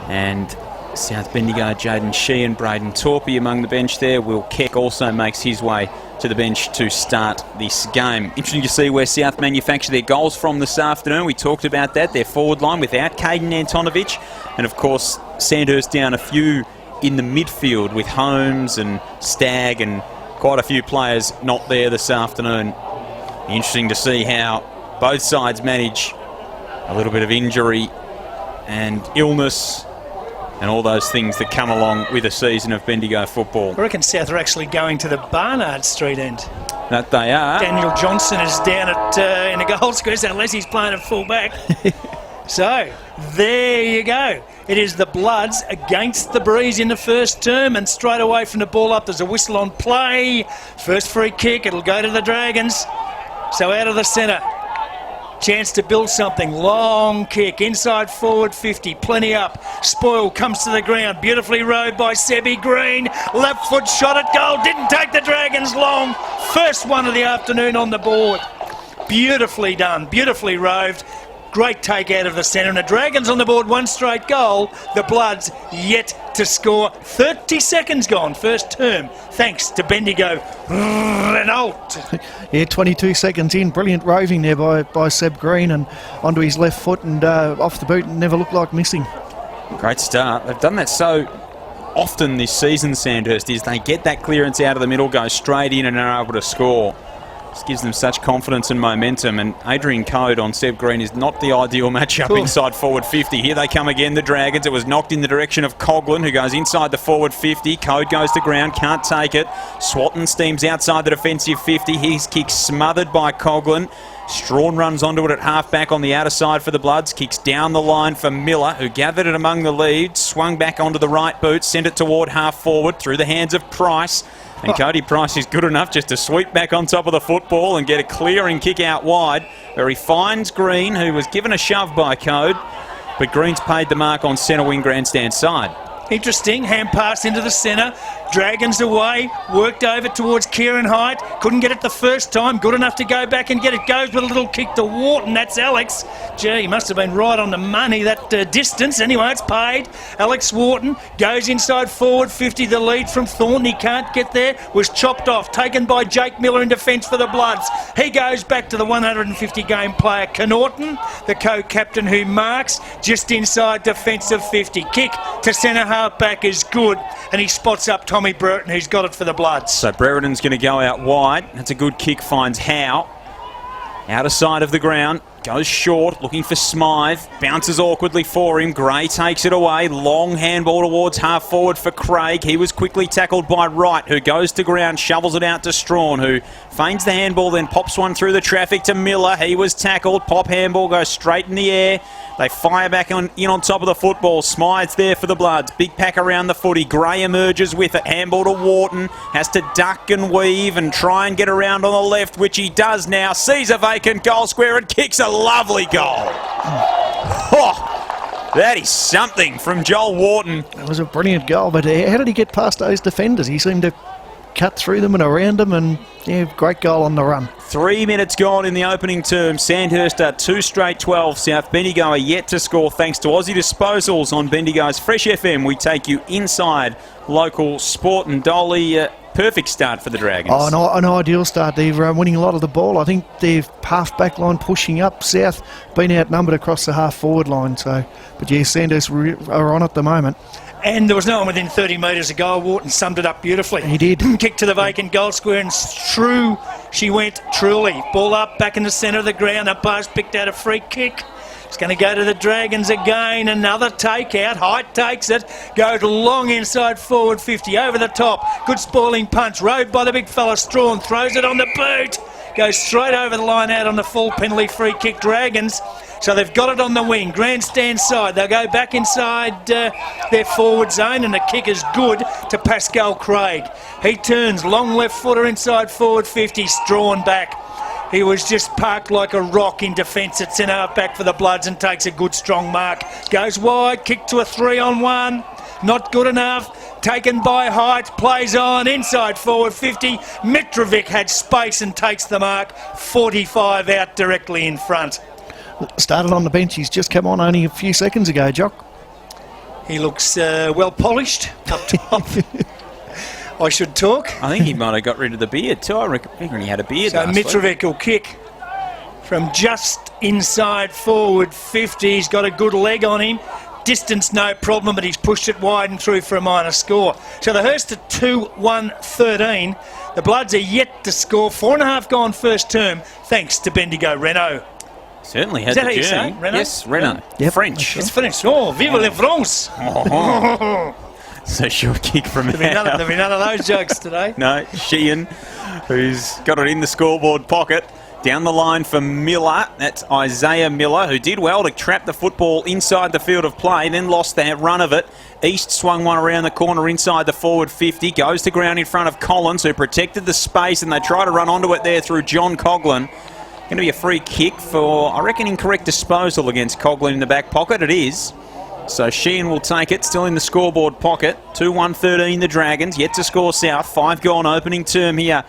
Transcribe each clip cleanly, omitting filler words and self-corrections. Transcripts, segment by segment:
And South Bendigo, Jaden Sheehan, Braden Torpey among the bench there. Will Keck also makes his way to the bench to start this game. Interesting to see where South manufacture their goals from this afternoon. We talked about that, their forward line without Caden Antonovich. And of course, Sandhurst down a few in the midfield with Holmes and Stagg and quite a few players not there this afternoon. Interesting to see how both sides manage a little bit of injury and illness and all those things that come along with a season of Bendigo football. I reckon South are actually going to the Barnard Street end. That they are. Daniel Johnson is down at in a goal square, unless he's playing at full back. So, there you go. It is the Bloods against the Breeze in the first term, and straight away from the ball up, there's a whistle on play. First free kick, it'll go to the Dragons. So out of the centre. Chance to build something. Long kick. Inside forward 50. Plenty up. Spoil comes to the ground. Beautifully rowed by Sebi Green. Left foot shot at goal. Didn't take the Dragons long. First one of the afternoon on the board. Beautifully done. Beautifully rowed. Great take out of the centre. And the Dragons on the board. One straight goal. The Bloods yet to score. 30 seconds gone. First term. Thanks to Bendigo. Renault. Yeah, 22 seconds in. Brilliant roving there by Seb Green and onto his left foot and off the boot and never looked like missing. Great start. They've done that so often this season, Sandhurst, is they get that clearance out of the middle, go straight in and are able to score. Just gives them such confidence and momentum, and Adrian Code on Seb Green is not the ideal matchup inside forward 50. Here they come again, the Dragons. It was knocked in the direction of Coughlin, who goes inside the forward 50. Code goes to ground, can't take it. Swatton steams outside the defensive 50. His kick smothered by Coughlin. Strawn runs onto it at half-back on the outer side for the Bloods. Kicks down the line for Miller, who gathered it among the leads. Swung back onto the right boot, sent it toward half-forward through the hands of Price. And Cody Price is good enough just to sweep back on top of the football and get a clearing kick out wide, where he finds Green, who was given a shove by Code. But Green's paid the mark on centre wing grandstand side. Interesting, hand pass into the centre. Dragons away, worked over towards Kieran Height. Couldn't get it the first time, good enough to go back and get it. Goes with a little kick to Wharton, that's Alex. Gee, he must have been right on the money, that distance. Anyway, it's paid. Alex Wharton goes inside forward 50, the lead from Thornton. He can't get there, was chopped off, taken by Jake Miller in defence for the Bloods. He goes back to the 150 game player, Connaughton, the co-captain who marks just inside defensive 50. Kick to centre half-back is good, and he spots up Tommy Brereton, who's got it for the Bloods. So Brereton's going to go out wide. That's a good kick, finds Howe. Outer side of the ground, goes short, looking for Smythe. Bounces awkwardly for him. Gray takes it away. Long handball towards half forward for Craig. He was quickly tackled by Wright, who goes to ground, shovels it out to Strawn, who feigns the handball, then pops one through the traffic to Miller. He was tackled. Pop handball goes straight in the air. They fire back in on top of the football. Smythe's there for the Bloods. Big pack around the footy. Gray emerges with it. Handball to Wharton. Has to duck and weave and try and get around on the left, which he does now. Sees a vacant goal square and kicks a lovely goal. Oh, that is something from Joel Wharton. It was a brilliant goal, but how did he get past those defenders? He seemed to cut through them and around them, and yeah, great goal on the run. 3 minutes gone in the opening term. Sandhurst are 2 straight 12. South Bendigo are yet to score thanks to Aussie Disposals on Bendigo's Fresh FM. We take you inside local sport, and Dolly, perfect start for the Dragons. Oh, an ideal start. They're winning a lot of the ball. I think they've half-back line pushing up. South been outnumbered across the half-forward line. So, but yeah, Sandhurst are on at the moment. And there was no one within 30 metres of goal. Wharton summed it up beautifully. He did. Kick to the vacant goal square, and true she went, truly. Ball up, back in the centre of the ground. A pass picked out a free kick. It's going to go to the Dragons again. Another take out. Height takes it. Goes long inside forward 50. Over the top. Good spoiling punch. Rode by the big fella Strawn. Throws it on the boot. Goes straight over the line out on the full penalty free kick. Dragons. So they've got it on the wing. Grandstand side. They'll go back inside their forward zone, and the kick is good to Pascal Craig. He turns. Long left footer inside forward 50. Strawn back. He was just parked like a rock in defence at centre half back for the Bloods and takes a good strong mark. Goes wide, kick to a 3-on-1. Not good enough. Taken by Height, plays on, inside forward 50. Mitrovic had space and takes the mark. 45 out directly in front. Started on the bench. He's just come on only a few seconds ago, Jock. He looks well polished up top. I should talk. I think he might have got rid of the beard too. I reckon he had a beard So last week. Mitrovic will kick from just inside forward 50. He's got a good leg on him. Distance no problem, but he's pushed it wide and through for a minor score. So the Hurst at 2-1-13. The Bloods are yet to score. 4.5 gone first term, thanks to Bendigo Renault. Certainly had Is that the how you journey. say it, Renault? Yes, Renault. Yep. French. It's finished. Oh, vive la France! So short kick from There'll be none of those jokes today. No, Sheehan, who's got it in the scoreboard pocket. Down the line for Miller. That's Isaiah Miller, who did well to trap the football inside the field of play, then lost that run of it. East swung one around the corner inside the forward 50. Goes to ground in front of Collins, who protected the space, and they try to run onto it there through John Coughlin. Going to be a free kick for, I reckon, incorrect disposal against Coughlin in the back pocket. It is. So Sheehan will take it, still in the scoreboard pocket. 2-1-13 the Dragons, yet to score South. 5 gone opening term here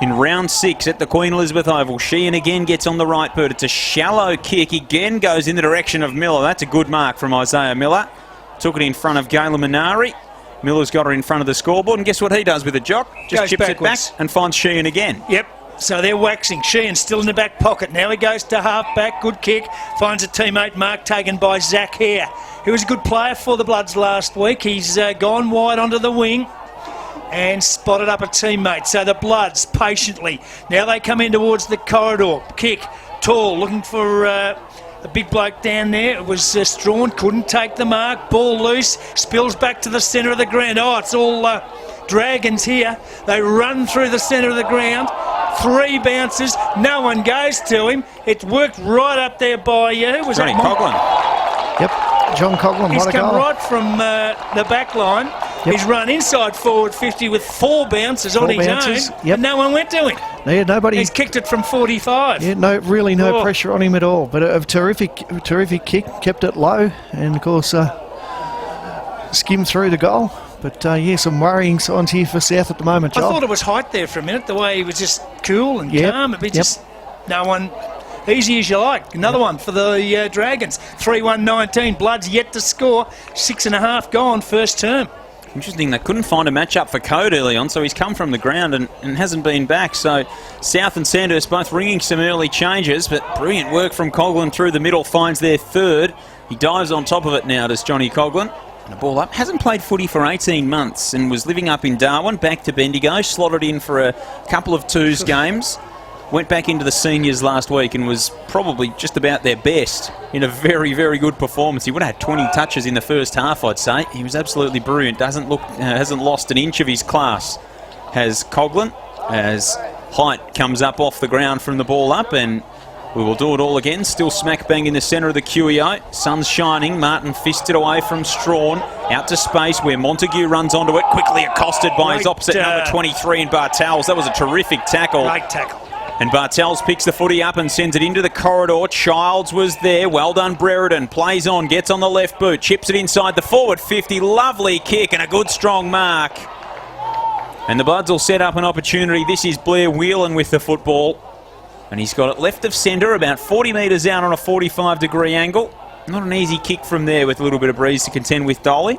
in round 6 at the Queen Elizabeth Oval. Sheehan again gets on the right boot. It's a shallow kick. Again goes in the direction of Miller. That's a good mark from Isaiah Miller. Took it in front of Galen Minari. Miller's got her in front of the scoreboard, and guess what he does with a jock? Just Goes chips backwards. it back and finds Sheehan again. Yep. So they're waxing. Sheehan still in the back pocket. Now he goes to half-back. Good kick. Finds a teammate mark taken by Zach Hare, who was a good player for the Bloods last week. He's gone wide onto the wing and spotted up a teammate. So the Bloods patiently. Now they come in towards the corridor. Kick. Tall. Looking for a big bloke down there. It was Strawn. Couldn't take the mark. Ball loose. Spills back to the centre of the ground. Oh, it's all Dragons here. They run through the centre of the ground. 3 bounces. No one goes to him. It worked right up there by who was Johnny that? Coughlin. Yep, John Coughlin, He's what a come goal. right from the back line. Yep. He's run inside forward 50 with 4 bounces on 4 his bounces, own. yep. And no one went to him. Yeah, nobody. He's kicked it from 45. Yeah, no Oh. pressure on him at all. But a terrific kick, kept it low, and of course skimmed through the goal. But some worrying signs here for South at the moment, I Joel. thought it was height there for a minute, the way he was just cool and Yep, calm. It'd be yep. just no one, easy as you like. Another one for the Dragons. 3-1-19. Bloods yet to score. 6.5 gone first term. Interesting, they couldn't find a match-up for Code early on, so he's come from the ground and hasn't been back. So South and Sandhurst both ringing some early changes, but brilliant work from Coughlin through the middle, finds their third. He dives on top of it now, does Johnny Coughlin. And a ball up. Hasn't played footy for 18 months and was living up in Darwin, back to Bendigo, slotted in for a couple of twos games. Went back into the seniors last week and was probably just about their best in a very, very good performance. He would have had 20 touches in the first half, I'd say. He was absolutely brilliant. Hasn't lost an inch of his class. Has Coughlin, as height comes up off the ground from the ball up, and we will do it all again. Still smack bang in the centre of the QEO. Sun's shining. Martin fisted away from Strawn. Out to space where Montague runs onto it. Quickly accosted by his opposite number 23 in Bartels. That was a terrific tackle. Great tackle. And Bartels picks the footy up and sends it into the corridor. Childs was there. Well done, Brereton. Plays on. Gets on the left boot. Chips it inside the forward 50. Lovely kick and a good strong mark. And the Bloods will set up an opportunity. This is Blair Whelan with the football. And he's got it left of centre, about 40 metres out on a 45-degree angle. Not an easy kick from there with a little bit of breeze to contend with Dolly.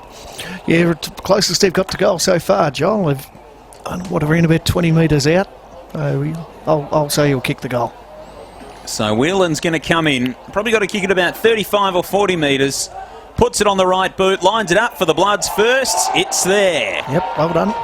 Yeah, closest they've got to goal so far, Joel. They've, around about 20 metres out. I'll say he'll kick the goal. So Whelan's going to come in. Probably got to kick it about 35 or 40 metres. Puts it on the right boot, lines it up for the Bloods first. It's there. Yep, well done.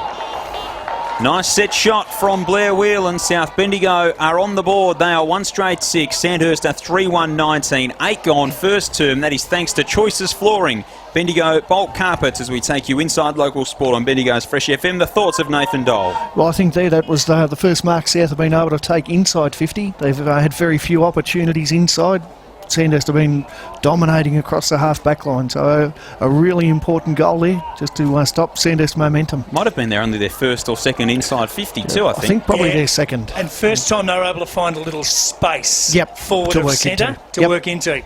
Nice set shot from Blair Whelan. South Bendigo are on the board. They are 1 straight 6. Sandhurst are 3-1-19. 8 gone first term. That is thanks to Choices Flooring. Bendigo Bulk Carpets, as we take you inside local sport on Bendigo's Fresh FM. The thoughts of Nathan Dole. Well, I think that was the first mark South have been able to take inside 50. They've had very few opportunities inside. Sandhurst have been dominating across the half-back line, so a really important goal there just to stop Sandhurst momentum. Might have been only their first or second inside 50 too, I I think probably Yeah. their second. And first time they were able to find a little space forward to of work centre into. to Yep. work into.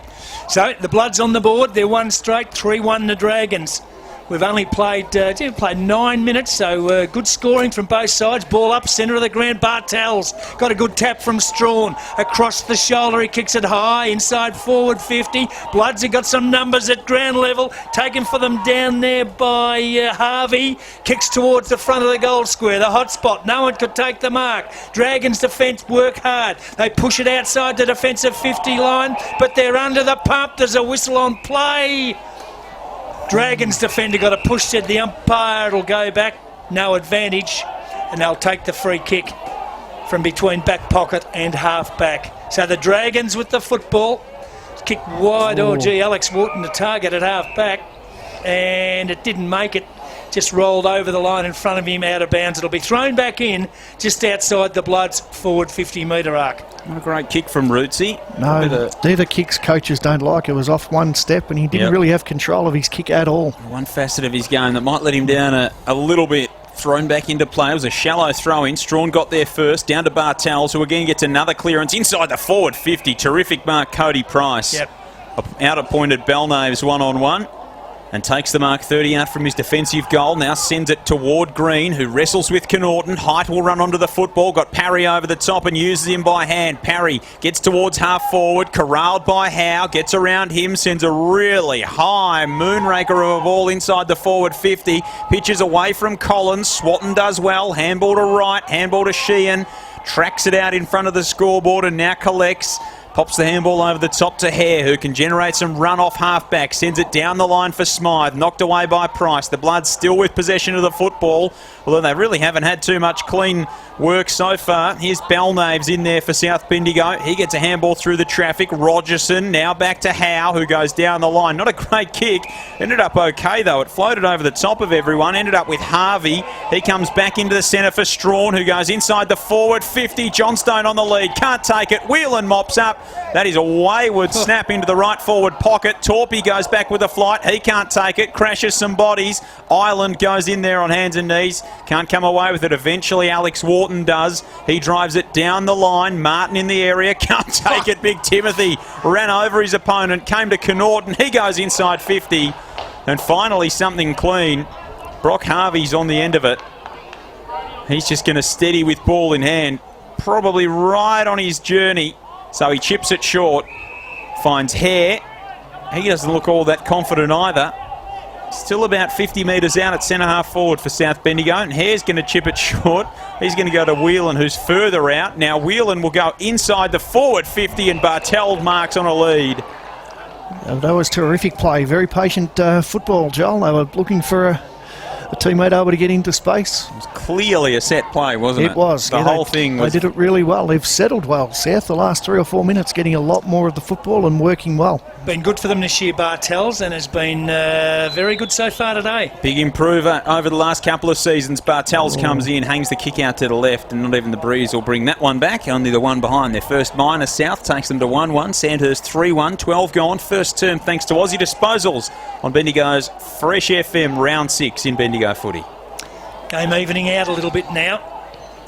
So the Bloods on the board. They're 1 straight, 3-1 the Dragons. We've only played 9 minutes, so good scoring from both sides. Ball up, centre of the ground. Bartel's got a good tap from Strawn. Across the shoulder, he kicks it high, inside forward 50. Bloods have got some numbers at ground level. Taken for them down there by Harvey. Kicks towards the front of the goal square, the hot spot. No one could take the mark. Dragons defence work hard. They push it outside the defensive 50 line, but they're under the pump. There's a whistle on play. Dragons defender got a push, said the umpire. It'll go back, no advantage, and they'll take the free kick from between back pocket and half back. So the Dragons with the football, kick wide. Oh gee, Alex Wharton the target at half back, and it didn't make it. Just rolled over the line in front of him, out of bounds. It'll be thrown back in just outside the Bloods forward 50-metre arc. Not a great kick from Rootsy. No, they're the kicks coaches don't like. It was off one step and he didn't really have control of his kick at all. One facet of his game that might let him down a little bit. Thrown back into play. It was a shallow throw-in. Strawn got there first, down to Bartels, who again gets another clearance inside the forward 50. Terrific mark, Cody Price. Yep. Out-appointed Belnaves one-on-one. And takes the mark 30 out from his defensive goal. Now sends it toward Green, who wrestles with Connaughton. Height will run onto the football. Got Parry over the top and uses him by hand. Parry gets towards half forward. Corralled by Howe. Gets around him. Sends a really high moonraker of a ball inside the forward 50. Pitches away from Collins. Swatton does well. Handball to right. Handball to Sheehan. Tracks it out in front of the scoreboard and now collects. Pops the handball over the top to Hare, who can generate some run off half-back. Sends it down the line for Smythe. Knocked away by Price. The Bloods still with possession of the football, although they really haven't had too much clean work so far. Here's Belnaves in there for South Bendigo. He gets a handball through the traffic. Rogerson now back to Howe, who goes down the line. Not a great kick. Ended up okay, though. It floated over the top of everyone. Ended up with Harvey. He comes back into the centre for Strawn, who goes inside the forward 50. Johnstone on the lead. Can't take it. Whelan mops up. That is a wayward snap into the right forward pocket. Torpy goes back with a flight. He can't take it. Crashes some bodies. Ireland goes in there on hands and knees. Can't come away with it. Eventually Alex Wharton does. He drives it down the line. Martin in the area. Can't take it. Big Timothy ran over his opponent. Came to Connaughton. He goes inside 50. And finally something clean. Brock Harvey's on the end of it. He's just going to steady with ball in hand. Probably right on his journey. So he chips it short, finds Hare. He doesn't look all that confident either. Still about 50 metres out at centre-half forward for South Bendigo, and Hare's going to chip it short. He's going to go to Whelan, who's further out. Now Whelan will go inside the forward 50, and Bartel marks on a lead. That was terrific play. Very patient football, Joel. They were looking for a teammate able to get into space. It was clearly a set play, wasn't it? It was. The whole thing was... They did it really well. They've settled well, South, the last 3 or 4 minutes, getting a lot more of the football and working well. Been good for them this year, Bartels, and has been very good so far today. Big improver over the last couple of seasons. Bartels comes in, hangs the kick out to the left, and not even the breeze will bring that one back. Only the one behind. Their first minor. South takes them to 1-1. Sandhurst 3-1. 12 gone. First term thanks to Aussie Disposals on Bendigo's Fresh FM Round 6 in Bendigo footy. Game evening out a little bit now.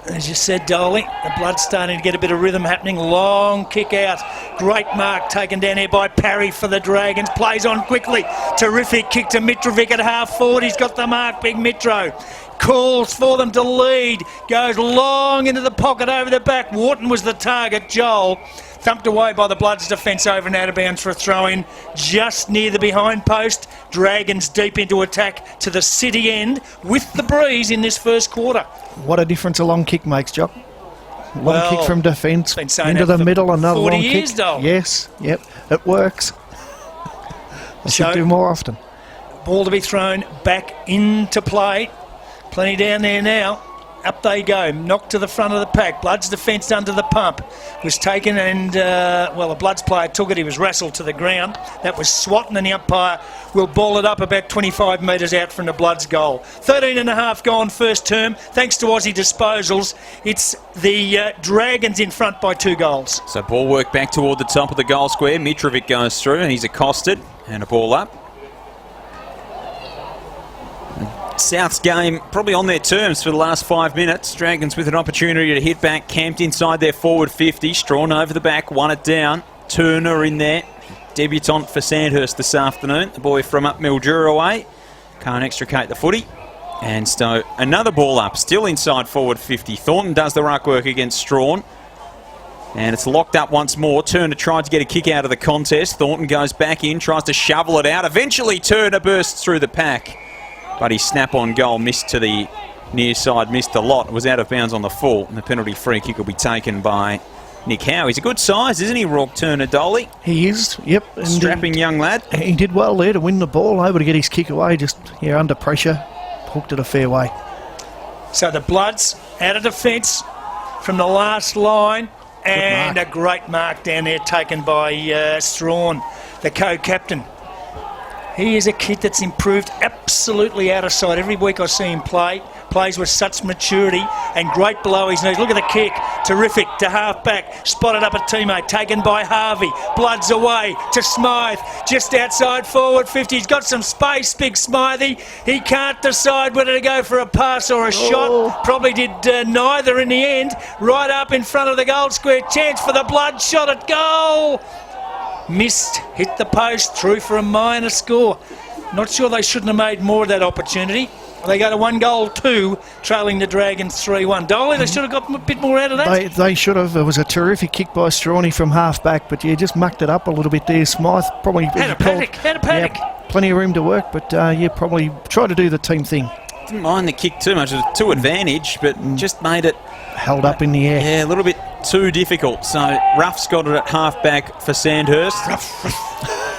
As you said, Dolly, the Blood's starting to get a bit of rhythm happening. Long kick out. Great mark taken down here by Parry for the Dragons. Plays on quickly. Terrific kick to Mitrovic at half forward. He's got the mark, Big Mitro. Calls for them to lead. Goes long into the pocket over the back. Wharton was the target. Joel thumped away by the Bloods defence over and out of bounds for a throw-in just near the behind post. Dragons deep into attack to the city end with the breeze in this first quarter. What a difference a long kick makes, Jock. Long kick from defence into the middle, another long kick. Though. Yes, yep, it works. I should do more often. Ball to be thrown back into play. Plenty down there now. Up they go, knocked to the front of the pack. Bloods defence under the pump was taken and, a Bloods player took it. He was wrestled to the ground. That was Swatton, and the umpire will ball it up about 25 metres out from the Bloods goal. 13 and a half gone first term. Thanks to Aussie Disposals, it's the Dragons in front by 2 goals. So ball work back toward the top of the goal square. Mitrovic goes through and he's accosted, and a ball up. South's game probably on their terms for the last 5 minutes. Dragons with an opportunity to hit back, camped inside their forward 50. Strawn over the back, won it down. Turner in there, debutant for Sandhurst this afternoon. The boy from up Mildura way. Can't extricate the footy. And so another ball up, still inside forward 50. Thornton does the ruck work against Strawn. And it's locked up once more. Turner tried to get a kick out of the contest. Thornton goes back in, tries to shovel it out. Eventually Turner bursts through the pack. But his snap-on goal missed to the near side, missed a lot. It was out of bounds on the full. And the penalty free kick will be taken by Nick Howe. He's a good size, isn't he, Rourke Turner, Dolly? He is, yep. And strapping young lad. He did well there to win the ball, able to get his kick away, just under pressure. Hooked it a fair way. So the Bloods out of defence from the last line, and a great mark down there taken by Strawn, the co-captain. He is a kid that's improved absolutely out of sight. Every week I see him play. Plays with such maturity and great below his knees. Look at the kick. Terrific to half-back. Spotted up a teammate. Taken by Harvey. Bloods away to Smythe. Just outside forward 50. He's got some space, big Smythe. He can't decide whether to go for a pass or a shot. Probably did neither in the end. Right up in front of the goal square. Chance for the Blood. Shot at goal. Missed. Hit the post. Through for a minor score. Not sure they shouldn't have made more of that opportunity. They go to 1-2, trailing the Dragons 3-1. Dolly, they should have got a bit more out of that. They should have. It was a terrific kick by Strawny from half-back, but just mucked it up a little bit there. Smythe probably had a paddock. Yeah, plenty of room to work, but probably try to do the team thing. Didn't mind the kick too much. It was to advantage, but just made it held up in the air. Yeah, a little bit too difficult. So Ruff's got it at half-back for Sandhurst.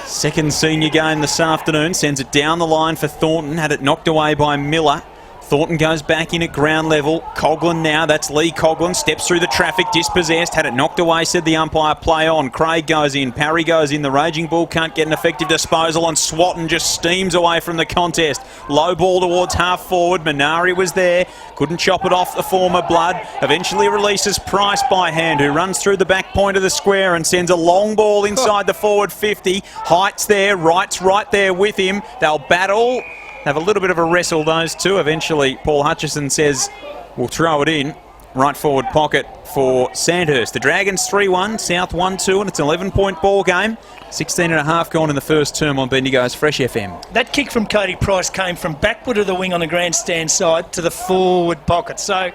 Second senior game this afternoon. Sends it down the line for Thornton. Had it knocked away by Miller. Thornton goes back in at ground level. Coughlin now. That's Lee Coughlin. Steps through the traffic. Dispossessed. Had it knocked away, said the umpire. Play on. Craig goes in. Parry goes in. The Raging Bull can't get an effective disposal. And Swatton just steams away from the contest. Low ball towards half forward. Minari was there. Couldn't chop it off the former Blood. Eventually releases Price by hand, who runs through the back point of the square and sends a long ball inside the forward 50. Height's there. Wright's right there with him. They'll battle. Have a little bit of a wrestle, those two. Eventually, Paul Hutchison says we'll throw it in. Right forward pocket for Sandhurst. The Dragons 3-1, South 1-2, and it's an 11-point ball game. 16.5 gone in the first term on Bendigo's Fresh FM. That kick from Cody Price came from backward of the wing on the grandstand side to the forward pocket. So,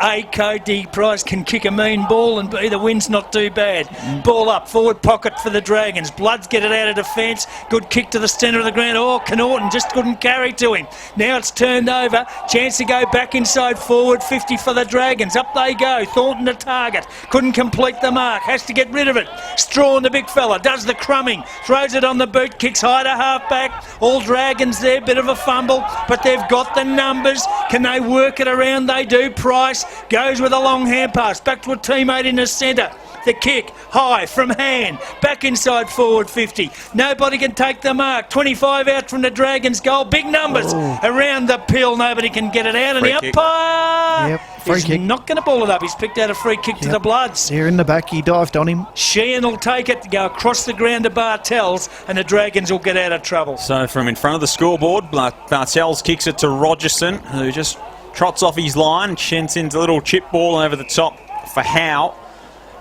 A, Cody Price can kick a mean ball, and B, the wind's not too bad. Ball up, forward pocket for the Dragons. Bloods get it out of defence. Good kick to the centre of the ground. Oh, Knorton just couldn't carry to him. Now it's turned over. Chance to go back inside forward 50 for the Dragons. Up they go. Thornton to target. Couldn't complete the mark. Has to get rid of it. Strawn, the big fella, does the crumbing. Throws it on the boot. Kicks high to half-back. All Dragons there. Bit of a fumble. But they've got the numbers. Can they work it around? They do. Price goes with a long hand pass. Back to a teammate in the centre. The kick, high from hand, back inside forward 50. Nobody can take the mark. 25 out from the Dragons' goal. Big numbers around the pill. Nobody can get it out. And the umpire is not going to ball it up. He's picked out a free kick to the Bloods. There in the back, he dived on him. Sheehan will take it, go across the ground to Bartels, and the Dragons will get out of trouble. So from in front of the scoreboard, Bartels kicks it to Rogerson, who just trots off his line. Sends in a little chip ball over the top for Howe.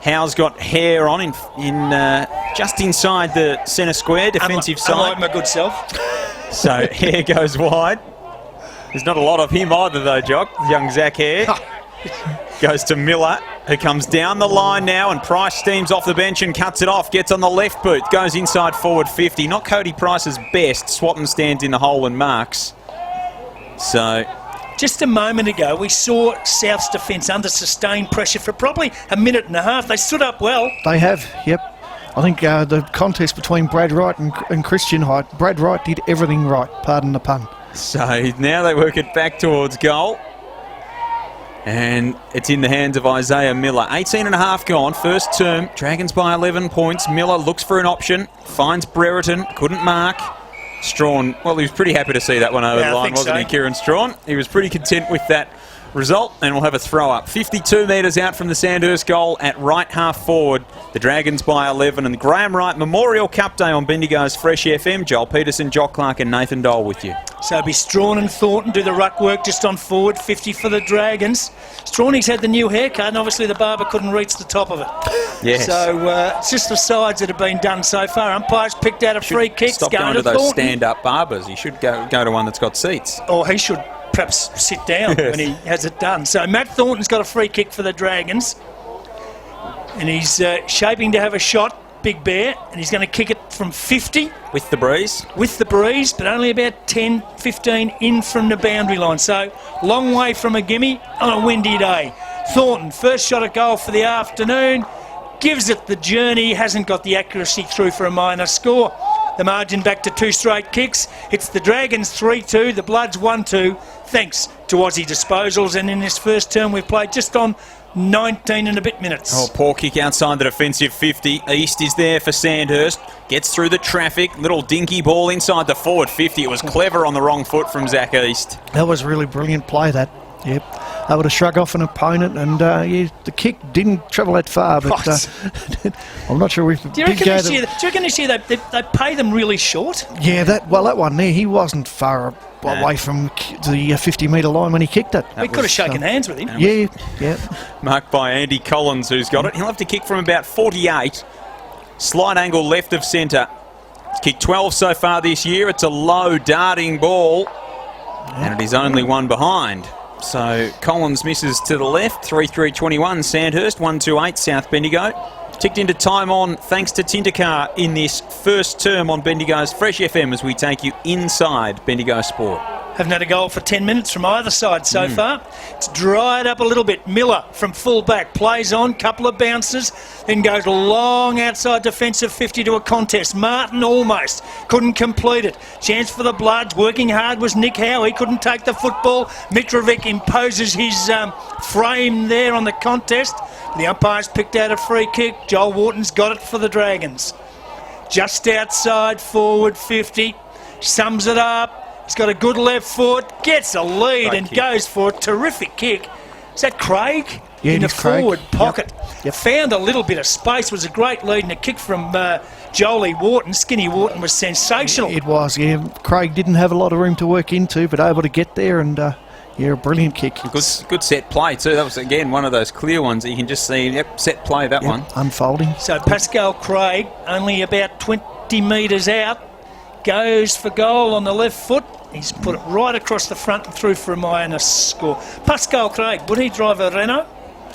Howe's got hair on in just inside the centre square, defensive side. Unlike my good self. So hair goes wide. There's not a lot of him either though, Jock. Young Zach Hare. Goes to Miller, who comes down the line now, and Price steams off the bench and cuts it off. Gets on the left boot, goes inside forward 50. Not Cody Price's best. Swatton stands in the hole and marks. So... Just a moment ago, we saw South's defence under sustained pressure for probably a minute and a half. They stood up well. They have, yep. I think the contest between Brad Wright and Christian Height, Brad Wright did everything right, pardon the pun. So now they work it back towards goal. And it's in the hands of Isaiah Miller. 18.5 gone, first term. Dragons by 11 points. Miller looks for an option, finds Brereton, couldn't mark. Strawn, well, he was pretty happy to see that one over the line, wasn't he, Kieran Strawn? He was pretty content with that result, and we'll have a throw-up. 52 metres out from the Sandhurst goal at right half forward. The Dragons by 11, and Graham Wright Memorial Cup Day on Bendigo's Fresh FM. Joel Peterson, Jock Clark and Nathan Dole with you. So it'll be Strawn and Thornton do the ruck work just on forward, 50 for the Dragons. Strawny's had the new haircut, and obviously the barber couldn't reach the top of it. Yes. So it's just the sides that have been done so far. Umpires picked out a free kick. Stop going to those stand-up barbers. You should go to one that's got seats. Or he should perhaps sit down when he has it done. So Matt Thornton's got a free kick for the Dragons. And he's shaping to have a shot, Big Bear, and he's going to kick it from 50. With the breeze? With the breeze, but only about 10, 15 in from the boundary line. So, long way from a gimme on a windy day. Thornton, first shot at goal for the afternoon. Gives it the journey, hasn't got the accuracy through for a minor score. The margin back to 2 straight kicks. It's the Dragons 3-2, the Bloods 1-2, thanks to Aussie Disposals. And in this first term, we've played just on 19 and a bit minutes. Oh, poor kick outside the defensive 50. East is there for Sandhurst. Gets through the traffic. Little dinky ball inside the forward 50. It was clever on the wrong foot from Zach East. That was really brilliant play, that. Yep. Able to shrug off an opponent, and the kick didn't travel that far, but I'm not sure if... Do you reckon this year they pay them really short? Yeah, that one there, he wasn't far away from the 50-metre line when he kicked it. We could have shaken hands with him. Yeah. Marked by Andy Collins, who's got it. He'll have to kick from about 48. Slight angle left of centre. He's kicked 12 so far this year. It's a low darting ball, and it is only one behind. So Collins misses to the left. 3-3-21 Sandhurst, 1-2-8 South Bendigo. Ticked into time on thanks to Tintercar in this first term on Bendigo's Fresh FM as we take you inside Bendigo Sport. Haven't had a goal for 10 minutes from either side so far. It's dried up a little bit. Miller from full back plays on, couple of bounces, then goes long outside defensive 50 to a contest. Martin almost couldn't complete it. Chance for the Bloods. Working hard was Nick Howe. He couldn't take the football. Mitrovic imposes his frame there on the contest. The umpires picked out a free kick. Joel Wharton's got it for the Dragons. Just outside forward 50. Sums it up. He's got a good left foot, gets a lead and goes for a terrific kick. Is that Craig? Yeah, in the forward pocket. Yep. Found a little bit of space, was a great lead, and a kick from Jolie Wharton. Skinny Wharton was sensational. It was, yeah. Craig didn't have a lot of room to work into, but able to get there, and a brilliant kick. Good set play too. That was, again, one of those clear ones that you can just see, set play, that one. Unfolding. So Pascal Craig, only about 20 metres out, goes for goal on the left foot. He's put it right across the front and through for a minor score. Pascal Craig, would he drive a Renault?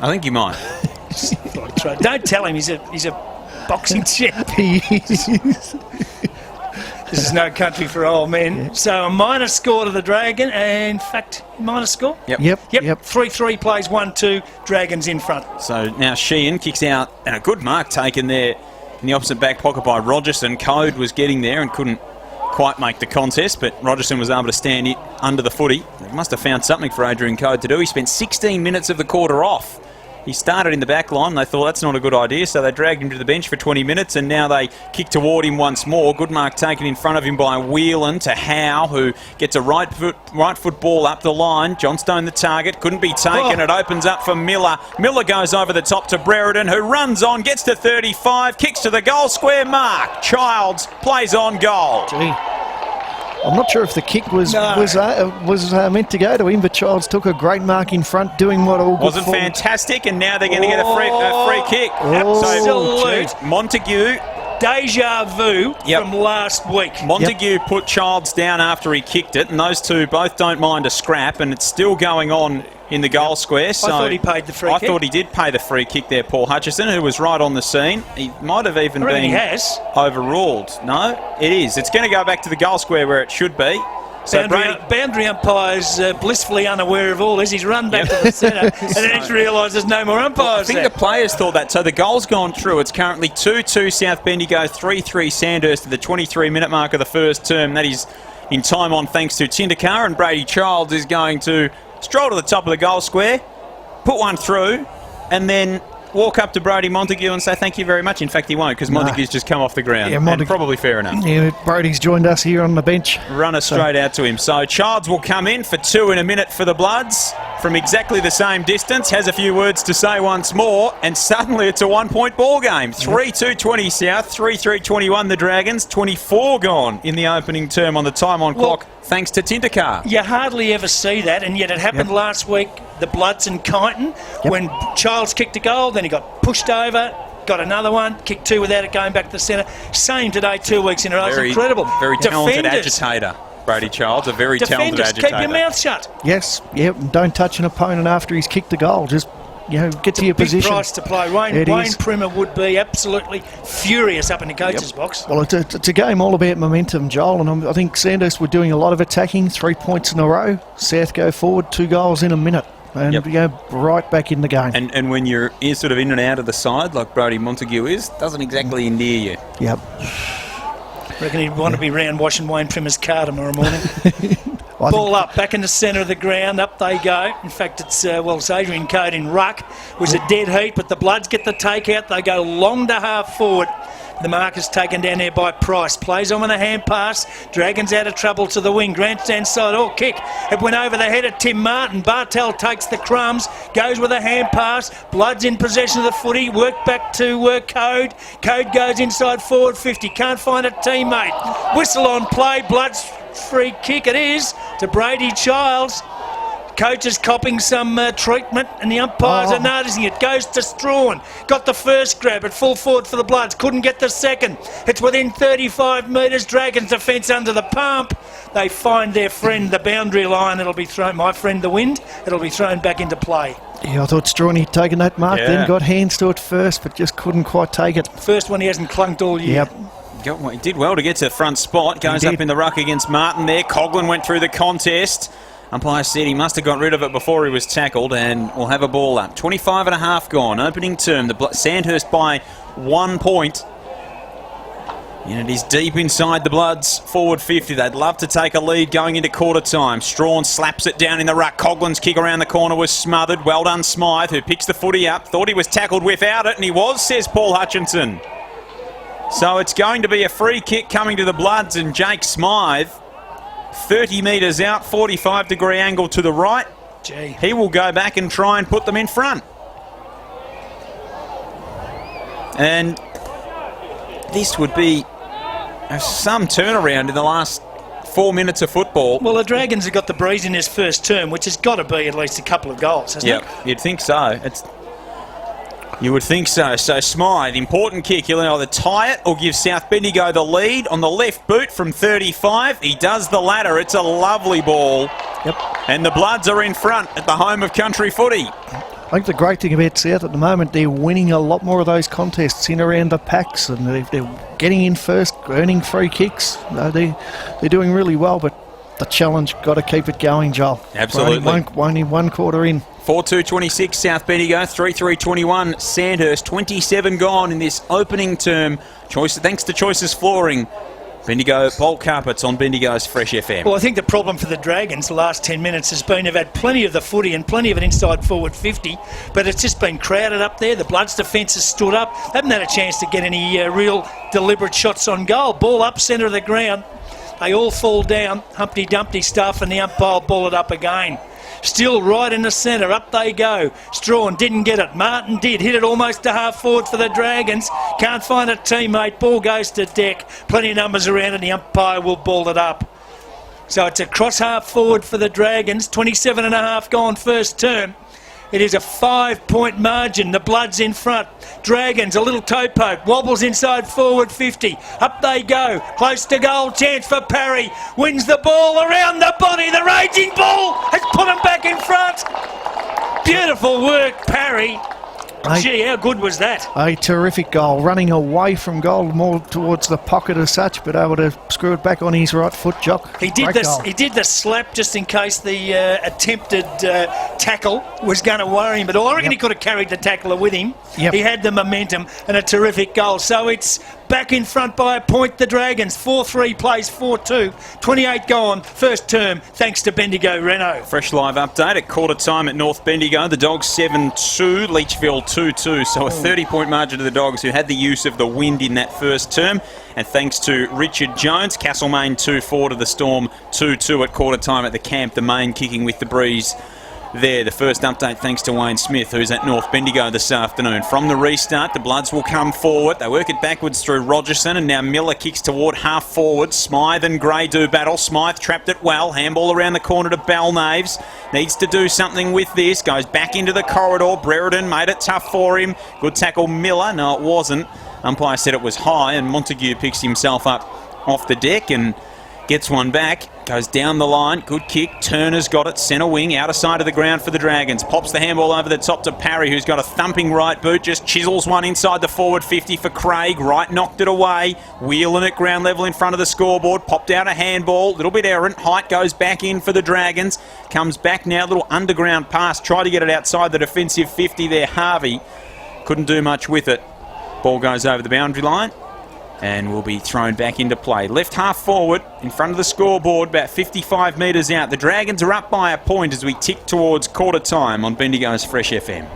I think he might. Don't tell him he's a boxing champ. This is no country for old men. Yeah. So a minor score to the Dragon, and in fact, minor score? Yep. 3-3 plays 1-2, Dragons in front. So now Sheehan kicks out, and a good mark taken there in the opposite back pocket by Rogerson. Code was getting there and couldn't quite make the contest, but Rogerson was able to stand it under the footy. They must have found something for Adrian Code to do. He spent 16 minutes of the quarter off. He started in the back line. They thought that's not a good idea, so they dragged him to the bench for 20 minutes, and now they kick toward him once more. Good mark taken in front of him by Whelan to Howe, who gets a right foot ball up the line. Johnstone the target, couldn't be taken. It opens up for Miller. Miller goes over the top to Brereton, who runs on, gets to 35, kicks to the goal square mark. Childs plays on goal. Gee. I'm not sure if the kick was meant to go to him, but Childs took a great mark in front, doing what all good wasn't fantastic, and now they're going to get a free kick. Absolute so Montague. Deja vu from last week. Montague put Childs down after he kicked it, and those two both don't mind a scrap, and it's still going on in the goal square. So I thought he paid the free kick. I thought he did pay the free kick there, Paul Hutchison, who was right on the scene. He might have even been overruled. No, it is. It's going to go back to the goal square where it should be. So boundary umpire's blissfully unaware of all this. He's run back to the centre and then he's realised there's no more umpires. I think the players thought that. So the goal's gone through. It's currently 2-2 South Bendigo, 3-3 Sandhurst at the 23-minute mark of the first term. That is in time on thanks to Tindercar, and Brady Childs is going to stroll to the top of the goal square, put one through, and then walk up to Brodie Montague and say thank you very much. In fact, he won't, because Montague's just come off the ground. Yeah, and probably fair enough. Yeah, Brodie's joined us here on the bench. Runner straight out to him. So Childs will come in for 2 in a minute for the Bloods. from exactly the same distance, has a few words to say once more, and suddenly it's a 1-point ball game. 3-2-20 South, 3-3-21 the Dragons, 24 gone in the opening term on the time on clock, thanks to Tintercar. You hardly ever see that, and yet it happened last week, the Bloods and Kyneton, when Childs kicked a goal, then he got pushed over, got another one, kicked two without it going back to the centre. Same today, 2 weeks in a row. It's incredible. Very talented agitator. Brady Childs, a very talented agitator. Keep your mouth shut. Yes, don't touch an opponent after he's kicked the goal. Just, get to your position. Big price to play. Wayne Primer would be absolutely furious up in the coach's box. Well, it's a game all about momentum, Joel, and I think Sandhurst were doing a lot of attacking, 3 points in a row. South go forward, 2 goals in a minute. And go right back in the game. And when you're sort of in and out of the side, like Brody Montague is, doesn't exactly endear you. Yep. Reckon he'd want to be round washing Wayne Primer's car tomorrow morning. Ball up, back in the centre of the ground, up they go. In fact, it's Adrian Code in ruck. It was a dead heat, but the Bloods get the take out. They go long to half forward. The mark is taken down there by Price. Plays on with a hand pass. Dragons out of trouble to the wing. Grandstand side, kick. It went over the head of Tim Martin. Bartel takes the crumbs. Goes with a hand pass. Bloods in possession of the footy. Work back to Code. Code goes inside forward 50. Can't find a teammate. Whistle on play. Bloods free kick it is to Brady Childs. Coach is copping some treatment and the umpires are noticing it. Goes to Strawn. Got the first grab at full forward for the Bloods. Couldn't get the second. It's within 35 metres. Dragons defence under the pump. They find their friend the boundary line. It'll be thrown. My friend the wind. It'll be thrown back into play. Yeah, I thought Strawn had taken that mark, then got hands to it first, but just couldn't quite take it. First one he hasn't clunked all year. Yep. He did well to get to the front spot. Goes up in the ruck against Martin there. Coughlin went through the contest. Umpire said he must have got rid of it before he was tackled, and we'll have a ball up. 25 and a half gone. Opening term. The Sandhurst by 1 point. And it is deep inside the Bloods. Forward 50. They'd love to take a lead going into quarter time. Strawn slaps it down in the ruck. Coughlin's kick around the corner was smothered. Well done, Smythe, who picks the footy up. Thought he was tackled without it, and he was, says Paul Hutchinson. So it's going to be a free kick coming to the Bloods, and Jake Smythe, 30 metres out, 45-degree angle to the right. He will go back and try and put them in front. And this would be some turnaround in the last 4 minutes of football. Well, the Dragons have got the breeze in this first term, which has got to be at least a couple of goals, hasn't it? Yeah, you'd think so. You would think so. So Smythe, important kick. He'll either tie it or give South Bendigo the lead on the left boot from 35. He does the latter. It's a lovely ball. Yep. And the Bloods are in front at the home of country footy. I think the great thing about South at the moment, they're winning a lot more of those contests in around the packs, and they're getting in first, earning free kicks. They're doing really well, but the challenge, got to keep it going, Joel. Absolutely. Only one quarter in. 4-2-26 South Bendigo, 3-3-21 Sandhurst, 27 gone in this opening term. Thanks to Choices Flooring. Bendigo Bolt Carpets on Bendigo's Fresh FM. Well, I think the problem for the Dragons the last 10 minutes has been they've had plenty of the footy and plenty of it inside forward 50, but it's just been crowded up there. The Bloods defence has stood up. They haven't had a chance to get any real deliberate shots on goal. Ball up centre of the ground. They all fall down. Humpty Dumpty stuff, and the umpire ball it up again. Still right in the centre, up they go. Strawn didn't get it. Martin did. Hit it almost to half forward for the Dragons. Can't find a teammate. Ball goes to deck. Plenty of numbers around and the umpire will ball it up. So it's a cross half forward for the Dragons. 27 and a half gone first term. It is a 5-point margin. The Bloods in front. Dragons, a little toe poke. Wobbles inside forward 50. Up they go. Close to goal. Chance for Parry. Wins the ball around the body. The raging bull has put him back in front. Beautiful work, Parry. Gee, how good was that? A terrific goal. Running away from goal, more towards the pocket as such, but able to screw it back on his right foot, Jock. He did the slap just in case the attempted tackle was going to worry him. But I reckon he could have carried the tackler with him. Yep. He had the momentum and a terrific goal. So it's back in front by a point, the Dragons. 4-3 plays 4-2. 28 gone, first term, thanks to Bendigo Renault. Fresh live update at quarter time at North Bendigo. The Dogs 7-2, Leachville 2-2. So a 30-point margin to the Dogs, who had the use of the wind in that first term. And thanks to Richard Jones, Castlemaine 2-4 to the Storm 2-2 at quarter time at the camp. The main kicking with the breeze there. The first update thanks to Wayne Smith, who's at North Bendigo this afternoon. From the restart, the Bloods will come forward. They work it backwards through Rogerson, and now Miller kicks toward half forward. Smythe and Gray do battle. Smythe trapped it well. Handball around the corner to Balnaves. Needs to do something with this. Goes back into the corridor. Brereton made it tough for him. Good tackle, Miller. No, it wasn't. Umpire said it was high, and Montague picks himself up off the deck and gets one back. Goes down the line. Good kick. Turner's got it. Centre wing. Outer side of the ground for the Dragons. Pops the handball over the top to Parry, who's got a thumping right boot. Just chisels one inside the forward 50 for Craig. Right knocked it away. Wheeling at ground level in front of the scoreboard. Popped out a handball. Little bit errant. Height goes back in for the Dragons. Comes back now. Little underground pass. Tried to get it outside the defensive 50 there. Harvey couldn't do much with it. Ball goes over the boundary line and will be thrown back into play. Left half forward in front of the scoreboard, about 55 metres out. The Dragons are up by a point as we tick towards quarter time on Bendigo's Fresh FM.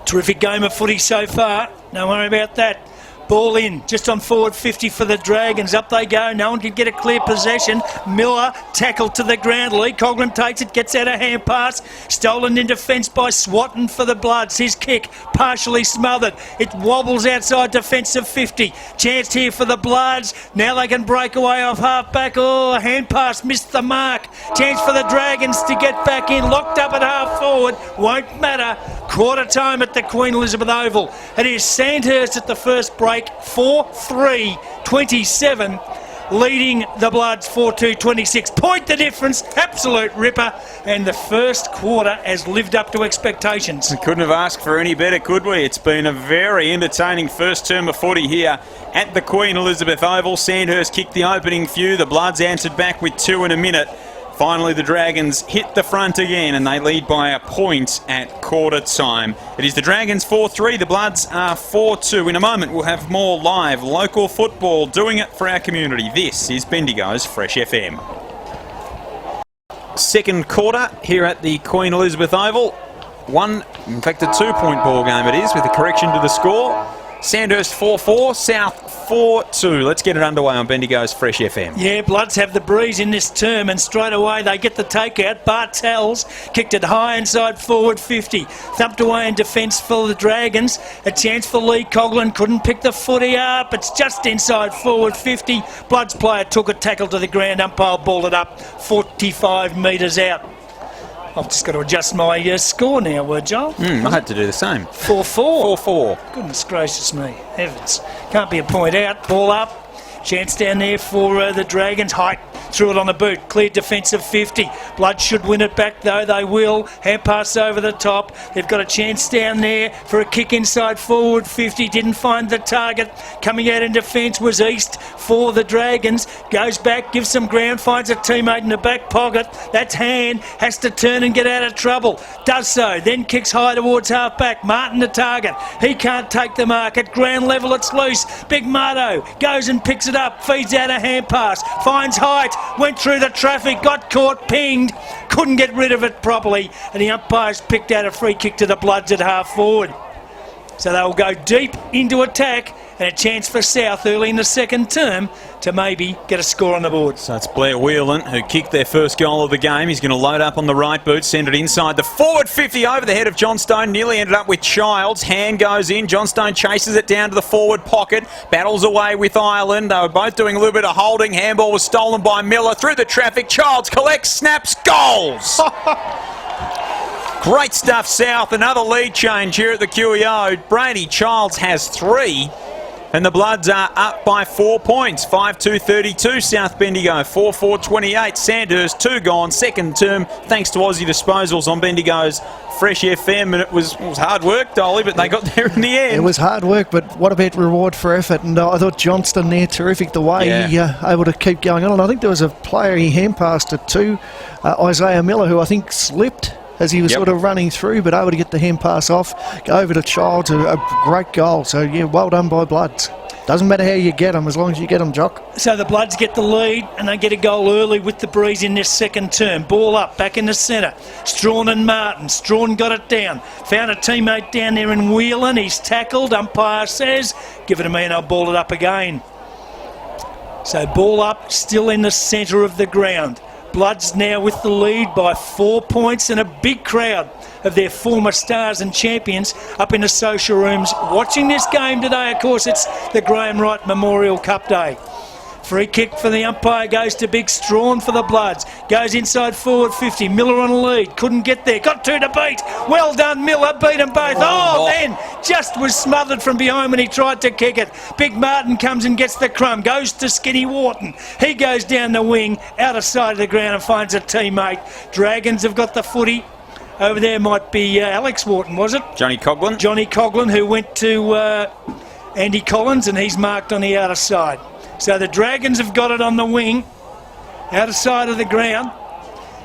Terrific game of footy so far. Don't worry about that. Ball in, just on forward 50 for the Dragons. Up they go. No one can get a clear possession. Miller tackled to the ground. Lee Coghlan takes it, gets out a hand pass. Stolen in defence by Swatton for the Bloods. His kick partially smothered. It wobbles outside defensive 50. Chance here for the Bloods. Now they can break away off half back. Oh, a hand pass missed the mark. Chance for the Dragons to get back in. Locked up at half forward. Won't matter. Quarter time at the Queen Elizabeth Oval. It is Sandhurst at the first break. 4-3-27, leading the Bloods 4-2-26. Point the difference, absolute ripper, and the first quarter has lived up to expectations. We couldn't have asked for any better, could we? It's been a very entertaining first term of footy here at the Queen Elizabeth Oval. Sandhurst kicked the opening few. The Bloods answered back with 2 in a minute. Finally, the Dragons hit the front again and they lead by a point at quarter time. It is the Dragons 4-3, the Bloods are 4-2. In a moment, we'll have more live local football doing it for our community. This is Bendigo's Fresh FM. Second quarter here at the Queen Elizabeth Oval. In fact, a 2-point ball game it is with a correction to the score. Sandhurst 4-4, South 4-2. Let's get it underway on Bendigo's Fresh FM. Yeah, Bloods have the breeze in this term, and straight away they get the takeout. Bartels kicked it high inside forward 50. Thumped away in defence for the Dragons. A chance for Lee Coghlan. Couldn't pick the footy up. It's just inside forward 50. Bloods player took a tackle to the ground. Umpire balled it up 45 metres out. I've just got to adjust my score now, Joel. I had to do the same. 4-4. 4-4. Goodness gracious me. Heavens. Can't be a point out. Ball up. Chance down there for the Dragons. Height threw it on the boot. Clear defensive 50. Blood should win it back though. They will. Hand pass over the top. They've got a chance down there for a kick inside forward 50. Didn't find the target. Coming out in defence was East for the Dragons. Goes back, gives some ground, finds a teammate in the back pocket. That's Hand. Has to turn and get out of trouble. Does so. Then kicks high towards half back. Martin the target. He can't take the mark. At ground level it's loose. Big Marto goes and picks it up. Feeds out a hand pass. Finds Height. Went through the traffic, got caught, pinged, couldn't get rid of it properly, and the umpires picked out a free kick to the Bloods at half forward. So they'll go deep into attack, and a chance for South early in the second term to maybe get a score on the board. So it's Blair Whelan who kicked their first goal of the game. He's going to load up on the right boot, send it inside the forward 50 over the head of Johnstone. Nearly ended up with Childs. Hand goes in. Johnstone chases it down to the forward pocket. Battles away with Ireland. They were both doing a little bit of holding. Handball was stolen by Miller through the traffic. Childs collects, snaps, goals. Great stuff, South. Another lead change here at the QEO. Brady Childs has 3. And the Bloods are up by 4 points. 5-2-32 South Bendigo, 4-4-28 Sandhurst, 2 gone, second term, thanks to Aussie Disposals on Bendigo's Fresh FM. And it was hard work, Dolly, but they got there in the end. It was hard work, but what about reward for effort? And I thought Johnston there, terrific the way he able to keep going on. And I think there was a player he hand passed it to, Isaiah Miller, who I think slipped as he was sort of running through, but able to get the hand pass off, go over to Childs, a great goal. So, yeah, well done by Bloods. Doesn't matter how you get them, as long as you get them, Jock. So the Bloods get the lead, and they get a goal early with the breeze in this second term. Ball up, back in the centre. Strawn and Martin. Strawn got it down. Found a teammate down there in Whelan. He's tackled. Umpire says, give it to me and I'll ball it up again. So ball up, still in the centre of the ground. Bloods now with the lead by 4 points, and a big crowd of their former stars and champions up in the social rooms watching this game today. Of course, it's the Graham Wright Memorial Cup Day. Free kick for the umpire goes to Big Strawn for the Bloods. Goes inside forward 50. Miller on a lead. Couldn't get there. Got two to beat. Well done, Miller. Beat them both. Then just was smothered from behind when he tried to kick it. Big Martin comes and gets the crumb. Goes to Skinny Wharton. He goes down the wing, out of sight of the ground, and finds a teammate. Dragons have got the footy. Over there might be Alex Wharton, was it? Johnny Coughlin. Johnny Coughlin, who went to Andy Collins, and he's marked on the outer side. So the Dragons have got it on the wing, outer side of the ground.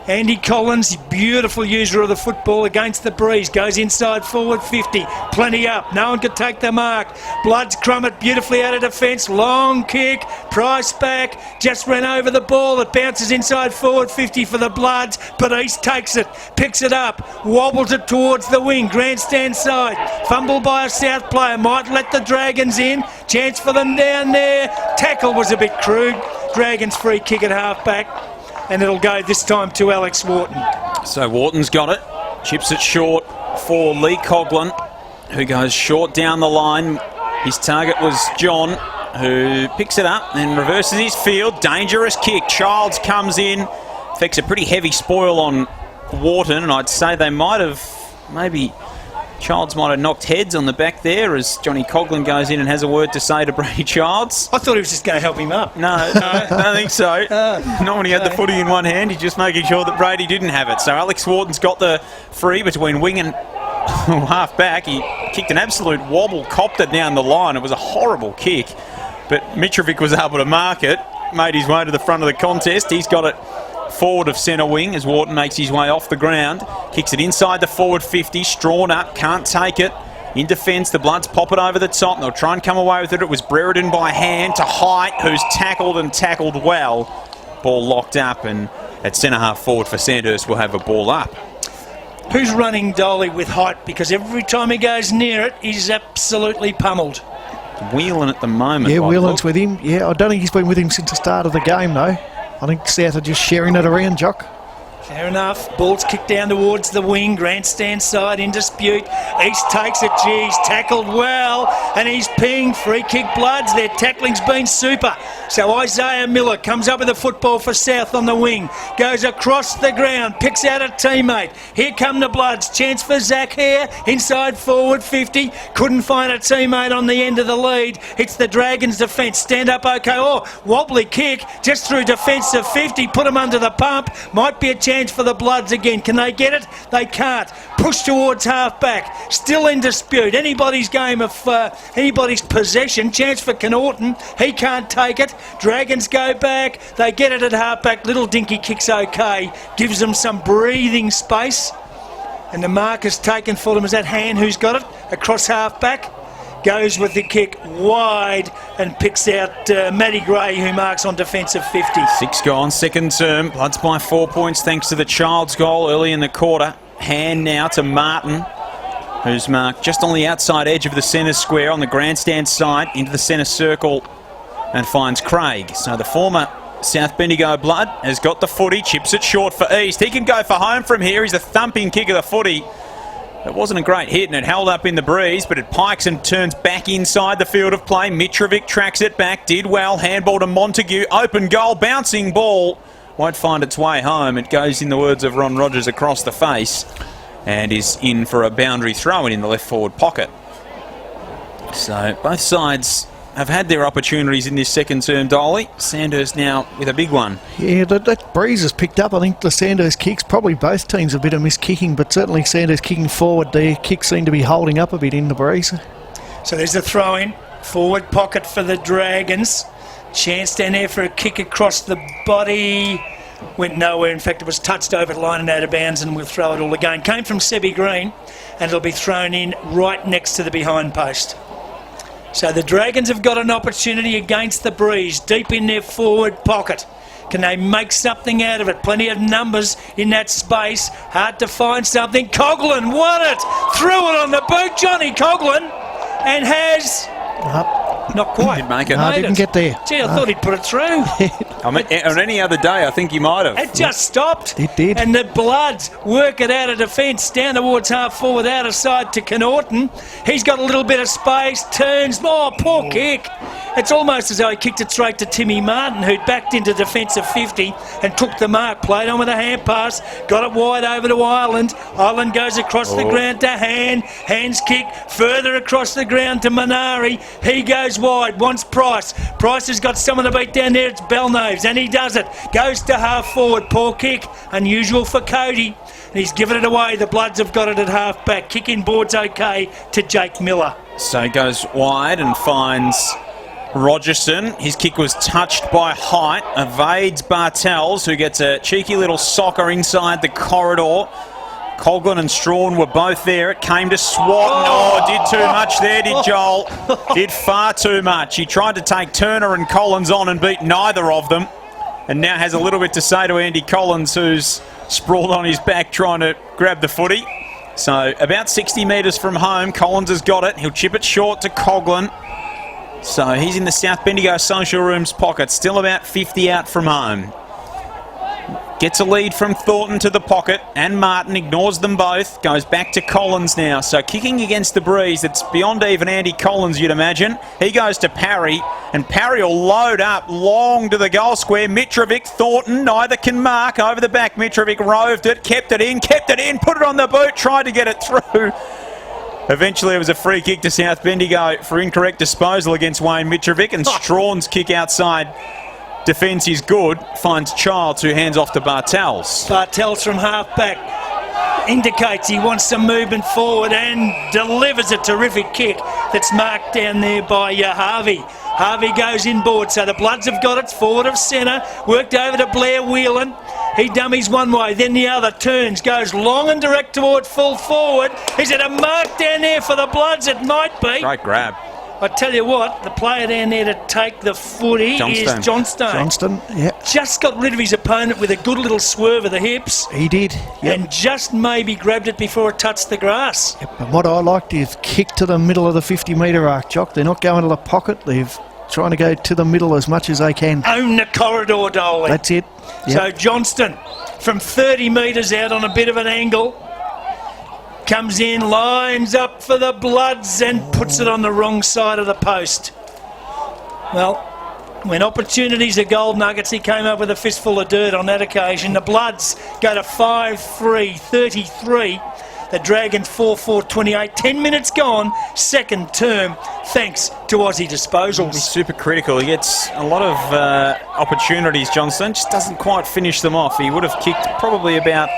Andy Collins, beautiful user of the football against the breeze, goes inside forward 50, plenty up, no one could take the mark. Bloods crumb it beautifully out of defence, long kick, Price back, just ran over the ball, it bounces inside forward 50 for the Bloods, but East takes it, picks it up, wobbles it towards the wing, grandstand side, fumble by a South player, might let the Dragons in, chance for them down there, tackle was a bit crude, Dragons free kick at half back. And it'll go this time to Alex Wharton. So Wharton's got it. Chips it short for Lee Coughlin, who goes short down the line. His target was John, who picks it up and reverses his field. Dangerous kick. Childs comes in. Affects a pretty heavy spoil on Wharton, and I'd say they might have maybe... Childs might have knocked heads on the back there as Johnny Coughlin goes in and has a word to say to Brady Childs. I thought he was just going to help him up. No, I don't think so. Not when he had the footy in one hand. He's just making sure that Brady didn't have it. So Alex Wharton's got the free between wing and half back. He kicked an absolute wobble, copped it down the line. It was a horrible kick. But Mitrovic was able to mark it, made his way to the front of the contest. He's got it forward of centre wing as Wharton makes his way off the ground. Kicks it inside the forward 50. Strawn up, can't take it. In defence, the Bloods pop it over the top. They'll try and come away with it. It was Brereton by hand to Height, who's tackled well. Ball locked up, and at centre half forward for Sandhurst will have a ball up. Who's running Dolly with Height? Because every time he goes near it, he's absolutely pummeled. Whelan at the moment. Yeah, Whelan's with him. Yeah, I don't think he's been with him since the start of the game, though. I think South are just sharing it around, Jock. Fair enough. Ball's kicked down towards the wing. Grandstand side in dispute. East takes it. He's tackled well. And he's pinged. Free kick Bloods. Their tackling's been super. So Isaiah Miller comes up with a football for South on the wing. Goes across the ground. Picks out a teammate. Here come the Bloods. Chance for Zach Hare. Inside forward 50. Couldn't find a teammate on the end of the lead. It's the Dragons' defence. Stand up okay. Oh, wobbly kick. Just through defence of 50. Put him under the pump. Might be a chance for the Bloods again. Can they get it? They can't. Push towards half back. Still in dispute. Anybody's game of anybody's possession. Chance for Connaughton. He can't take it. Dragons go back. They get it at half back. Little Dinky kicks okay. Gives them some breathing space. And the mark is taken for them. Is that Han who's got it? Across half back. Goes with the kick wide and picks out Matty Gray, who marks on defensive 50. 6 gone, second term. Bloods by 4 points thanks to the Childs goal early in the quarter. Hand now to Martin, who's marked just on the outside edge of the centre square on the grandstand side into the centre circle and finds Craig. So the former South Bendigo Blood has got the footy, chips it short for East. He can go for home from here. He's a thumping kick of the footy. It wasn't a great hit and it held up in the breeze, but it pikes and turns back inside the field of play. Mitrovic tracks it back, did well. Handball to Montague, open goal, bouncing ball. Won't find its way home. It goes, in the words of Ron Rogers, across the face and is in for a boundary throw-in in the left forward pocket. So both sides have had their opportunities in this second term, Dolly. Sandhurst now with a big one. Yeah, that breeze has picked up. I think the Sandhurst kicks, probably both teams a bit of miss-kicking, but certainly Sandhurst kicking forward. Their kicks seem to be holding up a bit in the breeze. So there's a throw-in. Forward pocket for the Dragons. Chance down there for a kick across the body. Went nowhere. In fact, it was touched over the line and out of bounds, and we'll throw it all again. Came from Sebi Green, and it'll be thrown in right next to the behind post. So the Dragons have got an opportunity against the breeze, deep in their forward pocket. Can they make something out of it? Plenty of numbers in that space. Hard to find something. Coughlin won it. Threw it on the boot. Johnny Coughlin. And has Not quite. Didn't make it. No, didn't get there. Gee, I thought he'd put it through. I mean, on any other day, I think he might have. It just stopped. It did. And the Bloods work it out of defence down towards half forward, out of side to Connaughton. He's got a little bit of space, turns. Oh, poor kick. It's almost as though he kicked it straight to Timmy Martin, who'd backed into defensive 50 and took the mark. Played on with a hand pass, got it wide over to Ireland. Ireland goes across the ground to Hands kick further across the ground to Minari. He goes wide, wants Price. Price has got someone to beat down there. It's Belknoves, and he does it. Goes to half forward. Poor kick. Unusual for Cody. And he's given it away. The Bloods have got it at half back. Kick in board's okay to Jake Miller. So he goes wide and finds Rogerson. His kick was touched by height. Evades Bartels, who gets a cheeky little soccer inside the corridor. Coghlan and Strawn were both there. It came to Swatton. Oh, did too much there, did Joel. Did far too much. He tried to take Turner and Collins on and beat neither of them. And now has a little bit to say to Andy Collins, who's sprawled on his back trying to grab the footy. So about 60 metres from home, Collins has got it. He'll chip it short to Coghlan. So he's in the South Bendigo Social Room's pocket. Still about 50 out from home. Gets a lead from Thornton to the pocket, and Martin ignores them both. Goes back to Collins now. So kicking against the breeze, it's beyond even Andy Collins, you'd imagine. He goes to Parry, and Parry will load up long to the goal square. Mitrovic, Thornton, neither can mark. Over the back, Mitrovic roved it, kept it in, put it on the boot, tried to get it through. Eventually, it was a free kick to South Bendigo for incorrect disposal against Wayne Mitrovic, and Strawn's kick outside defence is good. Finds Childs, who hands off to Bartels. Bartels from half back indicates he wants some movement forward and delivers a terrific kick that's marked down there by Harvey. Harvey goes inboard, so the Bloods have got it forward of centre. Worked over to Blair Whelan. He dummies one way, then the other, turns, goes long and direct toward full forward. Is it a mark down there for the Bloods? It might be. Great grab. I tell you what, the player down there to take the footy is Johnstone. Johnston, yep. Just got rid of his opponent with a good little swerve of the hips. He did, yep. And just maybe grabbed it before it touched the grass. Yep. And what I liked is kick to the middle of the 50-metre arc, Jock. They're not going to the pocket. They're trying to go to the middle as much as they can. Own the corridor, Dolly. That's it. Yep. So Johnston, from 30 metres out on a bit of an angle, comes in, lines up for the Bloods and puts it on the wrong side of the post. Well, when opportunities are gold nuggets, he came up with a fistful of dirt on that occasion. The Bloods go to 5-3, 33. The Dragons 4-4, 28. 10 minutes gone, second term, thanks to Aussie Disposals. He's super critical. He gets a lot of opportunities, Johnston. Just doesn't quite finish them off. He would have kicked probably about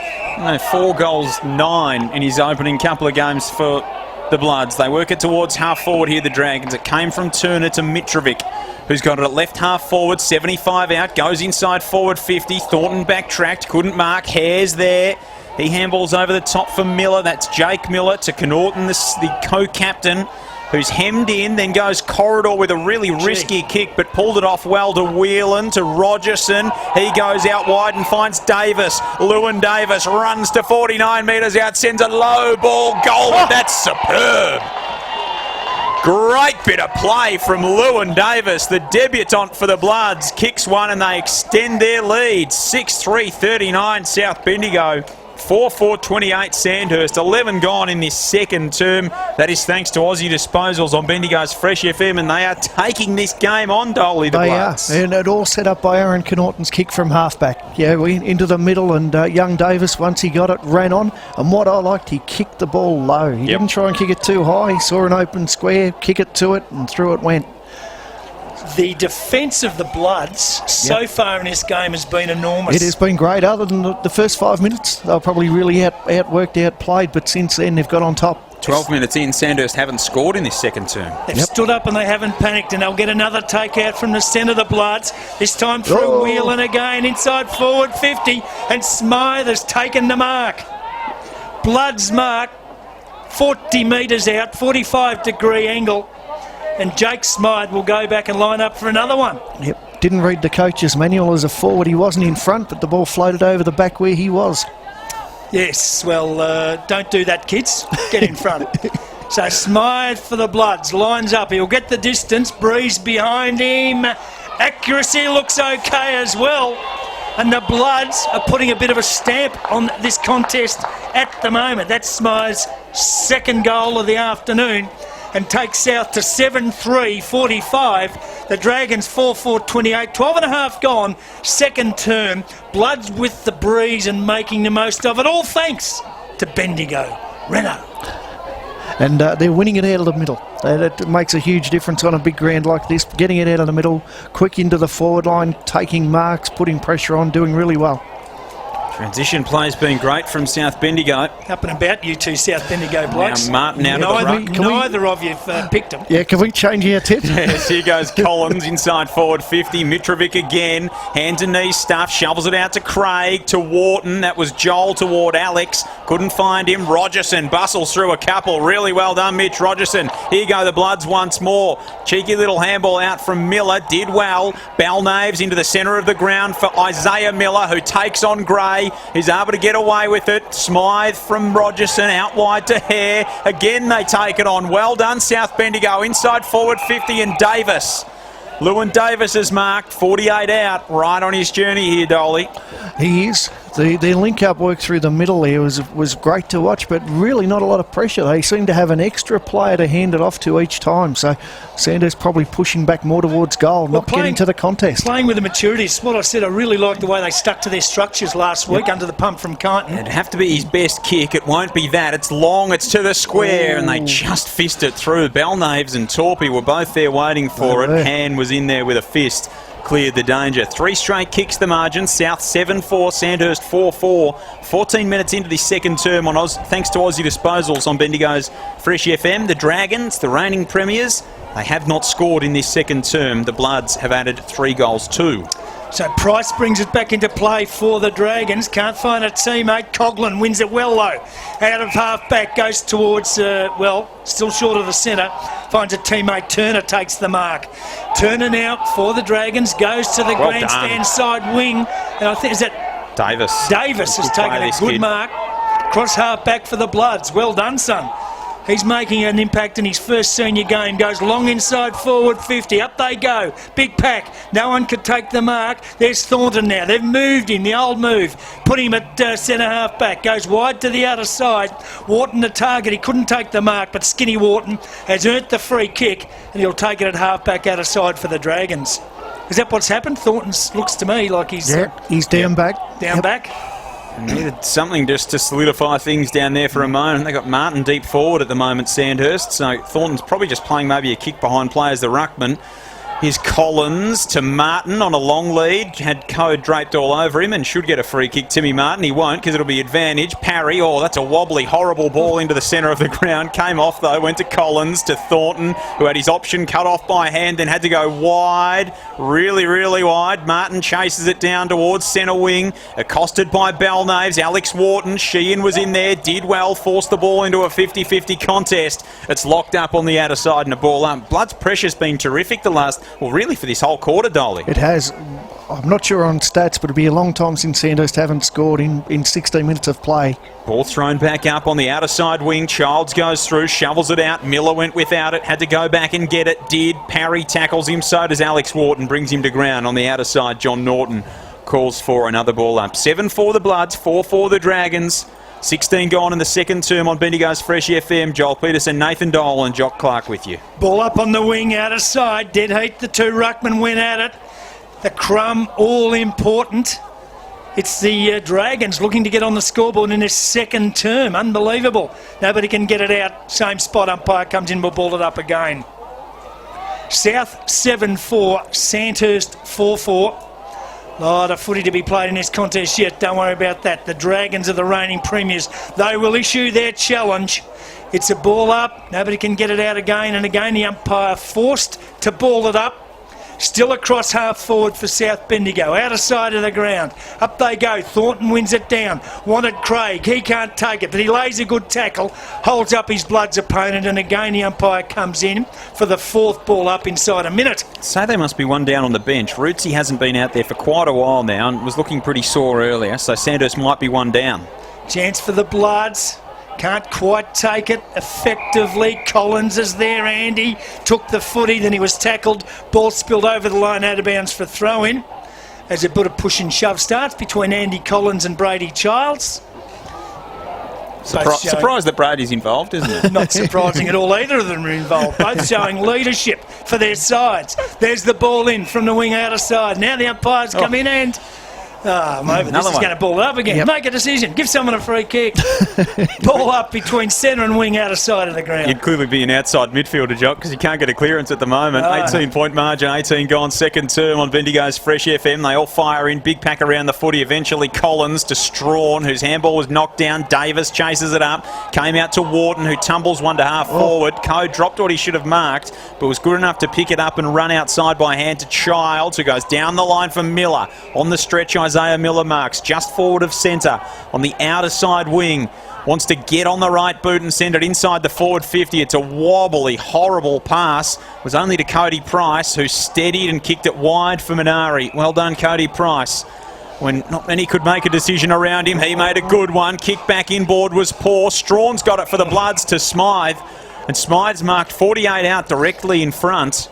4 goals, 9 in his opening couple of games for the Bloods. They work it towards half forward here, the Dragons. It came from Turner to Mitrovic, who's got it at left half forward, 75 out, goes inside forward 50. Thornton backtracked, couldn't mark. Hare's there. He handballs over the top for Miller. That's Jake Miller to Connaughton, the co-captain, who's hemmed in, then goes corridor with a really risky kick, but pulled it off well to Whelan, to Rogerson. He goes out wide and finds Davis. Lewin Davis runs to 49 metres out, sends a low ball goal. That's superb. Great bit of play from Lewin Davis, the debutant for the Bloods. Kicks one and they extend their lead. 6-3, 39 South Bendigo. 4-4, 28 Sandhurst. 11 gone in this second term. That is thanks to Aussie Disposals on Bendigo's Fresh FM, and they are taking this game on, Dolly, the Bloods. They are, and it all set up by Aaron Connaughton's kick from halfback. Yeah, we into the middle, and young Davis, once he got it, ran on. And what I liked, he kicked the ball low. He didn't try and kick it too high. He saw an open square, kick it to it, and through it went. The defence of the Bloods so far in this game has been enormous. It has been great. Other than the first 5 minutes, they were probably really outworked, outplayed, but since then they've got on top. 12 minutes in, Sandhurst haven't scored in this second term. They've stood up and they haven't panicked, and they'll get another takeout from the centre of the Bloods. This time through Whelan again, inside forward 50, and Smythe has taken the mark. Bloods mark, 40 metres out, 45-degree angle. And Jake Smythe will go back and line up for another one. Yep, didn't read the coach's manual as a forward. He wasn't in front, but the ball floated over the back where he was. Yes, well, don't do that, kids. Get in front. So Smythe for the Bloods, lines up, he'll get the distance, Breeze behind him, accuracy looks okay as well, and the Bloods are putting a bit of a stamp on this contest at the moment. That's Smythe's second goal of the afternoon, and takes South to 7-3-45. The Dragons 4-4-28, 12 and a half gone, second term. Bloods with the breeze and making the most of it, all thanks to Bendigo. Renault. And they're winning it out of the middle. That makes a huge difference on a big ground like this. Getting it out of the middle, quick into the forward line, taking marks, putting pressure on, doing really well. Transition play's been great from South Bendigo. Up and about, you two South Bendigo blokes. Now Martin out of the ruck. Neither of you have picked him. Yeah, can we change our tip? Yes, here goes Collins inside forward 50. Mitrovic again. Hands and knees stuff. Shovels it out to Craig, to Wharton. That was Joel toward Alex. Couldn't find him. Rogerson bustles through a couple. Really well done, Mitch Rogerson. Here go the Bloods once more. Cheeky little handball out from Miller. Did well. Balnaves into the centre of the ground for Isaiah Miller, who takes on Gray. He's able to get away with it. Smythe from Rogerson out wide to Hare. Again, they take it on. Well done, South Bendigo. Inside forward 50 and Davis. Lewin Davis is marked 48 out. Right on his journey here, Dolly. He is. The link-up work through the middle there was great to watch, but really not a lot of pressure. They seem to have an extra player to hand it off to each time. So Sandhurst probably pushing back more towards goal, not getting to the contest. Playing with the maturity is what I said. I really liked the way they stuck to their structures last week under the pump from Kyneton. It'd have to be his best kick. It won't be that. It's long. It's to the square, and they just fist it through. Belnaves and Torpy were both there waiting for it. Han was in there with a fist. Cleared the danger. 3 straight kicks the margin. South 7-4, Sandhurst 4-4. 14 minutes into the second term on thanks to Aussie Disposals on Bendigo's Fresh FM. The Dragons, the reigning premiers, they have not scored in this second term. The Bloods have added 3 goals too. So Price brings it back into play for the Dragons. Can't find a teammate. Coughlin wins it well low. Out of half-back, goes towards, still short of the centre. Finds a teammate. Turner takes the mark. Turner now for the Dragons. Goes to the grandstand side wing. And I think, is that Davis? Davis has taken a good mark. Cross half-back for the Bloods. Well done, son. He's making an impact in his first senior game. Goes long inside forward 50. Up they go. Big pack. No one could take the mark. There's Thornton now. They've moved him. The old move. Put him at centre half back. Goes wide to the outer side. Wharton the target. He couldn't take the mark, but Skinny Wharton has earned the free kick, and he'll take it at half back outer side for the Dragons. Is that what's happened? Thornton looks to me like he's he's down back. Down back. Needed something just to solidify things down there for a moment. They got Martin deep forward at the moment, Sandhurst. So Thornton's probably just playing maybe a kick behind play as the ruckman. Here's Collins to Martin on a long lead. Had code draped all over him and should get a free kick. Timmy Martin, he won't because it'll be advantage. Parry, that's a wobbly, horrible ball into the centre of the ground. Came off though, went to Collins, to Thornton, who had his option cut off by hand, then had to go wide, really, really wide. Martin chases it down towards centre wing, accosted by Belnaves. Alex Wharton, Sheehan was in there, did well, forced the ball into a 50-50 contest. It's locked up on the outer side and a ball up. Blood's pressure's been terrific really for this whole quarter, Dolly. It has. I'm not sure on stats, but it'll be a long time since Sandhurst haven't scored in 16 minutes of play. Ball thrown back up on the outer side wing. Childs goes through, shovels it out. Miller went without it, had to go back and get it. Did. Parry tackles him, so does Alex Wharton, brings him to ground on the outer side. John Norton calls for another ball up. 7-4 the Bloods, 4-4 the Dragons. 16 gone in the second term on Bendigo's Fresh FM. Joel Peterson, Nathan Dole and Jock Clark with you. Ball up on the wing, out of side. Dead heat, the 2 ruckmen went at it. The crumb, all important. It's the Dragons looking to get on the scoreboard in this second term. Unbelievable. Nobody can get it out. Same spot, umpire comes in, we'll ball it up again. South 7-4, Sandhurst 4-4. Lot of footy to be played in this contest yet. Don't worry about that. The Dragons are the reigning premiers. They will issue their challenge. It's a ball up. Nobody can get it out again and again. The umpire forced to ball it up. Still across half forward for South Bendigo. Outer side of the ground. Up they go. Thornton wins it down. Wanted Craig. He can't take it, but he lays a good tackle. Holds up his Bloods opponent, and again the umpire comes in for the 4th ball up inside a minute. So they must be one down on the bench. Rootsy hasn't been out there for quite a while now and was looking pretty sore earlier, so Sandhurst might be one down. Chance for the Bloods. Can't quite take it effectively. Collins is there, Andy. Took the footy, then he was tackled. Ball spilled over the line, out of bounds for throw-in. As a bit of push and shove starts between Andy Collins and Brady Childs. Surprised that Brady's involved, isn't it? Not surprising at all, either of them are involved. Both showing leadership for their sides. There's the ball in from the wing outer side. Now the umpires come in and... this is going to ball it up again. Yep. Make a decision. Give someone a free kick. Ball up between centre and wing outer side of the ground. You'd clearly be an outside midfielder, Jock, because you can't get a clearance at the moment. 18-point margin, 18 gone, second term on Bendigo's Fresh FM. They all fire in, big pack around the footy. Eventually Collins to Strawn, whose handball was knocked down. Davis chases it up. Came out to Wharton, who tumbles one to half forward. Code dropped what he should have marked, but was good enough to pick it up and run outside by hand to Childs, who goes down the line for Miller. On the stretch, Isaiah Miller marks just forward of centre on the outer side wing. Wants to get on the right boot and send it inside the forward 50. It's a wobbly, horrible pass. It was only to Cody Price, who steadied and kicked it wide for Minari. Well done, Cody Price. When not many could make a decision around him, he made a good one. Kick back inboard was poor. Strawn's got it for the Bloods to Smythe. And Smythe's marked 48 out directly in front.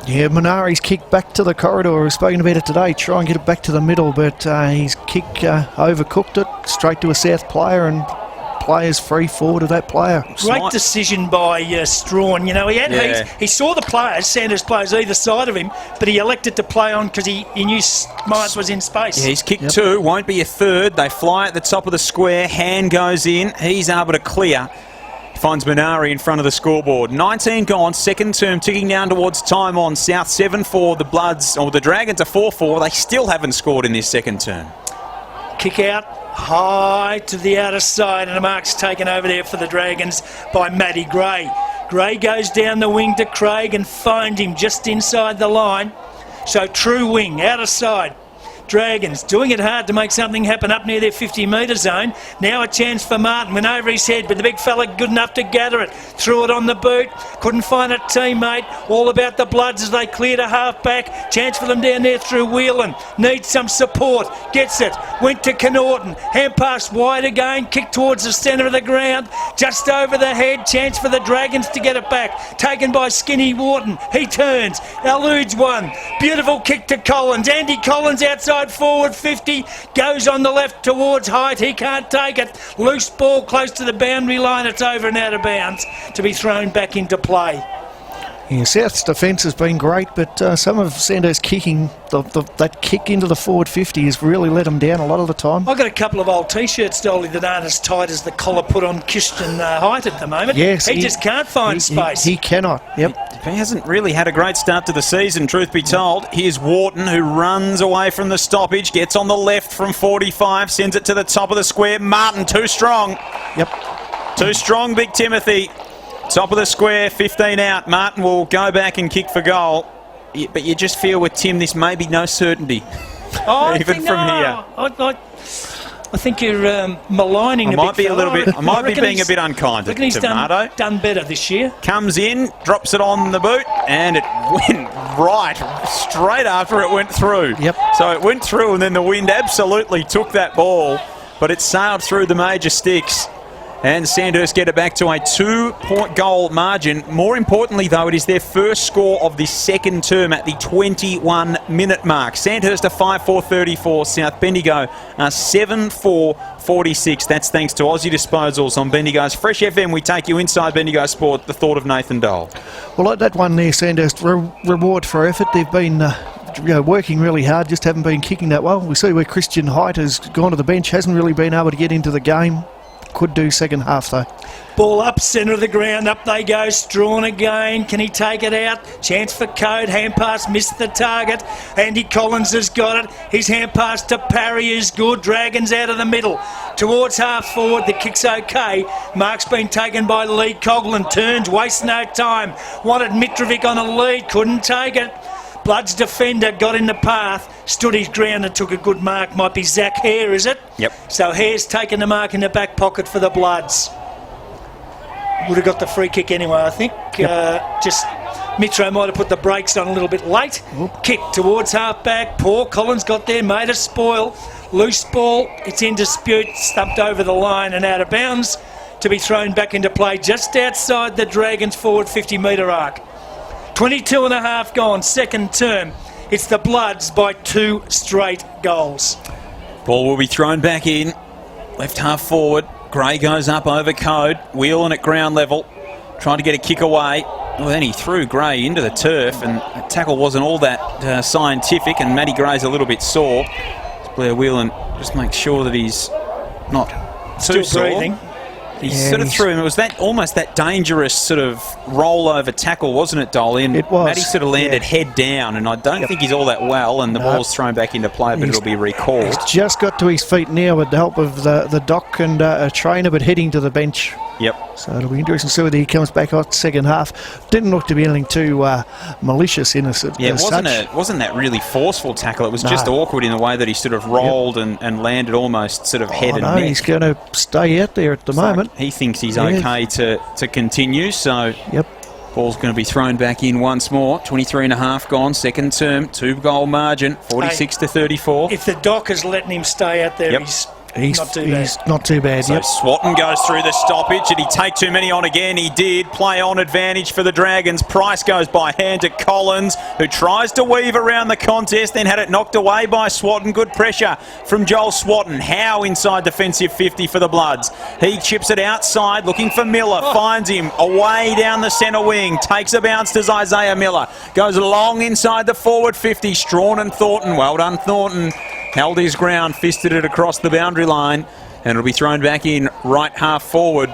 Yeah, Minari's kick back to the corridor. We've spoken about it today. Try and get it back to the middle, but his kick overcooked it straight to a South player, and players free forward of that player. Great decision by Strawn. You know, he saw the players, Sandhurst players, either side of him, but he elected to play on because he knew Smythe was in space. Yeah, he's kicked two, won't be a third. They fly at the top of the square. Hand goes in. He's able to clear. Finds Minari in front of the scoreboard. 19 gone, second term, ticking down towards time on. South 7-4, the Bloods, or the Dragons are 4-4. They still haven't scored in this second term. Kick out high to the outer side, and a mark's taken over there for the Dragons by Matty Gray. Gray goes down the wing to Craig and finds him just inside the line. So true wing, outer side. Dragons doing it hard to make something happen up near their 50-metre zone. Now a chance for Martin. Went over his head, but the big fella good enough to gather it. Threw it on the boot. Couldn't find a teammate. All about the Bloods as they cleared a half-back. Chance for them down there through Whelan. Needs some support. Gets it. Went to Connaughton. Hand pass wide again. Kick towards the centre of the ground. Just over the head. Chance for the Dragons to get it back. Taken by Skinny Wharton. He turns. Eludes one. Beautiful kick to Collins. Andy Collins outside forward 50, goes on the left towards Height. He can't take it. Loose ball close to the boundary line. It's over and out of bounds to be thrown back into play. Yeah, South's defence has been great, but some of Sandhurst's kicking, that kick into the forward 50 has really let them down a lot of the time. I've got a couple of old T-shirts, Dolly, that aren't as tight as the collar put on Christian Height at the moment. Yes, he just can't find space. He cannot, yep. He hasn't really had a great start to the season, truth be told. Here's Wharton, who runs away from the stoppage, gets on the left from 45, sends it to the top of the square. Martin, too strong. Yep. Too strong, Big Timothy. Top of the square, 15 out. Martin will go back and kick for goal. But you just feel with Tim, this may be no certainty. Even from here. I think you're maligning I might be being a bit unkind to he's Tomato. done better this year. Comes in, drops it on the boot, and it went right straight after it went through. Yep. So it went through, and then the wind absolutely took that ball, but it sailed through the major sticks. And Sandhurst get it back to a 2-point goal margin. More importantly, though, it is their first score of the second term at the 21-minute mark. Sandhurst are 5-4-34. South Bendigo are 7-4-46. That's thanks to Aussie Disposals on Bendigo's Fresh FM. We take you inside Bendigo Sport, the thought of Nathan Dole. Well, like that one there, Sandhurst, reward for effort. They've been working really hard, just haven't been kicking that well. We see where Christian Height has gone to the bench, hasn't really been able to get into the game. Could do second half though. Ball up, centre of the ground, up they go. Strawn again. Can he take it out? Chance for Code. Hand pass missed the target. Andy Collins has got it. His hand pass to Parry is good. Dragons out of the middle. Towards half forward. The kick's okay. Mark's been taken by Lee Coughlin. Turns, wastes no time. Wanted Mitrovic on a lead. Couldn't take it. Blood's defender got in the path, stood his ground and took a good mark. Might be Zach Hare, is it? Yep. So Hare's taken the mark in the back pocket for the Bloods. Would have got the free kick anyway, I think. Yep. Just Mitro might have put the brakes on a little bit late. Oop. Kick towards half-back. Poor Collins got there, made a spoil. Loose ball, it's in dispute, stumped over the line and out of bounds. to be thrown back into play just outside the Dragons' forward 50-metre arc. 22 and a half gone, second term. It's the Bloods by 2 straight goals. Ball will be thrown back in. Left half forward. Gray goes up over Code. Wheeling at ground level. Trying to get a kick away. Well, then he threw Gray into the turf, and the tackle wasn't all that scientific, and Matty Gray's a little bit sore. Blair Whelan just makes sure that he's not too Still breathing. sore. He sort of threw him. It was that almost that dangerous sort of rollover tackle, wasn't it, Dolly? And it was. Matty sort of landed head down, and I don't think he's all that well, and the ball's thrown back into play, but it'll be recalled. He's just got to his feet now with the help of the doc and a trainer, but heading to the bench. Yep. So it'll be interesting to see whether he comes back out second half. Didn't look to be anything too malicious in us. Yeah, it wasn't that really forceful tackle. It was just awkward in the way that he sort of rolled and landed almost sort of head and neck. He's going to stay out there at the moment. He thinks he's okay to continue, so ball's going to be thrown back in once more. 23 and a half gone, second term, 2-goal margin, 46 to 34. If the doc is letting him stay out there, he's not too bad. So Swatton goes through the stoppage. Did he take too many on again? He did. Play on advantage for the Dragons. Price goes by hand to Collins, who tries to weave around the contest, then had it knocked away by Swatton. Good pressure from Joel Swatton. Howe inside defensive 50 for the Bloods. He chips it outside, looking for Miller. Finds him away down the centre wing. Takes a bounce to Isaiah Miller. Goes long inside the forward 50. Strawn and Thornton. Well done, Thornton. Held his ground, fisted it across the boundary line, and it'll be thrown back in right half forward.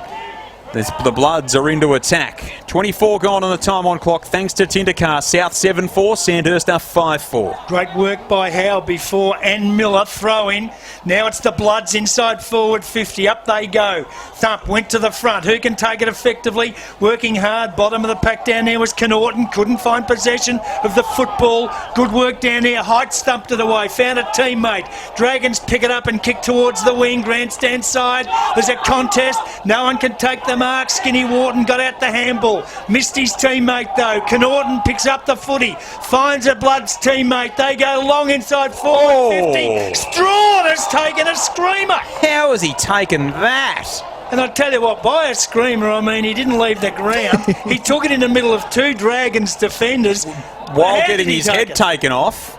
The Bloods are into attack. 24 gone on the time on clock, thanks to Tindercar. South 7-4, Sandhurst are 5-4. Great work by Howe before, and Miller throw in. Now it's the Bloods inside forward 50. Up they go. Thump went to the front. Who can take it effectively? Working hard. Bottom of the pack down there was Knorton. Couldn't find possession of the football. Good work down there. Height stumped it away. Found a teammate. Dragons pick it up and kick towards the wing. Grandstand side. There's a contest. No one can take the mark. Skinny Wharton got out the handball. Missed his teammate though. Knorton picks up the footy. Finds a Bloods teammate. They go long inside forward 50. Strawn has taken a screamer. How has he taken that? And I tell you what, by a screamer, I mean he didn't leave the ground. He took it in the middle of 2 Dragons defenders. While getting his head taken off.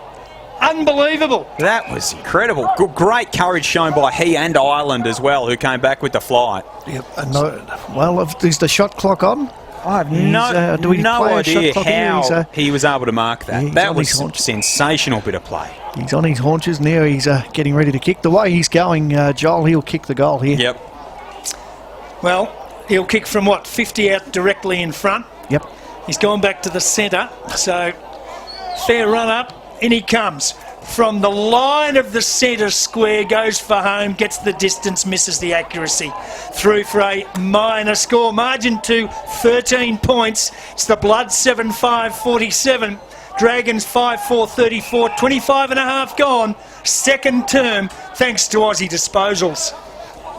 Unbelievable. That was incredible. Great courage shown by he and Ireland as well, who came back with the flight. Yep. Well, is the shot clock on? I have no idea how he was able to mark that. That was a sensational bit of play. He's on his haunches now. He's getting ready to kick. The way he's going, Joel, he'll kick the goal here. Yep. Well, he'll kick from 50 out directly in front. Yep. He's gone back to the centre. So fair run up. In he comes from the line of the centre square, goes for home, gets the distance, misses the accuracy. Through for a minor score. Margin to 13 points. It's the Bloods 7-5-47. Dragons 5-4-34. 25 and a half gone. Second term, thanks to Aussie Disposals.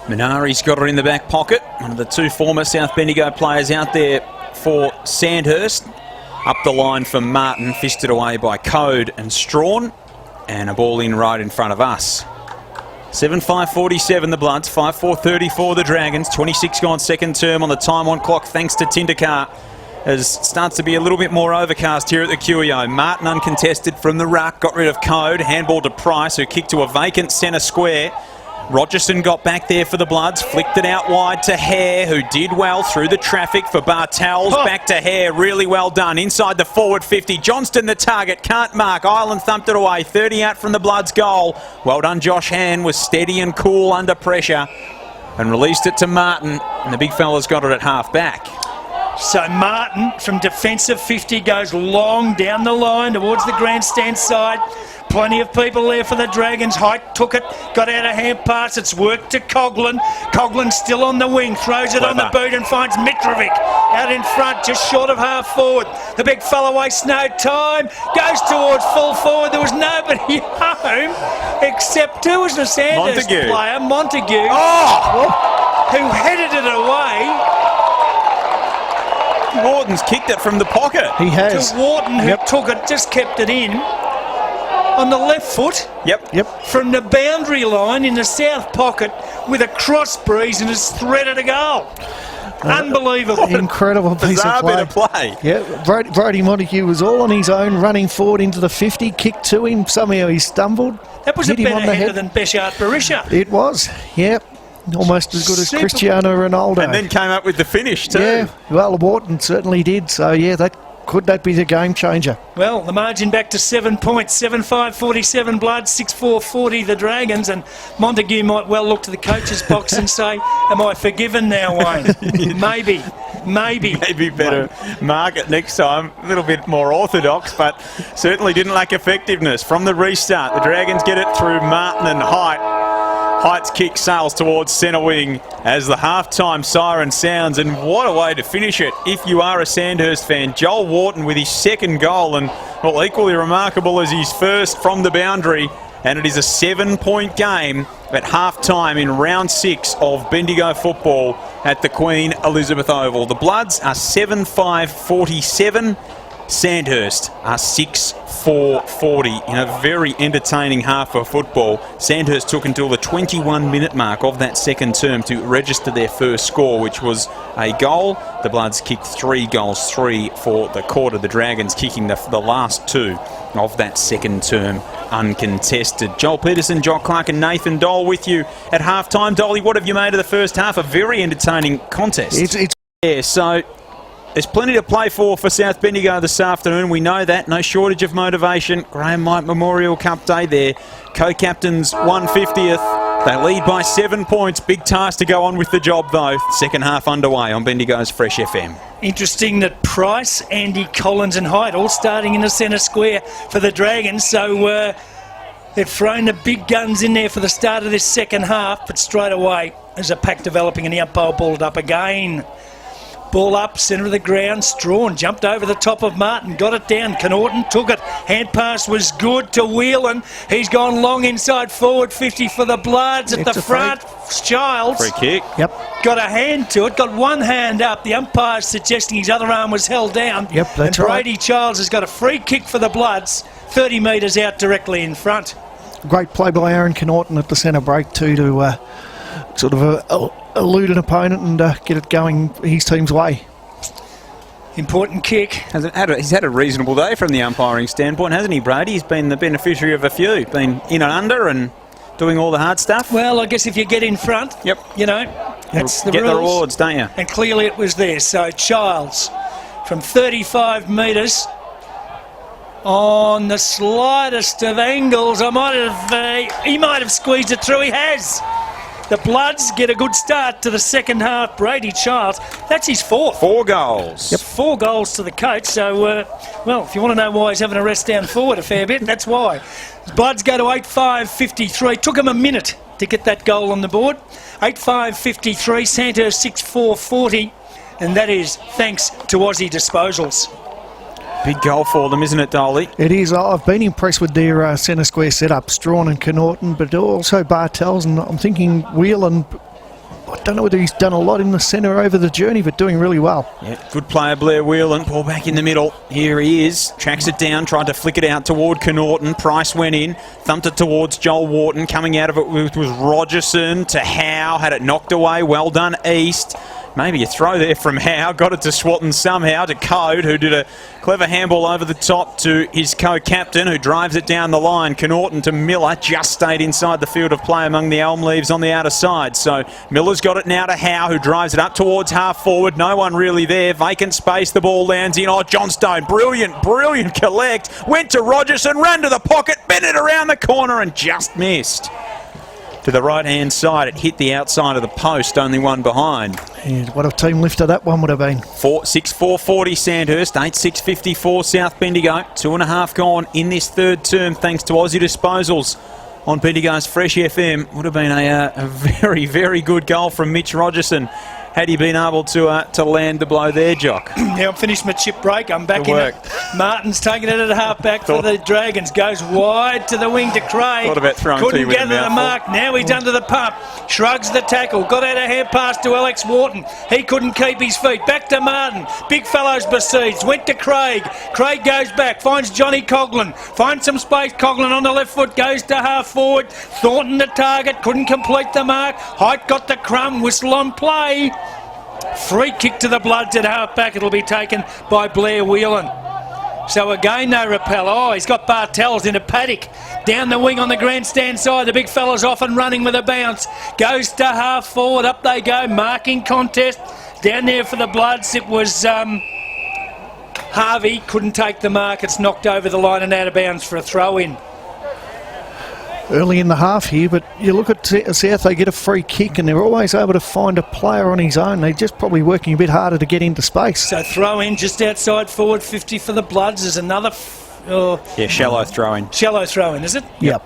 Minari's got it in the back pocket. One of the 2 former South Bendigo players out there for Sandhurst. Up the line for Martin, fisted away by Code and Strawn, and a ball in right in front of us. 7-5-47 the Bloods, 5-4-34 the Dragons, 26 gone second term on the time on clock thanks to Tindercar. As starts to be a little bit more overcast here at the QEO. Martin uncontested from the ruck, got rid of Code, handball to Price, who kicked to a vacant centre square. Rogerson got back there for the Bloods, flicked it out wide to Hare, who did well through the traffic for Bartels. Back to Hare, really well done. Inside the forward 50, Johnston the target, can't mark. Ireland thumped it away, 30 out from the Bloods goal. Well done, Josh Hand was steady and cool under pressure and released it to Martin, and the big fella's got it at half back. So Martin from defensive 50 goes long down the line towards the grandstand side. Plenty of people there for the Dragons. Height took it, got out a hand pass. It's worked to Coughlin. Coughlin still on the wing, throws it on the boot and finds Mitrovic out in front, just short of half forward. The big fella wastes no time, goes towards full forward. There was nobody home except who was the Sandhurst player, Montague, who headed it away. Wharton's kicked it from the pocket. He has. To Wharton, who took it, just kept it in. On the left foot, Yep. from the boundary line in the south pocket, with a cross breeze and has threaded a goal. Unbelievable. Incredible piece Bizarre of play. bit of play. Yeah, Brody Montague was all on his own, running forward into the 50, kicked to him. Somehow he stumbled. That was a hit him better on the header head. than Beshart Barisha. It was, yeah. Almost as good as Super. Cristiano Ronaldo. And then came up with the finish too. yeah, well, Wharton certainly did. So, yeah, could that be the game changer? Well, the margin back to 7 points. 7-5-47 Blood, 6-4-40 the Dragons, and Montague might well look to the coach's box and say, am I forgiven now, Wayne? Maybe. Maybe better mark it next time. A little bit more orthodox, but certainly didn't lack effectiveness. From the restart, the Dragons get it through Martin and Height. Height's kick sails towards centre wing as the half-time siren sounds, and what a way to finish it if you are a Sandhurst fan. Joel Wharton with his second goal, and well, equally remarkable as his first from the boundary, and it is a 7-point game at half-time in round 6 of Bendigo football at the Queen Elizabeth Oval. The Bloods are 7-5-47. Sandhurst are 6-4-40 in a very entertaining half of football. Sandhurst took until the 21-minute mark of that second term to register their first score, which was a goal. The Bloods kicked 3 goals, 3 for the quarter. The Dragons kicking the last 2 of that second term uncontested. Joel Peterson, Jock Clark and Nathan Dole with you at half-time. Dolly, what have you made of the first half? A very entertaining contest. Yeah, so there's plenty to play for South Bendigo this afternoon. We know that. No shortage of motivation. Graham Mike Memorial Cup Day there. Co-captains 150th. They lead by 7 points. Big task to go on with the job, though. Second half underway on Bendigo's Fresh FM. Interesting that Price, Andy Collins and Hyde all starting in the centre square for the Dragons. So they've thrown the big guns in there for the start of this second half. But straight away, there's a pack developing and the umpire balled up again. Ball up, centre of the ground. Strawn jumped over the top of Martin, got it down. Connaughton took it. Hand pass was good to Whelan. He's gone long inside forward 50 for the Bloods at the front. Childs. Free kick. Yep. Got a hand to it, got one hand up. The umpire suggesting his other arm was held down. Yep, that's and right. Brady Childs has got a free kick for the Bloods, 30 metres out directly in front. Great play by Aaron Connaughton at the centre break too to sort of elude an opponent and get it going his team's way. Important kick. He's had a reasonable day from the umpiring standpoint, hasn't he, Brady? He's been the beneficiary of a few. Been in and under and doing all the hard stuff. Well, I guess if you get in front, Yep. you know, that's the Get rules. the rewards, don't you? And clearly it was there. So Childs from 35 metres on the slightest of angles. He might have squeezed it through. He has. The Bloods get a good start to the second half. Brady Childs, that's his fourth. 4 goals. Yep. 4 goals to the coach. So, well, if you want to know why he's having a rest down forward a fair bit, that's why. Bloods go to 8-5-53. Took him a minute to get that goal on the board. 8-5-53. Sandhurst 6-4-40. And that is thanks to Aussie Disposals. Big goal for them, isn't it, Dolly? It is. I've been impressed with their centre square setup, Strawn and Connaughton, but also Bartels, and I'm thinking Whelan. I don't know whether he's done a lot in the centre over the journey, but doing really well. Yeah, good player, Blair Whelan. Ball back in the middle. Here he is. Tracks it down, tried to flick it out toward Connaughton. Price went in, thumped it towards Joel Wharton. Coming out of it was Rogerson to Howe. Had it knocked away. Well done, East. Maybe a throw there from Howe. Got it to Swatton somehow, to Code, who did a clever handball over the top to his co-captain, who drives it down the line. Connaughton to Miller, just stayed inside the field of play among the elm leaves on the outer side. So Miller's got it now to Howe, who drives it up towards half forward. No one really there. Vacant space, the ball lands in. Oh, Johnstone, brilliant collect. Went to Rogerson, ran to the pocket, bent it around the corner and just missed. To the right-hand side, it hit the outside of the post, only one behind. And what a team lifter that one would have been. 6-4-40 Sandhurst, 8-6-54 South Bendigo. 2.5 gone in this third term thanks to Aussie Disposals on Bendigo's Fresh FM. Would have been a very, very good goal from Mitch Rogerson. Had he been able to land the blow there, Jock? Now I'm finished my chip break. I'm back Good in work. it. Martin's taking it at half back for the Dragons. Goes wide to the wing to Craig. Thought about throwing to you Couldn't with a gather the mouthful. mark. Now he's under the pump. Shrugs the tackle. Got out a hand pass to Alex Wharton. He couldn't keep his feet. Back to Martin. Big fellows besieged. Went to Craig. Craig goes back. Finds Johnny Coughlin. Finds some space. Coughlin on the left foot. Goes to half forward. Thornton the target. Couldn't complete the mark. Height got the crumb. Whistle on play. Free kick to the Bloods at half back. It'll be taken by Blair Whelan. So again, no repel. Oh, he's got Bartels in a paddock. Down the wing on the grandstand side. The big fella's off and running with a bounce. Goes to half forward. Up they go. Marking contest. Down there for the Bloods. It was Harvey. Couldn't take the mark. It's knocked over the line and out of bounds for a throw-in. Early in the half here, but you look at South, they get a free kick and they're always able to find a player on his own. They're just probably working a bit harder to get into space. So throw in just outside forward 50 for the Bloods. There's another... Shallow throw-in. Shallow throw-in, is it? Yep.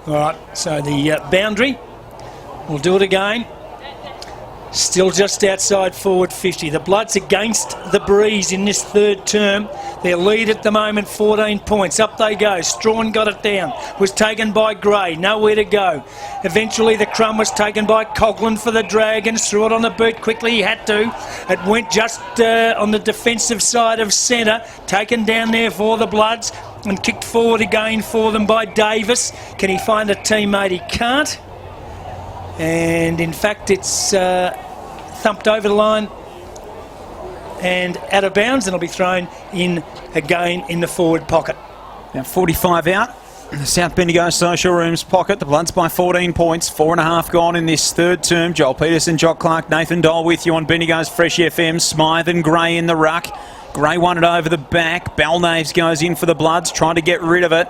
All right, so the boundary. We'll do it again. Still just outside forward 50. The Bloods against the breeze in this third term. Their lead at the moment, 14 points. Up they go. Strawn got it down. Was taken by Gray. Nowhere to go. Eventually the crumb was taken by Coughlin for the Dragons. Threw it on the boot quickly. He had to. It went just on the defensive side of centre. Taken down there for the Bloods. And kicked forward again for them by Davis. Can he find a teammate? He can't. And in fact it's thumped over the line and out of bounds, and it'll be thrown in again in the forward pocket. Now 45 out. The South Bendigo Social Rooms pocket. The Bloods by 14 points. 4.5 gone in this third term. Joel Peterson, Jock Clark, Nathan Dole with you on Bendigo's Fresh FM. Smythe and Gray in the ruck. Gray won it over the back. Balnaves goes in for the Bloods, trying to get rid of it.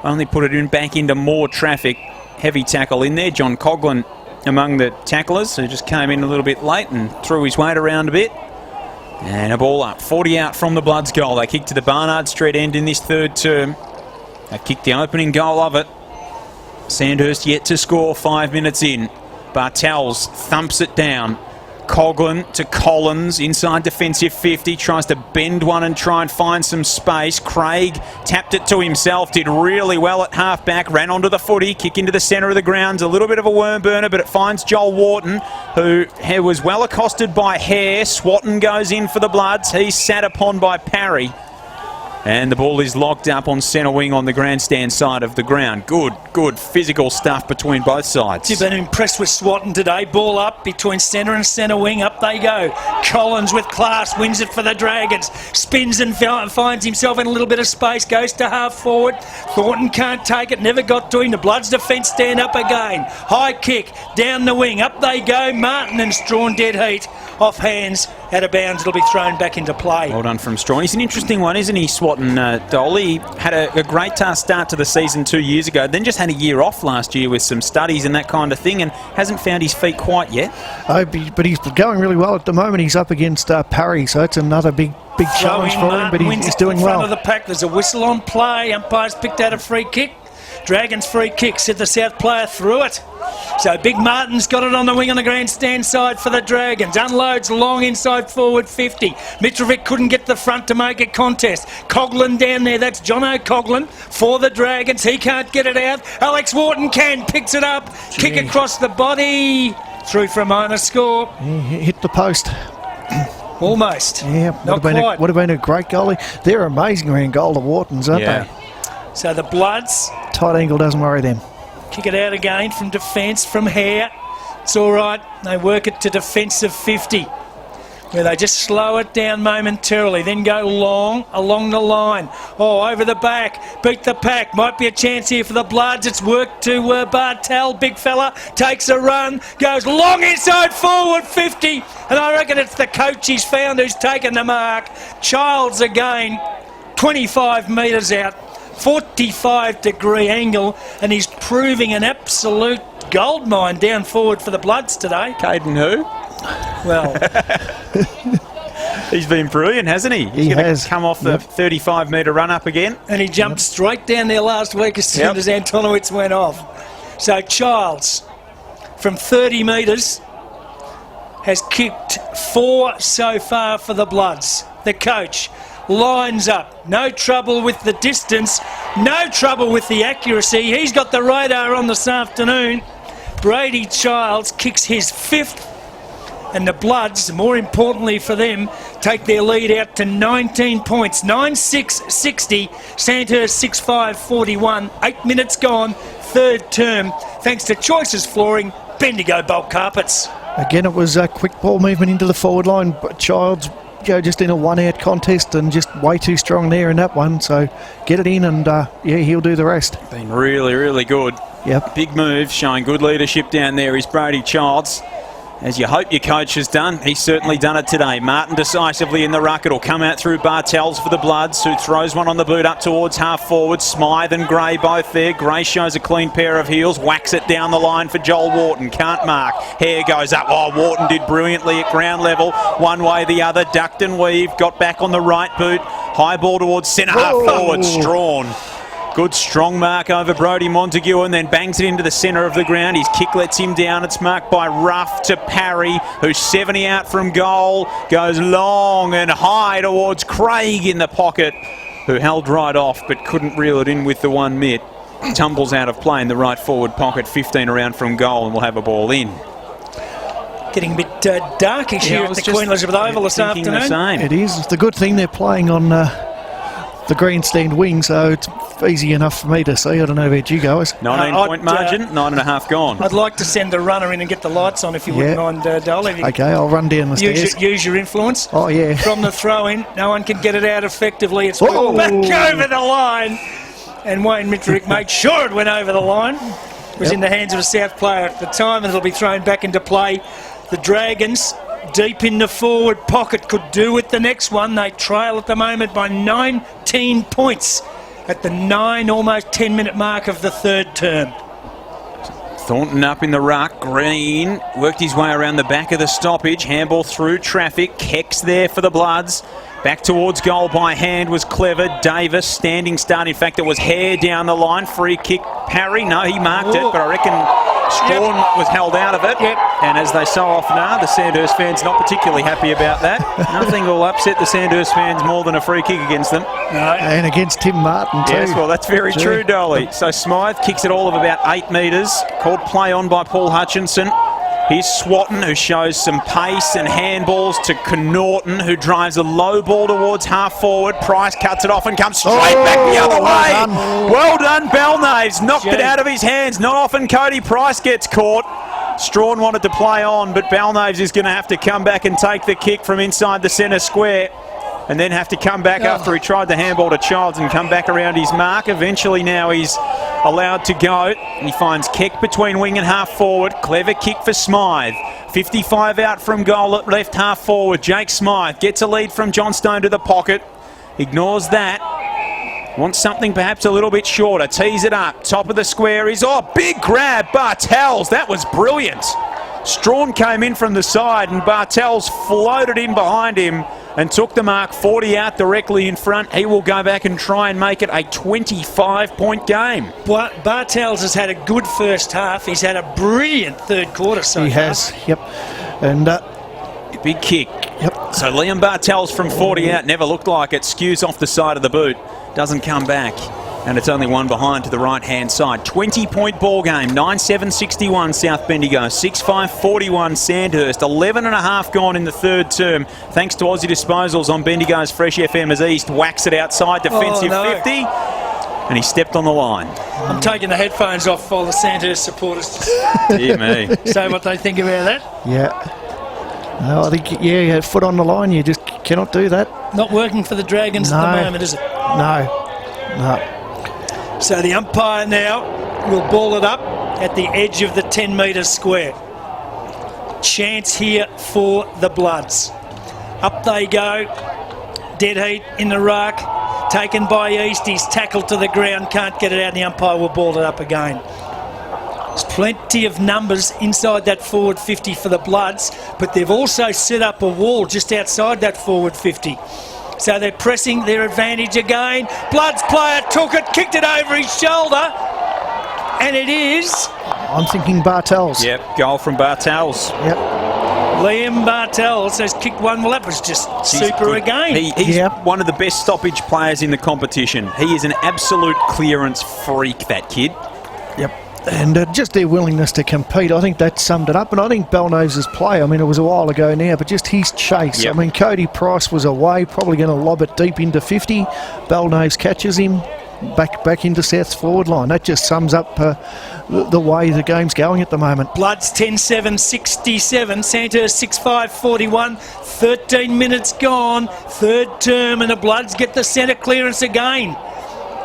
Only put it in back into more traffic. Heavy tackle in there. John Coughlin among the tacklers, who just came in a little bit late and threw his weight around a bit. And a ball up. 40 out from the Bloods goal. They kick to the Barnard Street end in this third term. They kicked the opening goal of it. Sandhurst yet to score 5 minutes in. Bartels thumps it down. Coughlin to Collins, inside defensive 50, tries to bend one and try and find some space. Craig tapped it to himself, did really well at half-back, ran onto the footy, kick into the centre of the grounds, a little bit of a worm burner, but it finds Joel Wharton, who was well accosted by Hare. Swatton goes in for the Bloods, he's sat upon by Parry. And the ball is locked up on centre wing on the grandstand side of the ground. Good physical stuff between both sides. You've been impressed with Swatton today. Ball up between centre and centre wing. Up they go. Collins with class wins it for the Dragons. Spins and finds himself in a little bit of space. Goes to half forward. Thornton can't take it. Never got to him. The Bloods defence stand up again. High kick down the wing. Up they go. Martin and Strawn dead heat. Off hands. Out of bounds. It'll be thrown back into play. Well done from Strawn. He's an interesting one, isn't he, Swatton? Dolly had a great start to the season 2 years ago, then just had a year off last year with some studies and that kind of thing, and hasn't found his feet quite yet. Oh, but he's going really well at the moment. He's up against Parry, so it's another big challenge for him, but he's doing well. In front of the pack, there's a whistle on play. Umpire's picked out a free kick. Dragons free kick, said the South player through it. So Big Martin's got it on the wing on the grandstand side for the Dragons. Unloads long inside forward 50. Mitrovic couldn't get the front to make a contest. Coughlin down there, that's Jono Coughlin for the Dragons. He can't get it out. Alex Wharton can, picks it up. Kick across the body. Through for a minor score. Yeah, hit the post. Almost. Yeah, Not quite. Would have been a great goalie. They're amazing around goal, the Whartons, aren't they? So the Bloods... Tight angle doesn't worry them. Kick it out again from defence, from Hare. It's all right. They work it to defensive 50, where they just slow it down momentarily, then go long along the line. Oh, over the back, beat the pack. Might be a chance here for the Bloods. It's worked to Bartel. Big fella takes a run, goes long inside forward 50, and I reckon it's the coach he's found who's taken the mark. Childs again, 25 metres out. 45-degree angle, and he's proving an absolute goldmine down forward for the Bloods today. Caden who? Well, he's been brilliant, hasn't he? He has. Come off the 35-metre run up again. and he jumped straight down there last week as soon as Antonowitz went off. So Childs from 30 metres has kicked 4 so far for the Bloods. The coach lines up. No trouble with the distance. No trouble with the accuracy. He's got the radar on this afternoon. Brady Childs kicks his 5th. And the Bloods, more importantly for them, take their lead out to 19 points. 9-6-60. Sandhurst 6-5-41. 8 minutes gone. Third term. Thanks to Choices Flooring, Bendigo Bulk Carpets. Again, it was a quick ball movement into the forward line, but Childs just in a one-out contest and just way too strong there in that one. So get it in and, he'll do the rest. Been really, really good. Yep. Big move, showing good leadership down there is Brady Childs. As you hope your coach has done, he's certainly done it today. Martin decisively in the ruck. It'll come out through Bartels for the Bloods, who throws one on the boot up towards half forward. Smythe and Gray both there. Gray shows a clean pair of heels. Whacks it down the line for Joel Wharton. Can't mark. Hare goes up. Oh, Wharton did brilliantly at ground level. One way, the other. Ducked and weave. Got back on the right boot. High ball towards centre half forward. Strawn. Good strong mark over Brodie Montague and then bangs it into the centre of the ground. His kick lets him down. It's marked by Ruff to Parry, who's 70 out from goal. Goes long and high towards Craig in the pocket, who held right off but couldn't reel it in with the one mitt. Tumbles out of play in the right forward pocket, 15 around from goal, and will have a ball in. Getting a bit darkish here at the Queen Elizabeth Oval this afternoon. The same. It is. It's the good thing they're playing on the grandstand wing, so it's easy enough for me to see. I don't know about you guys. 19-point margin, 9.5 gone. I'd like to send the runner in and get the lights on if you wouldn't mind, Dolly. Okay, I'll run down the stairs. Use your influence. Oh, yeah. From the throw-in, no one can get it out effectively. It's back over the line. And Wayne Mitrick made sure it went over the line. It was in the hands of a South player at the time, and it'll be thrown back into play. The Dragons, deep in the forward pocket, could do with the next one. They trail at the moment by 19 points at the 9, almost 10-minute mark of the third term. Thornton up in the ruck. Green worked his way around the back of the stoppage. Handball through traffic. Kex there for the Bloods. Back towards goal by hand was Clever. Davis, standing start. In fact, it was Hare down the line. Free kick. Parry, no, he marked it, but I reckon Strawn was held out of it. And as they so often are, the Sandhurst fans not particularly happy about that. Nothing will upset the Sandhurst fans more than a free kick against them. And against Tim Martin too. Yes, well, that's very true, Dolly. So Smythe kicks it all of about 8 metres. Called play on by Paul Hutchinson. Here's Swatton, who shows some pace and handballs to Connaughton, who drives a low ball towards half forward. Price cuts it off and comes straight back the other way. Well done, Belnaves. Knocked it out of his hands. Not often Cody Price gets caught. Strawn wanted to play on, but Belnaves is going to have to come back and take the kick from inside the centre square. And then have to come back after he tried the handball to Childs and come back around his mark. Eventually now he's allowed to go. He finds Keck between wing and half forward. Clever kick for Smythe. 55 out from goal at left half forward. Jake Smythe gets a lead from Johnstone to the pocket. Ignores that. Wants something perhaps a little bit shorter. Tees it up. Top of the square is... Oh, big grab. Bartels. That was brilliant. Strawn came in from the side and Bartels floated in behind him and took the mark. 40 out directly in front. He will go back and try and make it a 25-point game. Bartels has had a good first half. He's had a brilliant third quarter so far. He has, yep. And big kick. Yep. So Liam Bartels from 40 out, never looked like it. Skews off the side of the boot. Doesn't come back. And it's only one behind to the right-hand side. 20-point ball game. 9-7-61 South Bendigo. 6-5-41 Sandhurst. 11.5 gone in the third term. Thanks to Aussie Disposals on Bendigo's Fresh FM as East whacks it outside. Defensive 50. And he stepped on the line. I'm taking the headphones off for the Sandhurst supporters. Dear me. Say what they think about that. Yeah. No, I think, foot on the line, you just cannot do that. Not working for the Dragons at the moment, is it? No. So the umpire now will ball it up at the edge of the 10-metre square. Chance here for the Bloods. Up they go. Dead heat in the ruck. Taken by East. He's tackled to the ground. Can't get it out. The umpire will ball it up again. There's plenty of numbers inside that forward 50 for the Bloods, but they've also set up a wall just outside that forward 50. So they're pressing their advantage again. Bloods player took it, kicked it over his shoulder, and it is... I'm thinking Bartels. Yep, goal from Bartels. Yep. Liam Bartels has kicked one. Well, that was just super good. again. He's one of the best stoppage players in the competition. He is an absolute clearance freak, that kid. Yep. And just their willingness to compete, I think that summed it up. And I think Belknave's play, I mean, it was a while ago now, but just his chase. Yep. I mean, Cody Price was away, probably going to lob it deep into 50. Belknave's catches him back into South's forward line. That just sums up the way the game's going at the moment. Bloods 10-7-67, Sandhurst 6-5-41, 13 minutes gone, third term, and the Bloods get the centre clearance again.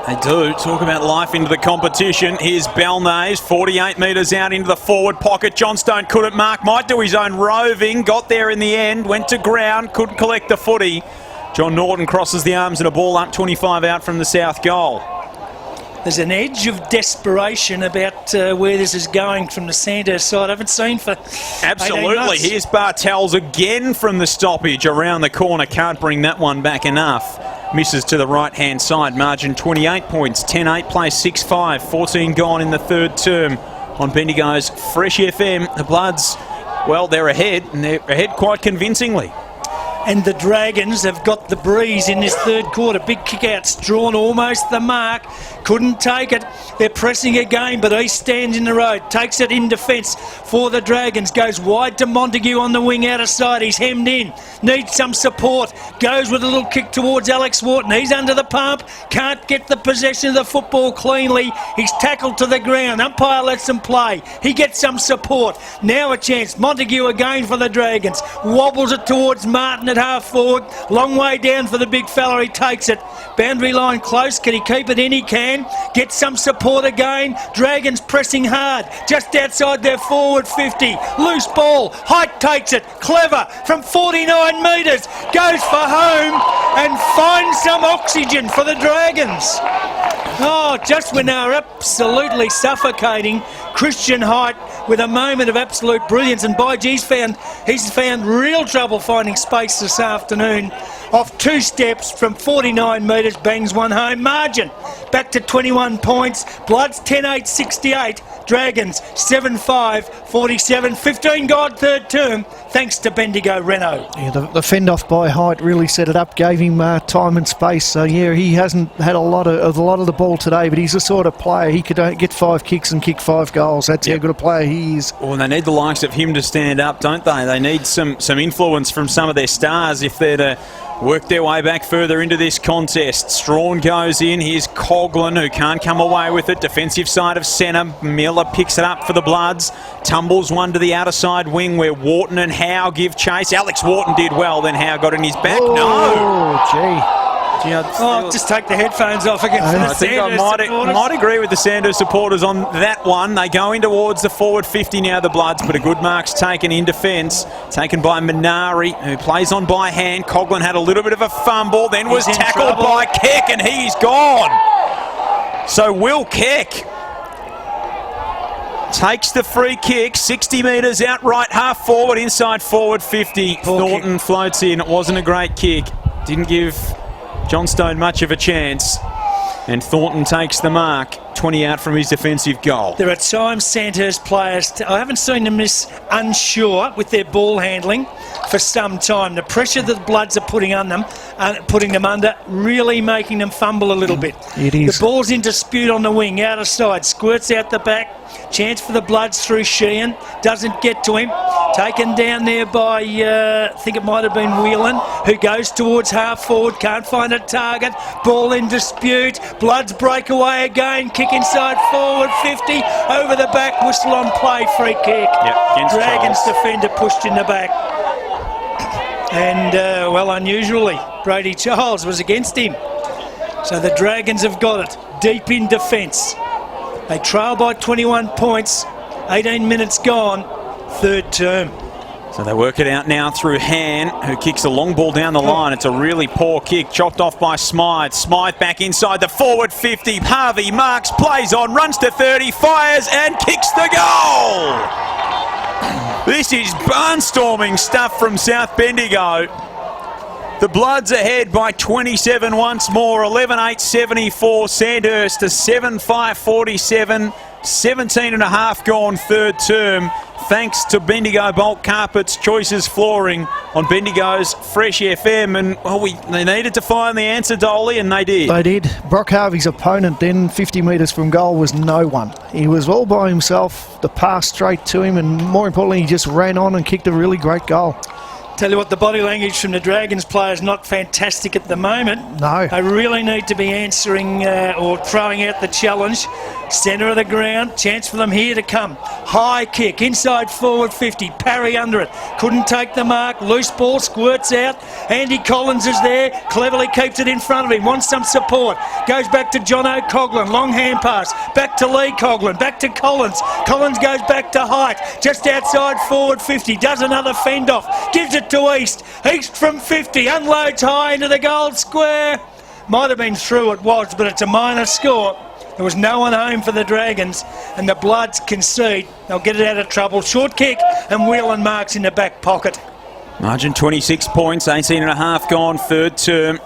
They do. Talk about life into the competition. Here's Belknave, 48 metres out into the forward pocket. Johnstone couldn't mark, might do his own roving, got there in the end, went to ground, couldn't collect the footy. John Norton crosses the arms and a ball up 25 out from the south goal. There's an edge of desperation about where this is going from the Sandhurst side. I haven't seen for 18 Absolutely. months. Here's Bartels again from the stoppage around the corner. Can't bring that one back enough. Misses to the right-hand side. Margin 28 points. 10-8 play 6-5. 14 gone in the third term on Bendigo's Fresh FM. The Bloods, well, they're ahead, and they're ahead quite convincingly. And the Dragons have got the breeze in this third quarter. Big kick-outs drawn almost the mark. Couldn't take it. They're pressing again, but East stands in the road. Takes it in defence for the Dragons. Goes wide to Montague on the wing out of sight. He's hemmed in. Needs some support. Goes with a little kick towards Alex Wharton. He's under the pump. Can't get the possession of the football cleanly. He's tackled to the ground. Umpire lets him play. He gets some support. Now a chance. Montague again for the Dragons. Wobbles it towards Martin at half forward. Long way down for the big fella. He takes it. Boundary line close. Can he keep it in? He can. Get some support again. Dragons pressing hard. Just outside their forward 50. Loose ball. Height takes it. Clever from 49 metres. Goes for home and finds some oxygen for the Dragons. Oh, just when they were absolutely suffocating, Christian Height with a moment of absolute brilliance, and by G's he's found real trouble finding space this afternoon. Off two steps from 49 metres, bangs one home. Margin back to 21 points. Bloods 10-8-68. Dragons 7-5-47. 15 gone third term, thanks to Bendigo Renault. Yeah, the fend off by Height really set it up, gave him time and space. So yeah, he hasn't had a lot of the ball today, but he's the sort of player he could get 5 kicks and kick 5 goals. That's how good a player he is. Well, they need the likes of him to stand up, don't they? They need some influence from some of their stars if they're to work their way back further into this contest. Strawn goes in. Here's Coughlin, who can't come away with it. Defensive side of centre. Miller picks it up for the Bloods. Tumbles one to the outer side wing where Wharton and Howe give chase. Alex Wharton did well, then Howe got in his back. Oh, gee. Just take the headphones off against the I think I might agree with the Sandhurst supporters on that one. They go in towards the forward 50 now, the Bloods, but a good mark's taken in defence. Taken by Minari, who plays on by hand. Coughlin had a little bit of a fumble, then was tackled by Keck, and he's gone. So Will Keck takes the free kick, 60 metres out right half forward, inside forward 50. Thornton floats in. It wasn't a great kick. Didn't give Johnstone much of a chance, and Thornton takes the mark, 20 out from his defensive goal. There are times Sandhurst players, I haven't seen them this unsure with their ball handling for some time. The pressure that the Bloods are putting them under, really making them fumble a little bit. It is. The ball's in dispute on the wing, out of side, squirts out the back. Chance for the Bloods through Sheehan. Doesn't get to him. Taken down there by, I think it might have been Whelan, who goes towards half forward. Can't find a target. Ball in dispute. Bloods break away again. Kick inside forward 50. Over the back. Whistle on play. Free kick. Yep, Dragons defender pushed in the back. And, well, unusually, Brady Charles was against him. So the Dragons have got it. Deep in defence. They trail by 21 points, 18 minutes gone, third term. So they work it out now through Han, who kicks a long ball down the line. It's a really poor kick, chopped off by Smythe. Smythe back inside the forward 50. Harvey marks, plays on, runs to 30, fires and kicks the goal. This is barnstorming stuff from South Bendigo. The Bloods ahead by 27 once more, 11-8-74, Sandhurst to 7-5-47. 17 and a half gone third term. Thanks to Bendigo Bulk Carpets Choices Flooring on Bendigo's Fresh FM. And, well, they needed to find the answer, Dolly, and they did. They did. Brock Harvey's opponent then, 50 metres from goal, was no one. He was all by himself, the pass straight to him, and more importantly, he just ran on and kicked a really great goal. Tell you what, the body language from the Dragons players not fantastic at the moment. No. They really need to be answering or throwing out the challenge. Centre of the ground, chance for them here to come. High kick, inside forward 50, parry under it. Couldn't take the mark, loose ball, squirts out. Andy Collins is there, cleverly keeps it in front of him, wants some support. Goes back to John O'Coughlin, long hand pass. Back to Lee Coughlin, back to Collins. Collins goes back to Height, just outside forward 50, does another fend off, gives it to East. East from 50, unloads high into the goal square. Might have been through, it was, but it's a minor score. There was no one home for the Dragons, and the Bloods concede. They'll get it out of trouble. Short kick, and Whelan marks in the back pocket. Margin 26 points, 18 and a half gone third term.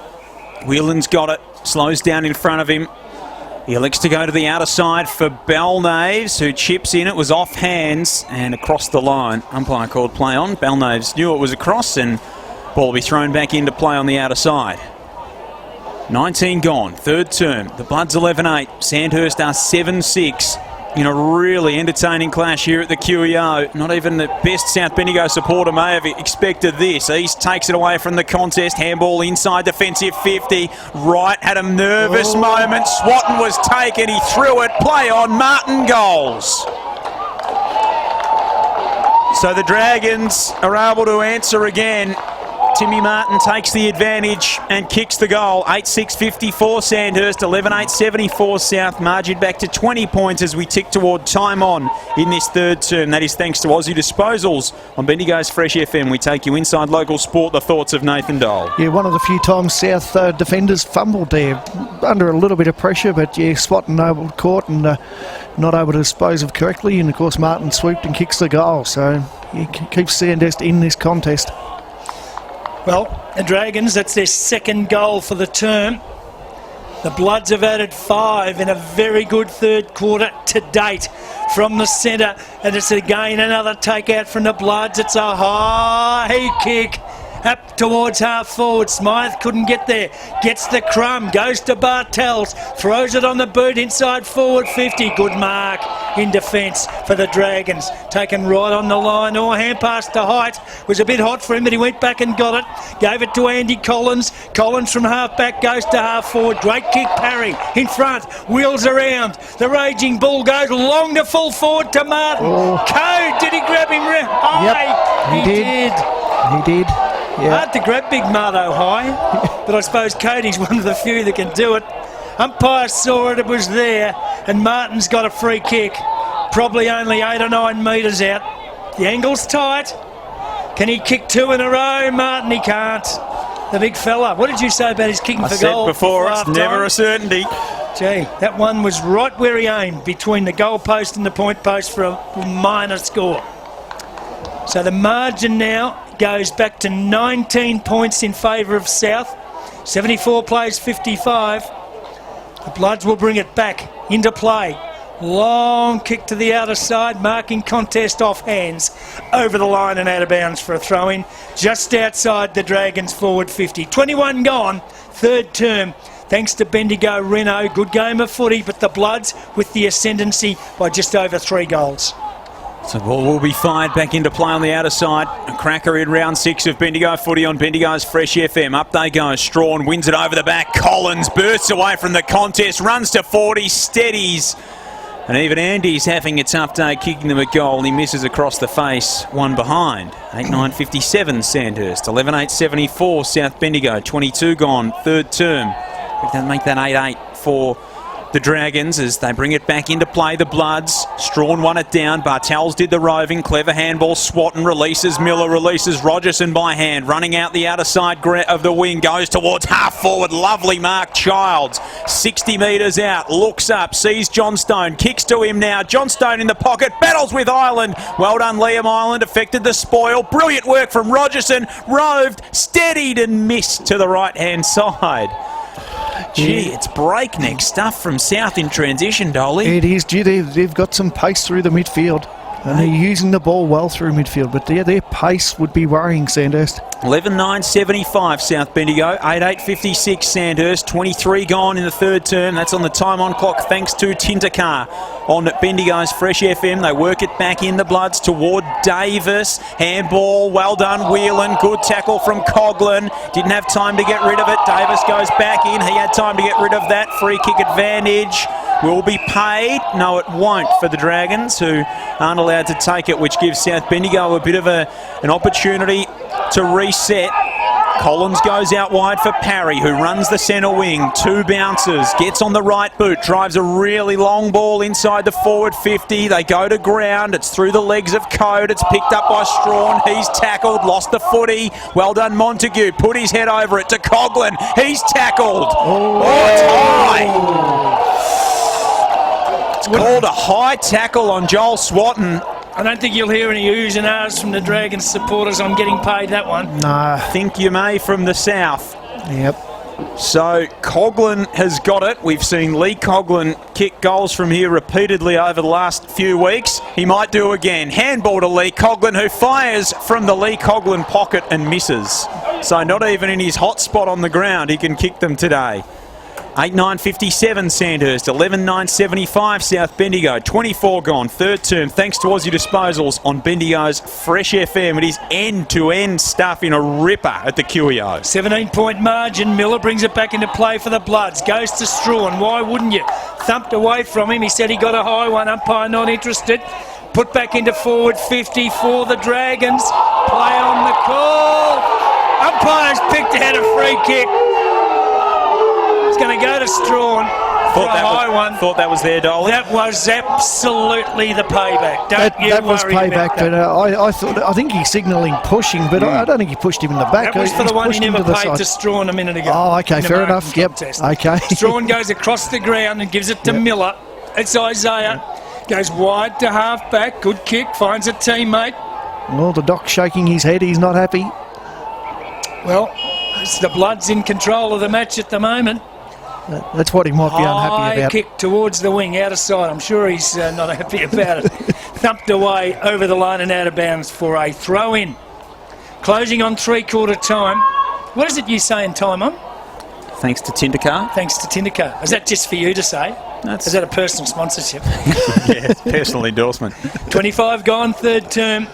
Whelan's got it, slows down in front of him. He elects to go to the outer side for Belnaves, who chips in. It was off hands and across the line. Umpire called play on. Belnaves knew it was across, and ball will be thrown back into play on the outer side. 19 gone, third term. The Bloods 11-8. Sandhurst are 7-6 in a really entertaining clash here at the QEO. Not even the best South Bendigo supporter may have expected this. East takes it away from the contest. Handball inside defensive 50. Wright had a nervous moment. Swatton was taken. He threw it. Play on. Martin goals. So the Dragons are able to answer again. Timmy Martin takes the advantage and kicks the goal. 8-6-54 Sandhurst, 11-8-74 South. Margin back to 20 points as we tick toward time on in this third term. That is thanks to Aussie Disposals. On Bendigo's Fresh FM, we take you inside local sport. The thoughts of Nathan Dole. Yeah, one of the few times South defenders fumbled there. Under a little bit of pressure, but yeah, Swatton caught and not able to dispose of correctly. And of course, Martin swooped and kicks the goal. So he keeps Sandhurst in this contest. Well, the Dragons, that's their second goal for the term. The Bloods have added 5 in a very good third quarter to date from the centre. And it's again another takeout from the Bloods. It's a high kick up towards half forward. Smythe couldn't get there. Gets the crumb. Goes to Bartels. Throws it on the boot inside forward 50. Good mark in defence for the Dragons. Taken right on the line. Or hand pass to Height. Was a bit hot for him, but he went back and got it. Gave it to Andy Collins. Collins from half back goes to half forward. Great kick, parry in front. Wheels around. The raging bull goes long to full forward to Martin. Code, did he grab him? High? Yep, he did. He did. Yeah. Hard to grab Big Mardo high, but I suppose Cody's one of the few that can do it. Umpire saw it, it was there, and Martin's got a free kick. Probably only 8 or 9 metres out. The angle's tight. Can he kick 2 in a row? Martin, he can't. The big fella. What did you say about his kicking for goal? I said before, it's never a certainty. Gee, that one was right where he aimed, between the goal post and the point post for a minor score. So the margin now goes back to 19 points in favour of South. 74 plays 55. The Bloods will bring it back into play. Long kick to the outer side, marking contest off hands. Over the line and out of bounds for a throw-in. Just outside the Dragons forward 50. 21 gone, third term. Thanks to Bendigo Renault. Good game of footy, but the Bloods with the ascendancy by just over 3 goals. So the ball will be fired back into play on the outer side. A cracker in round 6 of Bendigo footy on Bendigo's Fresh FM. Up they go. Strawn wins it over the back. Collins bursts away from the contest. Runs to 40. Steadies. And even Andy's having a tough day kicking them a goal. He misses across the face. One behind. 8-9-57 Sandhurst. 11-8-74 South Bendigo. 22 gone. Third term. That make that 8-8 for the Dragons as they bring it back into play. The Bloods. Strawn won it down. Bartels did the roving. Clever handball. Swatton releases Miller. Releases Rogerson by hand. Running out the outer side of the wing. Goes towards half forward. Lovely mark. Childs. 60 metres out. Looks up. Sees Johnstone. Kicks to him now. Johnstone in the pocket. Battles with Ireland. Well done, Liam Ireland. Affected the spoil. Brilliant work from Rogerson. Roved. Steadied and missed to the right hand side. Gee, it's breakneck stuff from South in transition, Dolly. It is. Gee, they've got some pace through the midfield. And they're using the ball well through midfield, but their pace would be worrying Sandhurst. 11.975 South Bendigo, 8.856 Sandhurst, 23 gone in the third term. That's on the time on clock thanks to Tintercar on Bendigo's Fresh FM. They work it back in the Bloods toward Davis. Handball, well done Whelan, good tackle from Coughlin. Didn't have time to get rid of it. Davis goes back in, he had time to get rid of that. Free kick advantage will be paid. No, it won't for the Dragons, who aren't allowed to take it, which gives South Bendigo a bit of an opportunity to reset. Collins goes out wide for Parry, who runs the centre wing. 2 bounces, gets on the right boot, drives a really long ball inside the forward 50. They go to ground. It's through the legs of Code. It's picked up by Strawn. He's tackled, lost the footy. Well done Montague. Put his head over it to Coughlin. He's tackled. Oh, it's high. It's called a high tackle on Joel Swatton. I don't think you'll hear any oohs and ahs from the Dragons supporters. I'm getting paid that one. Nah. Think you may from the south. Yep. So Coughlin has got it. We've seen Lee Coughlin kick goals from here repeatedly over the last few weeks. He might do again. Handball to Lee Coughlin, who fires from the Lee Coughlin pocket and misses. So not even in his hot spot on the ground he can kick them today. 8.957 Sandhurst, 11.975 South Bendigo, 24 gone, third term, thanks to Aussie Disposals on Bendigo's Fresh FM. It is end-to-end stuff in a ripper at the QEO. 17-point margin. Miller brings it back into play for the Bloods. Goes to Strawn. Why wouldn't you? Thumped away from him. He said he got a high one. Umpire not interested. Put back into forward 50 for the Dragons. Play on the call. Umpire's picked out a free kick. It's going to go to Strawn for a high one. Thought that was there, Dolly. That was absolutely the payback. That was payback, but I think he's signalling pushing, but I don't think he pushed him in the back. That was for the one he never paid to Strawn a minute ago. Oh, okay, fair enough. Yep. Okay. Strawn goes across the ground and gives it to Miller. It's Isaiah. Goes wide to half back. Good kick. Finds a teammate. Well, the Doc's shaking his head. He's not happy. Well, it's the Bloods in control of the match at the moment. That's what he might be unhappy about. Kick towards the wing, out of sight. I'm sure he's not happy about it. Thumped away over the line and out of bounds for a throw-in. Closing on three-quarter time. What is it you say in time on? Thanks to Tindercar. Thanks to Tindercar. Is that just for you to say? Is that a personal sponsorship? Yeah, personal endorsement. 25 gone, third term.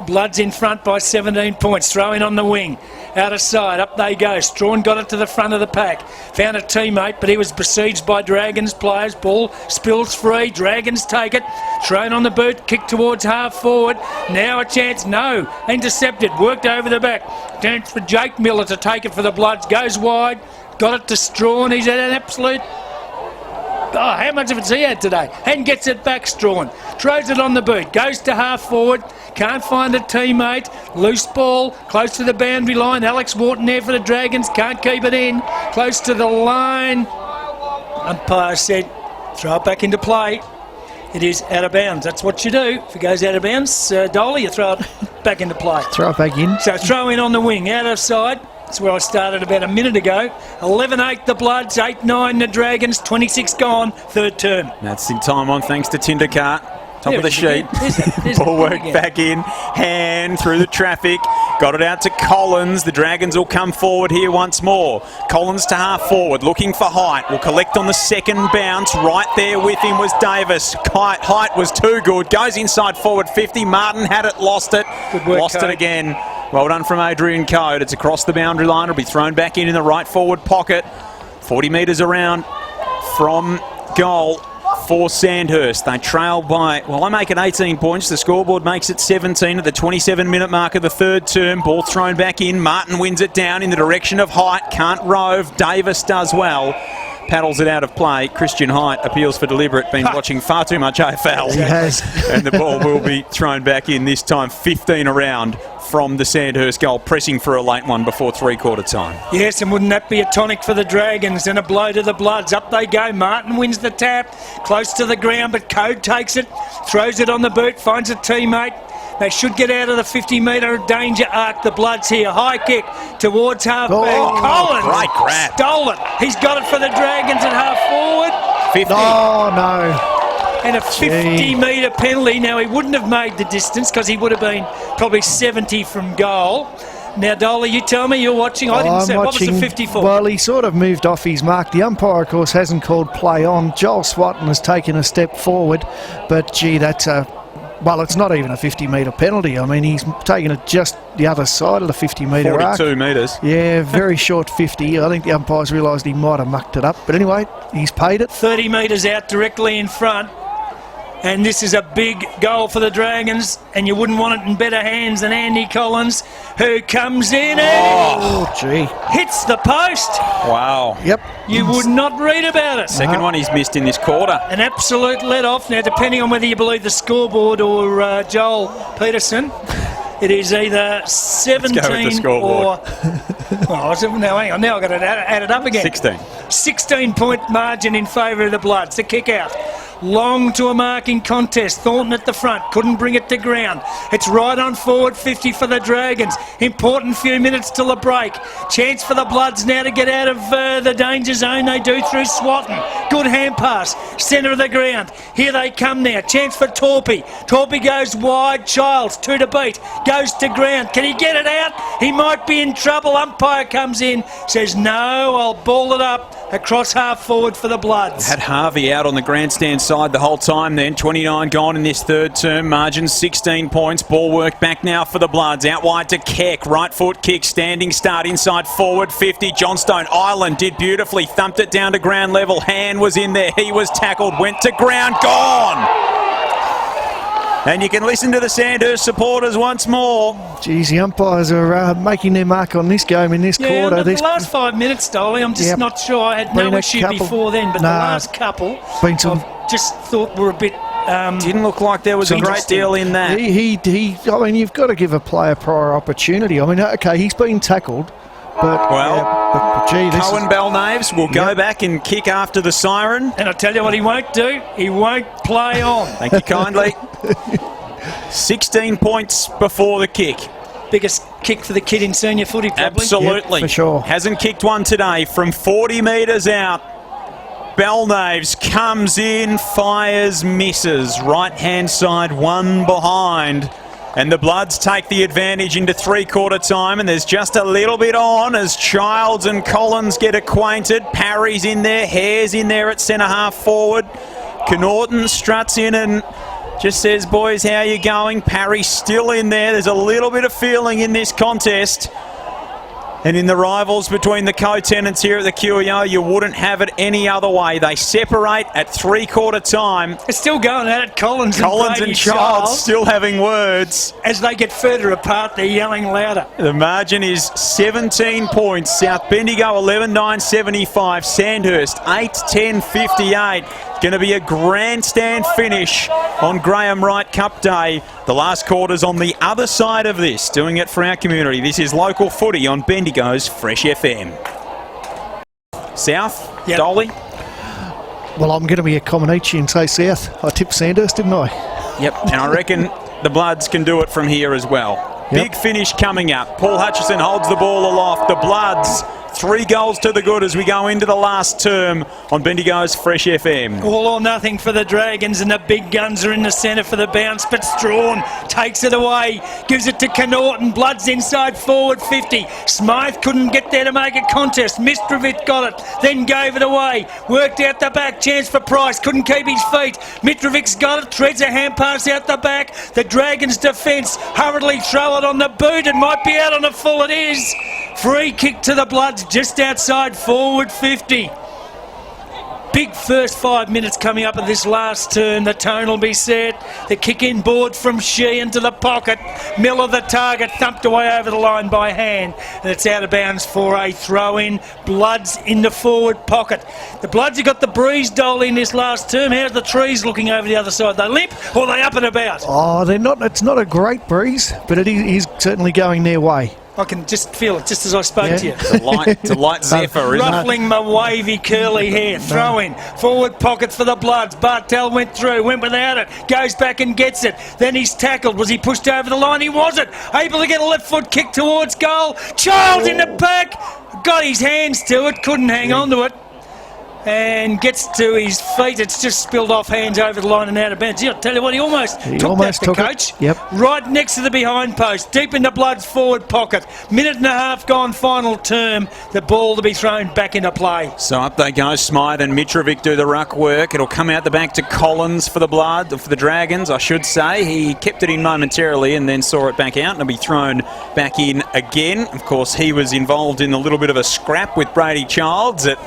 Bloods in front by 17 points. Throwing on the wing. Out of sight. Up they go. Strawn got it to the front of the pack. Found a teammate, but he was besieged by Dragons players. Ball spills free. Dragons take it. Thrown on the boot. Kick towards half forward. Now a chance. No. Intercepted. Worked over the back. Chance for Jake Miller to take it for the Bloods. Goes wide. Got it to Strawn. He's at an absolute... Oh, how much of it's he had today? And gets it back, Strawn. Throws it on the boot. Goes to half forward. Can't find a teammate. Loose ball. Close to the boundary line. Alex Wharton there for the Dragons. Can't keep it in. Close to the line. Umpire said, throw it back into play. It is out of bounds. That's what you do. If it goes out of bounds, Dolly, you throw it back into play. Throw it back in. So throw in on the wing. Out of side. That's where I started about a minute ago. 11-8 the Bloods, 8-9 the Dragons, 26 gone, third term. That's in time on thanks to Tindercar. Top of the sheet. Ball work back in. Hand through the traffic. Got it out to Collins. The Dragons will come forward here once more. Collins to half forward, looking for height. Will collect on the second bounce. Right there with him was Davis. Height was too good. Goes inside forward 50. Martin had it, lost it. Good work, lost it again. Well done from Adrian Code. It's across the boundary line. It'll be thrown back in the right forward pocket. 40 metres around from goal for Sandhurst. They trail by, well, I make it 18 points. The scoreboard makes it 17 at the 27-minute mark of the third term. Ball thrown back in. Martin wins it down in the direction of Height. Can't rove. Davis does well. Paddles it out of play. Christian Height appeals for deliberate. Been watching far too much AFL. He has. And the ball will be thrown back in this time. 15 around from the Sandhurst goal, pressing for a late one before three-quarter time. Yes, and wouldn't that be a tonic for the Dragons and a blow to the Bloods? Up they go. Martin wins the tap. Close to the ground, but Code takes it. Throws it on the boot. Finds a teammate. They should get out of the 50-metre danger arc. The Bloods here. High kick towards half-back. Oh, Collins great grab. stole it. He's got it for the Dragons at half-forward. 50. Oh, no. And a 50-metre penalty. Now, he wouldn't have made the distance because he would have been probably 70 from goal. Now, Dolly, you tell me, you're watching. I didn't say. What was the 54? Well, he sort of moved off his mark. The umpire, of course, hasn't called play on. Joel Swatton has taken a step forward. But, gee, that's a... Well, it's not even a 50-metre penalty. I mean, he's taken it just the other side of the 50-metre arc. 42 metres. Yeah, very short 50. I think the umpires realised he might have mucked it up. But anyway, he's paid it. 30 metres out directly in front. And this is a big goal for the Dragons, and you wouldn't want it in better hands than Andy Collins, who comes in and Gee. hits the post. Wow. Yep. You would not read about it. Second one he's missed in this quarter. An absolute let-off. Now, depending on whether you believe the scoreboard or Joel Peterson, it is either 17 Let's go with the scoreboard. or... now, hang on. Now I've got to add it up again. 16. 16-point margin in favour of the Bloods. The kick out. Long to a marking contest. Thornton at the front. Couldn't bring it to ground. It's right on forward 50 for the Dragons. Important few minutes till the break. Chance for the Bloods now to get out of the danger zone. They do through Swatton. Good hand pass. Centre of the ground. Here they come now. Chance for Torpy. Torpy goes wide. Childs 2 to beat. Goes to ground. Can he get it out? He might be in trouble. Umpire comes in. Says no. I'll ball it up across half forward for the Bloods. Had Harvey out on the grandstand side the whole time then. 29 gone in this third term. Margin 16 points. Ball work back now for the Bloods. Out wide to Keck. Right foot kick. Standing start inside forward 50. Johnstone Island did beautifully. Thumped it down to ground level. Hand was in there. He was tackled. Went to ground. Gone! And you can listen to the Sandhurst supporters once more. Geez, the umpires are making their mark on this game in this quarter. The last 5 minutes, Dolly, I'm just not sure. I had no issue before then, but the last couple, I just thought were a bit... didn't look like there was a great deal in that. I mean, you've got to give a player prior opportunity. I mean, okay, he's been tackled, but... Well, gee, this Cohen Belnaves will go back and kick after the siren. And I'll tell you what he won't do. He won't play on. Thank you kindly. 16 points before the kick. Biggest kick for the kid in senior footy, probably. Absolutely. Yep, for sure. Hasn't kicked one today from 40 metres out. Belnaves comes in, fires, misses. Right-hand side, one behind. And the Bloods take the advantage into three-quarter time, and there's just a little bit on as Childs and Collins get acquainted. Parry's in there, Hare's in there at centre-half forward. Connaughton struts in and just says, boys, how you going? Parry's still in there. There's a little bit of feeling in this contest. And in the rivals between the co-tenants here at the QEO, you wouldn't have it any other way. They separate at three-quarter time. They're still going at it. Collins and Childs still having words. As they get further apart, they're yelling louder. The margin is 17 points. South Bendigo 11-9-75. Sandhurst 8-10-58. Going to be a grandstand finish on Graham Wright Cup Day. The last quarter's on the other side of this, doing it for our community. This is local footy on Bendigo's Fresh FM. South, Dolly? Well, I'm going to be a Comaneci and say South. I tipped Sandhurst, didn't I? Yep, and I reckon the Bloods can do it from here as well. Big finish coming up. Paul Hutchison holds the ball aloft. The Bloods, 3 goals to the good as we go into the last term on Bendigo's Fresh FM. All or nothing for the Dragons, and the big guns are in the centre for the bounce, but Strawn takes it away, gives it to Connaughton. Bloods inside forward 50. Smythe couldn't get there to make a contest. Mitrovic got it, then gave it away. Worked out the back, chance for Price, couldn't keep his feet. Mitrovic's got it, treads a hand pass out the back. The Dragons' defence hurriedly throw it on the boot. It might be out on the full, it is. Free kick to the Bloods just outside forward 50. Big first 5 minutes coming up of this last turn. The tone will be set. The kick in board from Shee into the pocket. Miller the target, thumped away over the line by hand. And it's out of bounds for a throw in. Bloods in the forward pocket. The Bloods have got the breeze, Dolly, in this last term. How's the trees looking over the other side? They limp or they up and about? Oh, they're not. It's not a great breeze, but it is certainly going their way. I can just feel it, just as I spoke to you. It's a light zephyr, isn't it? Ruffling my wavy curly hair. Throw in. Forward pocket for the Bloods. Bartel went through, went without it. Goes back and gets it. Then he's tackled. Was he pushed over the line? He wasn't. Able to get a left foot kick towards goal. Childs in the back. Got his hands to it. Couldn't hang on to it. And gets to his feet. It's just spilled off hands over the line and out of bounds. I'll tell you what, he almost took the coach. Yep. Right next to the behind post. Deep in the Bloods' forward pocket. Minute and a half gone, final term. The ball to be thrown back into play. So up they go. Smythe and Mitrovic do the ruck work. It'll come out the back to Collins for the Blood, or for the Dragons, I should say. He kept it in momentarily and then saw it back out, and it'll be thrown back in again. Of course, he was involved in a little bit of a scrap with Brady Childs at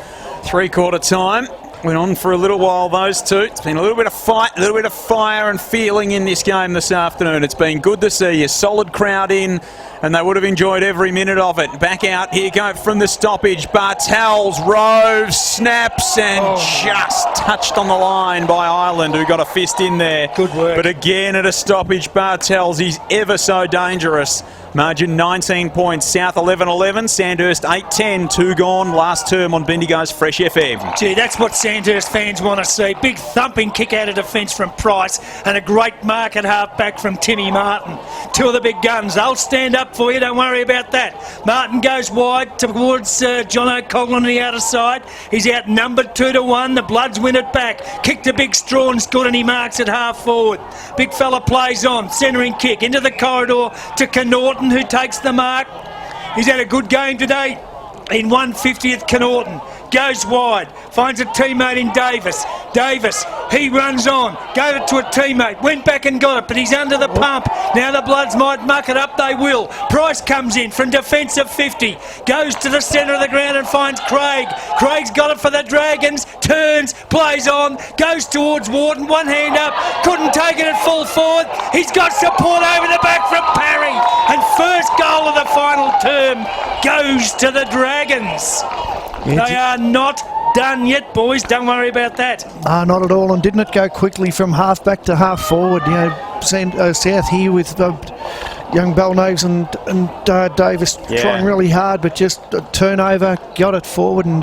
three-quarter time. Went on for a little while, those two. It's been a little bit of fight, a little bit of fire and feeling in this game this afternoon. It's been good to see a solid crowd in, and they would have enjoyed every minute of it. Back out, here go from the stoppage. Bartels roves, snaps, and just touched on the line by Ireland, who got a fist in there. Good work. But again at a stoppage, Bartels, he's ever so dangerous. Margin 19 points, South 11-11, Sandhurst 8-10, 2 gone, last term on Bendigo's Fresh FM. Gee, that's what Sandhurst fans want to see. Big thumping kick out of defence from Price and a great mark at half-back from Timmy Martin. Two of the big guns. They'll stand up for you, don't worry about that. Martin goes wide towards John O'Coughlin on the outer side. He's outnumbered 2-1. The Bloods win it back. Kick to Big Strawn's good and he marks it half forward. Big fella plays on. Centering kick into the corridor to Connaughton, who takes the mark. He's had a good game today in 150th. Connaughton goes wide, finds a teammate in Davis. Davis, he runs on, gave it to a teammate, went back and got it, but he's under the pump. Now the Bloods might muck it up, they will. Price comes in from defensive 50, goes to the centre of the ground and finds Craig. Craig's got it for the Dragons, turns, plays on, goes towards Wharton, one hand up, couldn't take it at full forward. He's got support over the back from Parry, and first goal of the final term goes to the Dragons. They are not done yet, boys. Don't worry about that. Not at all. And didn't it go quickly from half back to half forward? You know, South here with young Belnaves and Davis trying really hard, but just a turnover, got it forward, and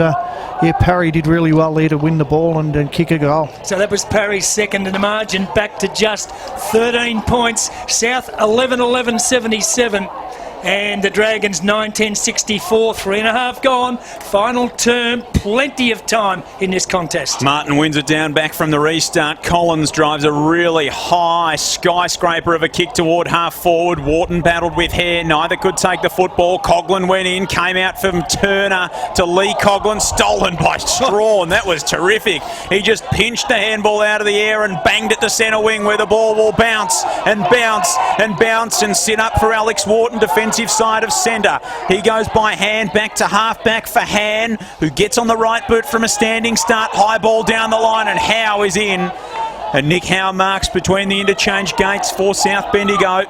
Parry did really well there to win the ball and kick a goal. So that was Parry's second in the margin, back to just 13 points. South 11-11-77. And the Dragons 9-10-64, 3.5 gone. Final term, plenty of time in this contest. Martin wins it down back from the restart. Collins drives a really high skyscraper of a kick toward half forward. Wharton battled with Hare, neither could take the football. Coughlin went in, came out from Turner to Lee Coughlin, stolen by Strawn. That was terrific. He just pinched the handball out of the air and banged it to centre wing, where the ball will bounce and bounce and bounce and sit up for Alex Wharton, defensive side of centre. He goes by hand back to half-back for Han, who gets on the right boot from a standing start. High ball down the line, and Howe is in. And Nick Howe marks between the interchange gates for South Bendigo.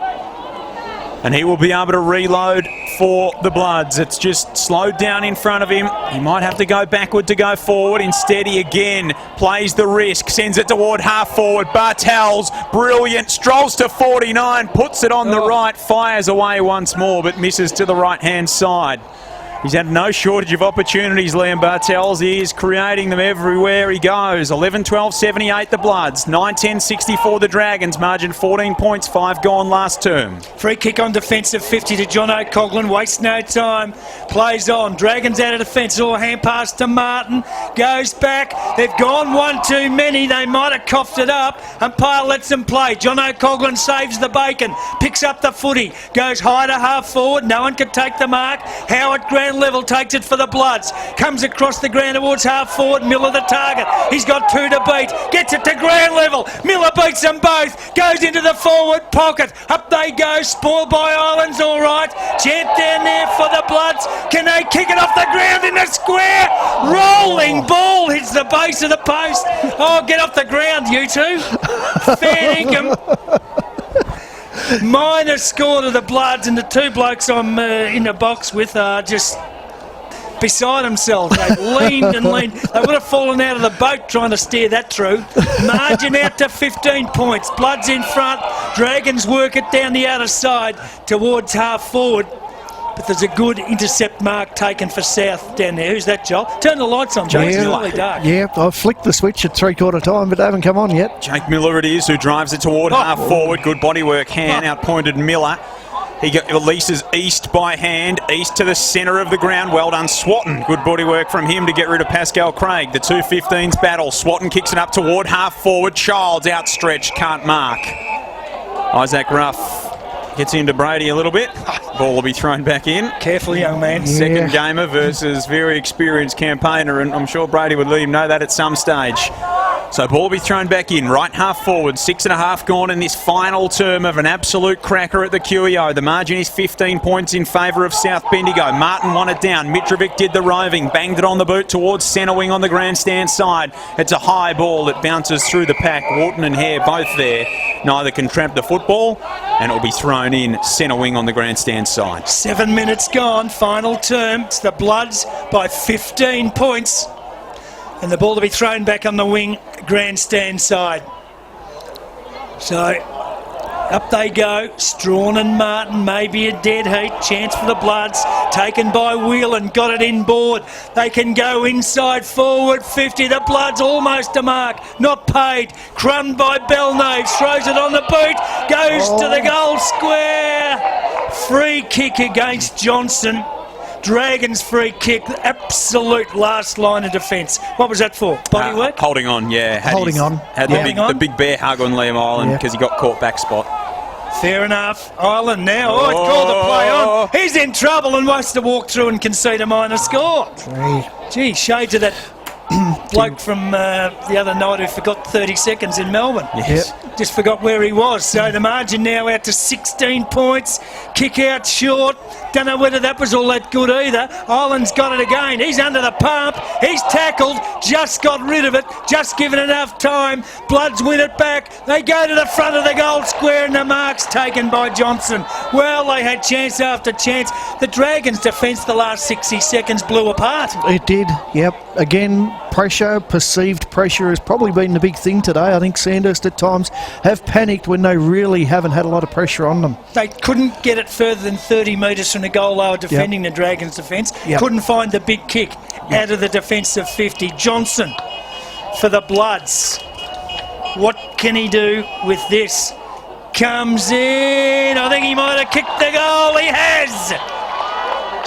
And he will be able to reload for the Bloods. It's just slowed down in front of him. He might have to go backward to go forward. Instead, he again plays the risk, sends it toward half forward. Bartels, brilliant, strolls to 49, puts it on the right, fires away once more, but misses to the right-hand side. He's had no shortage of opportunities, Liam Bartels. He is creating them everywhere he goes. 11-12-78 the Bloods. 9-10-64 the Dragons. Margin 14 points, 5 gone last term. Free kick on defensive 50 to John O'Coughlin. Wastes no time. Plays on. Dragons out of defence. All hand pass to Martin. Goes back. They've gone one too many. They might have coughed it up. Umpire lets them play. John O'Coughlin saves the bacon. Picks up the footy. Goes high to half forward. No one can take the mark. Howard ground level takes it for the Bloods. Comes across the ground towards half forward. Miller the target. He's got 2 to beat. Gets it to ground level. Miller beats them both. Goes into the forward pocket. Up they go. Spoiled by Islands, all right. Champ down there for the Bloods. Can they kick it off the ground in the square? Rolling ball hits the base of the post. Oh, get off the ground, you two. Fair income. Minor score to the Bloods, and the two blokes I'm in the box with are just beside themselves. They've leaned and leaned. They would have fallen out of the boat trying to steer that through. Margin out to 15 points. Bloods in front. Dragons work it down the outer side towards half forward. But there's a good intercept mark taken for South down there. Who's that, Joel? Turn the lights on, Joel. It's really dark. Yeah, I've flicked the switch at three-quarter time, but they haven't come on yet. Jake Miller it is who drives it toward half forward. Good bodywork. Han outpointed Miller. He releases East by hand. East to the centre of the ground. Well done, Swatton. Good bodywork from him to get rid of Pascal Craig. The 2.15s battle. Swatton kicks it up toward half forward. Childs outstretched. Can't mark. Isaac Ruff gets into Brady a little bit. Ball will be thrown back in. Careful, young man. Yeah. Second gamer versus very experienced campaigner, and I'm sure Brady would let him know that at some stage. So ball will be thrown back in. Right half forward. 6.5 gone in this final term of an absolute cracker at the QEO. The margin is 15 points in favour of South Bendigo. Martin won it down. Mitrovic did the roving. Banged it on the boot towards centre wing on the grandstand side. It's a high ball that bounces through the pack. Wharton and Hare both there. Neither can trap the football, and it will be thrown in centre wing on the grandstand side. 7 minutes gone, final term. It's the Bloods by 15 points. And the ball to be thrown back on the wing, grandstand side. So, up they go. Strawn and Martin, maybe a dead heat. Chance for the Bloods. Taken by Whelan, got it inboard. They can go inside forward, 50. The Bloods almost a mark. Not paid. Crumbed by Belknave. Throws it on the boot. Goes to the goal square. Free kick against Johnson. Dragons free kick, absolute last line of defence. What was that for? Body work? Holding on, yeah. Had the big bear hug on Liam Island because he got caught back spot. Fair enough. Island now. Oh, it's called the play on. He's in trouble and wants to walk through and concede a minor score. Gee, shades of that bloke from the other night who forgot 30 seconds in Melbourne. Yes. Just forgot where he was. So the margin now out to 16 points. Kick out short. Don't know whether that was all that good either. Ireland's got it again. He's under the pump. He's tackled. Just got rid of it. Just given enough time. Bloods win it back. They go to the front of the goal square and the mark's taken by Johnson. Well, they had chance after chance. The Dragons' defence the last 60 seconds blew apart. It did, yep. Again, pressure, perceived pressure has probably been the big thing today. I think Sandhurst at times have panicked when they really haven't had a lot of pressure on them. They couldn't get it further than 30 metres from the goal they were defending the Dragons' defence. Couldn't find the big kick out of the defensive 50. Johnson for the Bloods. What can he do with this? Comes in. I think he might have kicked the goal. He has.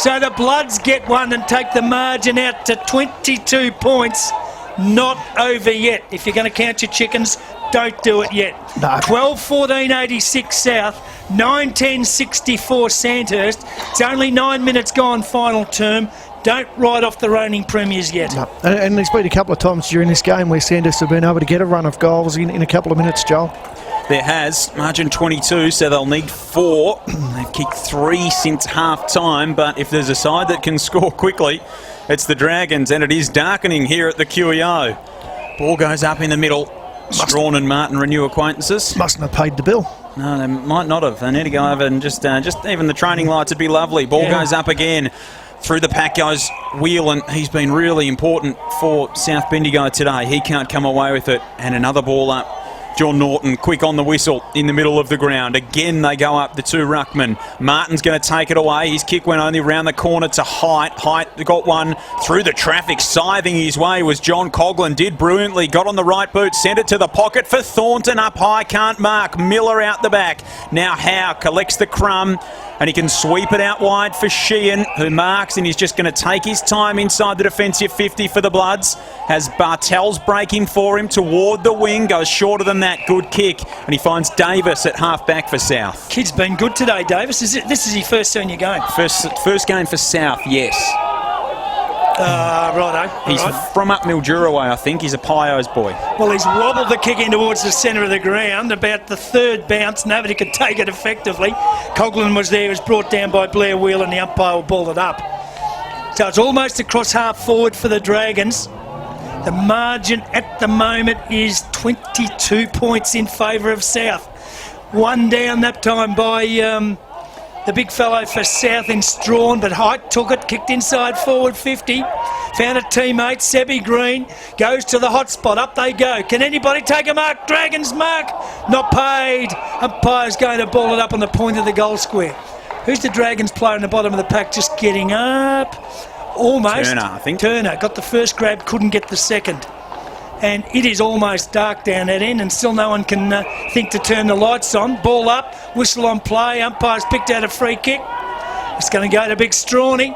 So the Bloods get one and take the margin out to 22 points. Not over yet. If you're going to count your chickens, don't do it yet. No. 12-14-86 South, 9-10-64 Sandhurst. It's only 9 minutes gone final term. Don't write off the reigning premiers yet. No. And there's been a couple of times during this game where Sandhurst have been able to get a run of goals in a couple of minutes, Joel. There has. Margin 22, so they'll need 4. They've kicked 3 since half-time, but if there's a side that can score quickly, it's the Dragons, and it is darkening here at the QEO. Ball goes up in the middle. Strawn and Martin renew acquaintances. Mustn't have paid the bill. No, they might not have. They need to go over and just even the training lights would be lovely. Ball goes up again. Through the pack goes Whelan. He's been really important for South Bendigo today. He can't come away with it. And another ball up. John Norton, quick on the whistle in the middle of the ground. Again, they go up, the 2 ruckmen. Martin's going to take it away. His kick went only round the corner to Height. Height got one through the traffic. Scything his way was John Coughlin. Did brilliantly. Got on the right boot. Sent it to the pocket for Thornton. Up high, can't mark. Miller out the back. Now Howe collects the crumb. And he can sweep it out wide for Sheehan, who marks, and he's just going to take his time inside the defensive 50 for the Bloods. Has Bartels breaking for him toward the wing, goes shorter than that, good kick, and he finds Davis at half-back for South. Kid's been good today, Davis. This is his first senior game? First game for South, yes. Righto. He's from up Mildura way, I think. He's a Pio's boy. Well, he's wobbled the kick in towards the centre of the ground. About the third bounce, nobody could take it effectively. Coughlin was there, was brought down by Blair Wheel, and the umpire will ball it up. So it's almost across half forward for the Dragons. The margin at the moment is 22 points in favour of South. One down that time by the big fellow for South in Strawn, but Height took it, kicked inside forward 50. Found a teammate, Sebby Green, goes to the hot spot, up they go. Can anybody take a mark? Dragons mark, not paid. Umpire's going to ball it up on the point of the goal square. Who's the Dragons player in the bottom of the pack just getting up? Almost. Turner, I think. Turner got the first grab, couldn't get the second. And it is almost dark down that end, and still no one can think to turn the lights on. Ball up, whistle on play, umpire's picked out a free kick. It's going to go to Big Strawny.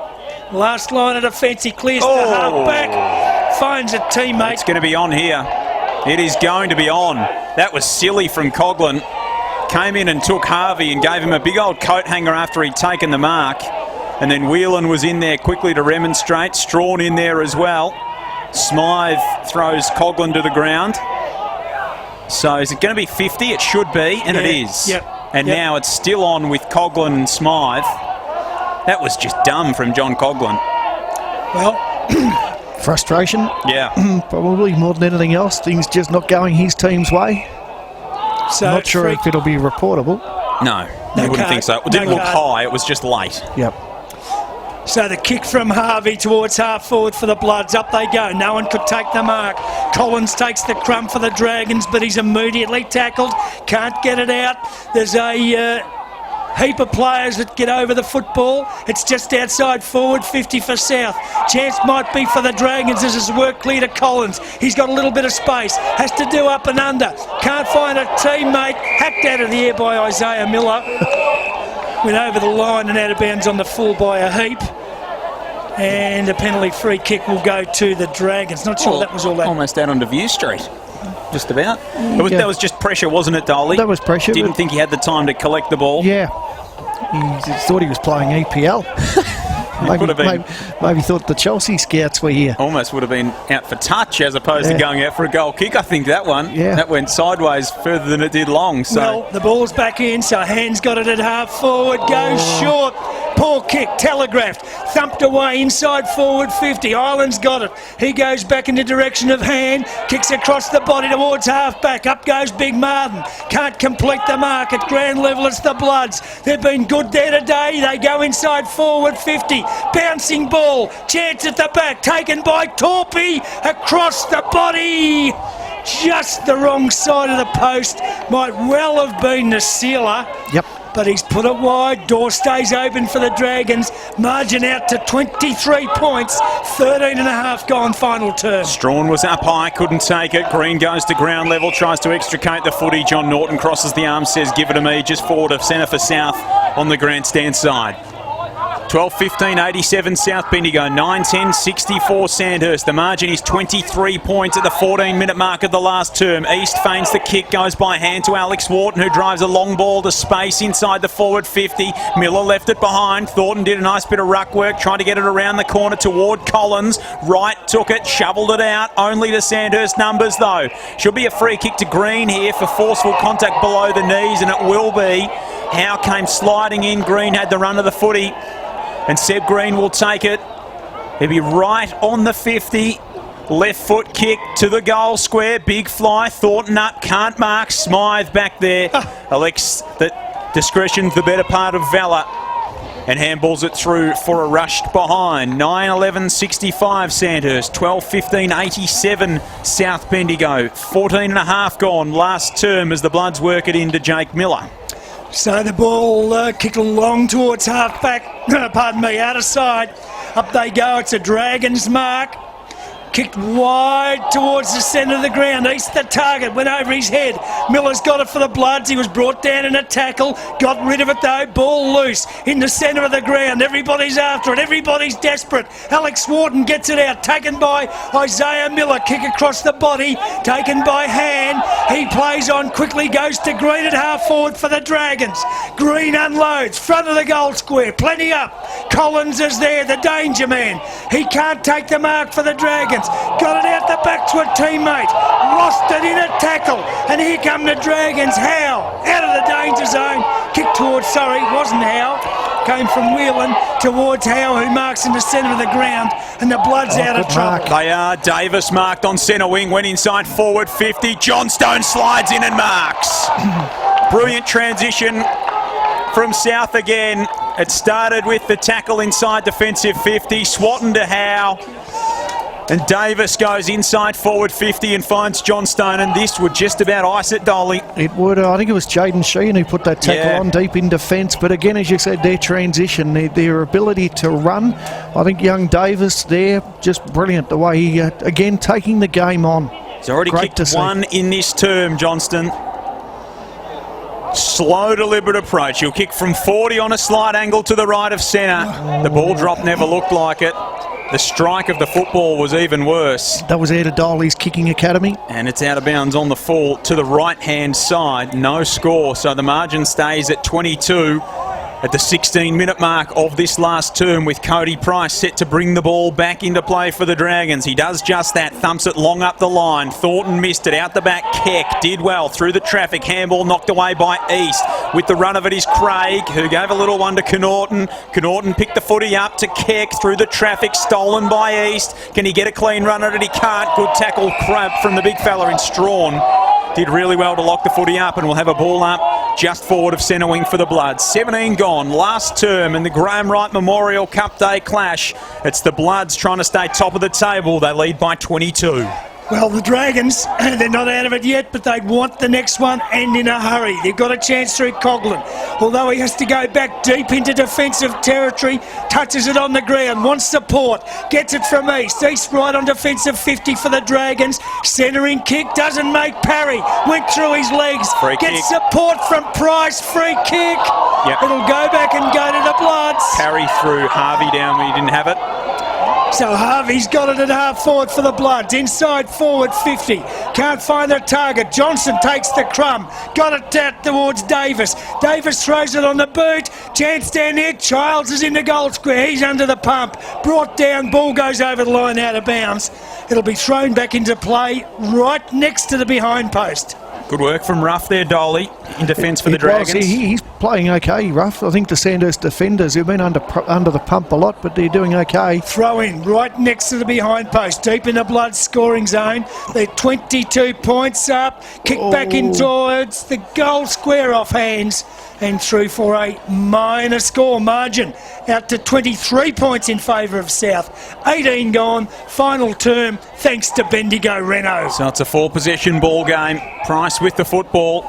Last line of defence, he clears the half-back, finds a teammate. It's going to be on here. It is going to be on. That was silly from Coughlin. Came in and took Harvey and gave him a big old coat hanger after he'd taken the mark. And then Whelan was in there quickly to remonstrate. Strawn in there as well. Smythe throws Coughlin to the ground. So is it going to be 50? It should be, and it is. Yep. And now it's still on with Coughlin and Smythe. That was just dumb from John Coughlin. Well, frustration. Yeah. Probably more than anything else. Things just not going his team's way. so Not sure if it'll be reportable. No, I wouldn't think so. It didn't look high, it was just late. Yep. So the kick from Harvey towards half forward for the Bloods. Up they go. No one could take the mark. Collins takes the crumb for the Dragons, but he's immediately tackled. Can't get it out. There's a heap of players that get over the football. It's just outside forward, 50 for South. Chance might be for the Dragons as his work clear to Collins. He's got a little bit of space. Has to do up and under. Can't find a teammate. Hacked out of the air by Isaiah Miller. Went over the line and out of bounds on the full by a heap. And a penalty free kick will go to the Dragons. Not sure that was all that. Almost out onto View Street. Just about. That was just pressure, wasn't it, Dolly? That was pressure. Didn't think he had the time to collect the ball. Yeah. He thought he was playing EPL. maybe thought the Chelsea scouts were here. Almost would have been out for touch as opposed to going out for a goal kick. I think that one. Yeah. That went sideways further than it did long. So. Well, the ball's back in, so Hand's got it at half forward. Goes short. Poor kick, telegraphed. Thumped away inside forward 50. Island's got it. He goes back in the direction of Hand. Kicks across the body towards half back. Up goes Big Martin. Can't complete the mark. At ground level, it's the Bloods. They've been good there today. They go inside forward 50. Bouncing ball. Chance at the back. Taken by Torpy. Across the body. Just the wrong side of the post. Might well have been the sealer. Yep. But he's put it wide. Door stays open for the Dragons. Margin out to 23 points. 13 and a half gone final term. Strawn was up high, couldn't take it. Green goes to ground level, tries to extricate the footy. John Norton crosses the arm, says give it to me. Just forward of centre for South on the grandstand side. 12-15, 87 South Bendigo, 9-10, 64 Sandhurst. The margin is 23 points at the 14-minute mark of the last term. East feigns the kick, goes by hand to Alex Wharton, who drives a long ball to space inside the forward 50. Miller left it behind. Thornton did a nice bit of ruck work, trying to get it around the corner toward Collins. Wright took it, shoveled it out, only to Sandhurst numbers though. Should be a free kick to Green here for forceful contact below the knees, and it will be. Howe came sliding in. Green had the run of the footy. And Seb Green will take it. He'll be right on the 50. Left foot kick to the goal square. Big fly. Thornton up. Can't mark. Smythe back there. Alex, that discretion's the better part of valour. And handballs it through for a rushed behind. 9-11, 65 Sandhurst. 12-15, 87 South Bendigo. 14 and a half gone last term as the Bloods work it into Jake Miller. So the ball kicked along towards half back, pardon me, out of side. Up they go, it's a Dragons mark. Kicked wide towards the centre of the ground. East the target, went over his head. Miller's got it for the Bloods. He was brought down in a tackle. Got rid of it though. Ball loose in the centre of the ground. Everybody's after it. Everybody's desperate. Alex Wharton gets it out. Taken by Isaiah Miller. Kick across the body. Taken by Hand. He plays on quickly. Goes to Green at half forward for the Dragons. Green unloads. Front of the goal square. Plenty up. Collins is there. The danger man. He can't take the mark for the Dragons. Got it out the back to a teammate. Lost it in a tackle. And here come the Dragons. Howe out of the danger zone. Kick towards Surrey. Wasn't Howe. Came from Whelan towards Howe, who marks in the centre of the ground. And the Bloods out of trouble. They are. Davis marked on centre wing. Went inside forward 50. Johnstone slides in and marks. Brilliant transition from South again. It started with the tackle inside defensive 50. Swatton to Howe. And Davis goes inside forward 50 and finds Johnstone, and this would just about ice it, Dolly. It would. I think it was Jaden Sheehan who put that tackle Yeah. on deep in defence. But again, as you said, their transition, their ability to run. I think young Davis there, just brilliant. The way he, again, taking the game on. He's already Great to kicked see. one in this term, Johnston. Slow, deliberate approach. He'll kick from 40 on a slight angle to the right of centre. The ball drop never looked like it. The strike of the football was even worse. That was Ed Adoli's kicking academy. And it's out of bounds on the full to the right-hand side. No score, so the margin stays at 22 at the 16-minute mark of this last term, with Cody Price set to bring the ball back into play for the Dragons. He does just that, thumps it long up the line. Thornton missed it, out the back. Keck did well through the traffic. Handball knocked away by East. With the run of it is Craig, who gave a little one to Connaughton. Connaughton picked the footy up to Keck through the traffic, stolen by East. Can he get a clean run at it? He can't. Good tackle from the big fella in Strawn. Did really well to lock the footy up, and we'll have a ball up just forward of centre wing for the Bloods. 17 gone, last term in the Graham Wright Memorial Cup Day clash. It's the Bloods trying to stay top of the table. They lead by 22. Well, the Dragons, they're not out of it yet, but they want the next one and in a hurry. They've got a chance through Coughlin. Although he has to go back deep into defensive territory, touches it on the ground, wants support, gets it from East. East right on defensive 50 for the Dragons. Centering kick, doesn't make parry. Went through his legs. Free Gets kick. support from Price. Free kick. Yep. It'll go back and go to the Bloods. Parry through Harvey down when he didn't have it. So Harvey's got it at half forward for the Bloods. Inside forward 50. Can't find the target. Johnson takes the crumb. Got it out towards Davis. Davis throws it on the boot. Chance down there. Childs is in the goal square. He's under the pump. Brought down. Ball goes over the line out of bounds. It'll be thrown back into play right next to the behind post. Good work from Ruff there, Dolly, in defence for the It was. Dragons. He's playing okay, Ruff. I think the Sandhurst defenders have been under the pump a lot, but they're doing okay. Throw in right next to the behind post, deep in the Blood scoring zone. They're 22 points up. Kick back in towards the goal square off hands and through for a minor score margin. Out to 23 points in favour of South. 18 gone. Final term thanks to Bendigo Renault. So it's a 4-possession ball game. Price with the football.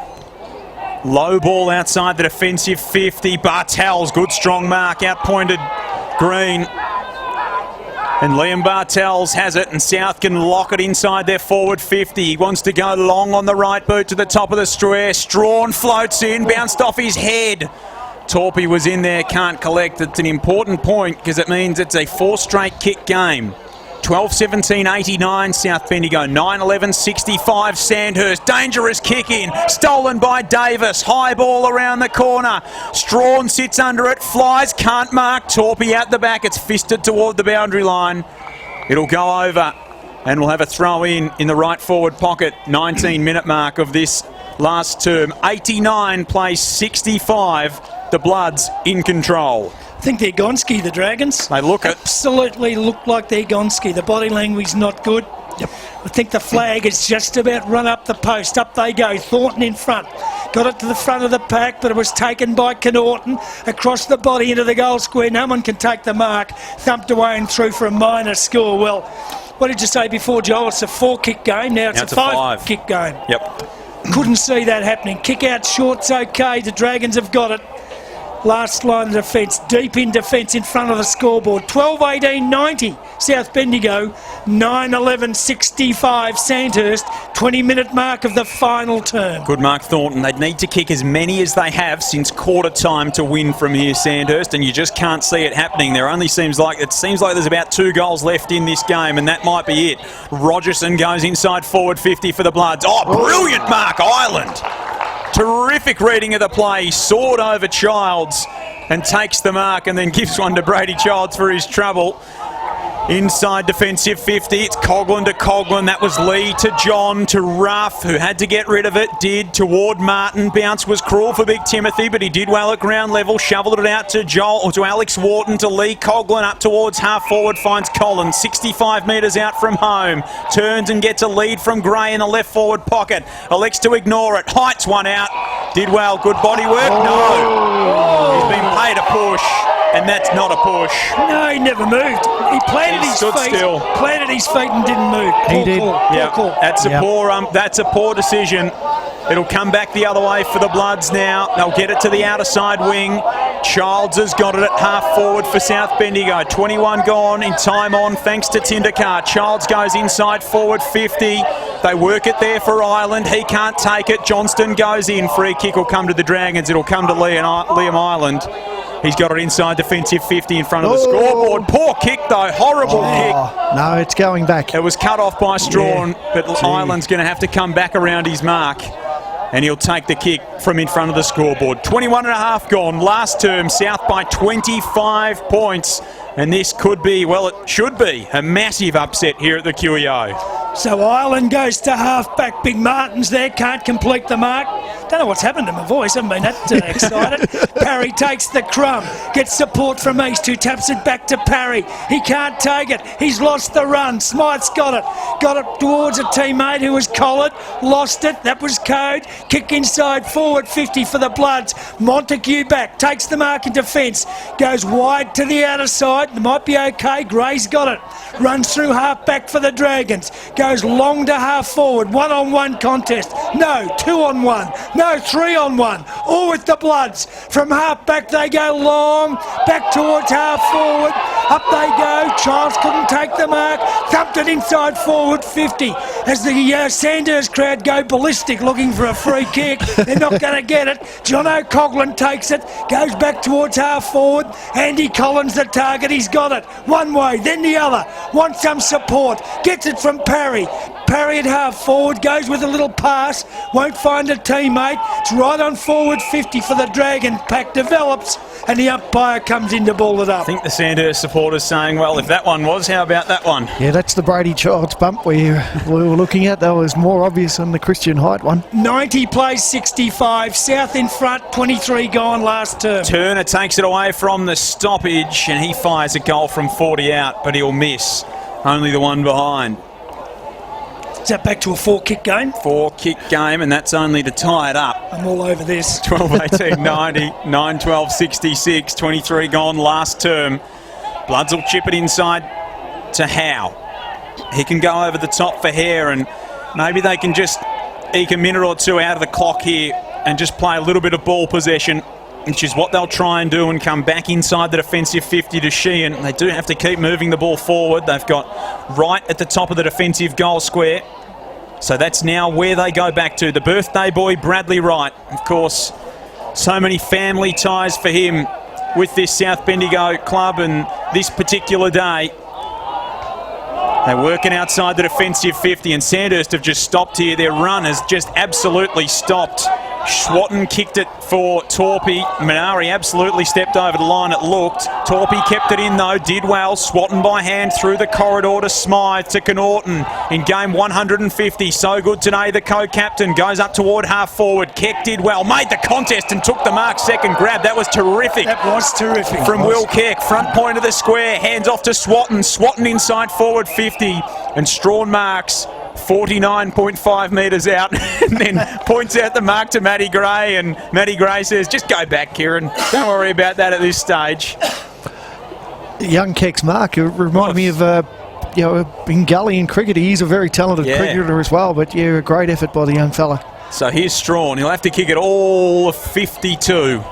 Low ball outside the defensive 50. Bartels, good strong mark, outpointed Green. And Liam Bartels has it, and South can lock it inside their forward 50. He wants to go long on the right boot to the top of the square. Strawn floats in, bounced off his head. Torpy was in there, can't collect. It's an important point because it means it's a 4 straight kick game. 12-17-89 South Bendigo, 9-11-65 Sandhurst. Dangerous kick in, stolen by Davis. High ball around the corner. Strawn sits under it, flies, can't mark. Torpy out the back, it's fisted toward the boundary line. It'll go over and we'll have a throw in the right forward pocket. 19-minute mark of this last term. 89 plays 65. The Bloods in control. I think they're Gonski, the Dragons. They look it. Absolutely look like they're Gonski. The body language not good. Yep. I think the flag is just about run up the post. Up they go. Thornton in front. Got it to the front of the pack, but it was taken by Connaughton across the body into the goal square. No one can take the mark. Thumped away and through for a minor score. Well, what did you say before, Joel? It's a 4-kick game. Now it's a 5-kick game. Yep. Couldn't see that happening. Kick out short's okay. The Dragons have got it. Last line of defence, deep in defence in front of the scoreboard. 12-18-90 South Bendigo, 9-11-65 Sandhurst. 20-minute mark of the final term. Good mark, Thornton. They'd need to kick as many as they have since quarter time to win from here, Sandhurst, and you just can't see it happening. It seems like there's about 2 goals left in this game, and that might be it. Rogerson goes inside forward 50 for the Bloods. Oh, brilliant mark, Ireland. Terrific reading of the play. He soared over Childs and takes the mark and then gives one to Brady Childs for his trouble. Inside defensive 50, it's Coughlin to Coughlin. That was Lee to John to Ruff, who had to get rid of it. Did toward Martin. Bounce was cruel for Big Timothy, but he did well at ground level. Shoveled it out to Alex Wharton to Lee Coughlin up towards half forward. Finds Collins 65 metres out from home. Turns and gets a lead from Gray in the left forward pocket. Elects to ignore it. Heights one out. Did well. Good body work. No. He's been paid a push. And that's not a push. No, he never moved. He planted He his stood feet. still. Planted his feet and didn't move. He did. Yeah, Poor call. that's a poor decision. It'll come back the other way for the Bloods now. They'll get it to the outer side wing. Childs has got it at half forward for South Bendigo. 21 gone in time on thanks to Tindercar. Childs goes inside forward 50. They work it there for Ireland. He can't take it. Johnston goes in. Free kick will come to the Dragons. It'll come to Liam Ireland. He's got it inside defensive 50 in front of the scoreboard. Poor kick though, horrible kick. No, it's going back. It was cut off by Strawn, but Ireland's going to have to come back around his mark. And he'll take the kick from in front of the scoreboard. 21 and a half gone. Last term, South by 25 points. And this could be, well, it should be, a massive upset here at the QEO. So Ireland goes to half-back. Big Martin's there, can't complete the mark. Don't know what's happened to my voice, haven't been that excited. Parry takes the crumb, gets support from East, who taps it back to Parry. He can't take it, he's lost the run. Smythe's got it towards a teammate who was collared, lost it, that was Code. Kick inside forward 50 for the Bloods. Montague back, takes the mark in defence, goes wide to the outer side. It might be okay. Gray's got it. Runs through half back for the Dragons. Goes long to half forward. 1-on-1 contest. No, 2-on-1. No, 3-on-1. All with the Bloods. From half back they go long. Back towards half forward. Up they go. Childs couldn't take the mark. Thumped it inside forward 50. As the Sandhurst crowd go ballistic looking for a free kick. They're not going to get it. John O'Coughlin takes it. Goes back towards half forward. Andy Collins the target. He's got it. One way, then the other. Wants some support. Gets it from Parry. Parry at half forward. Goes with a little pass. Won't find a teammate. It's right on forward 50 for the Dragon. Pack develops and the umpire comes in to ball it up. I think the Sandhurst supporters saying, well, if that one was, how about that one? Yeah, that's the Brady Childs bump we were looking at. That was more obvious than the Christian Height one. 90 plays 65. South in front. 23 gone last term. Turner takes it away from the stoppage and he fires a goal from 40 out, but he'll miss. Only the one behind. Is that back to a 4-kick game? 4-kick game, and that's only to tie it up. I'm all over this. 12-18, 90, 9-12, 66, 23 gone last term. Bloods will chip it inside to Howe. He can go over the top for Hare, and maybe they can just eke a minute or two out of the clock here and just play a little bit of ball possession, which is what they'll try and do, and come back inside the defensive 50 to Sheehan. They do have to keep moving the ball forward. They've got right at the top of the defensive goal square. So that's now where they go back to. The birthday boy, Bradley Wright. Of course, so many family ties for him with this South Bendigo club and this particular day. They're working outside the defensive 50, and Sandhurst have just stopped here. Their run has just absolutely stopped. Swatton kicked it for Torpy. Minari absolutely stepped over the line, it looked. Torpy kept it in though, did well. Swatton by hand through the corridor to Smythe, to Connaughton in game 150. So good today, the co-captain goes up toward half forward. Keck did well, made the contest and took the mark. Second grab, that was terrific. That was terrific. From Will Keck, front point of the square, hands off to Swatton. Swatton inside forward 50, and Strawn marks 49.5 metres out and then points out the mark to Matty Gray, and Matty Gray says, just go back, Kieran. Don't worry about that at this stage. Young Keck's mark reminded me of in gully and cricket. He's a very talented cricketer as well, but yeah, a great effort by the young fella. So here's Strawn. He'll have to kick it all of 52.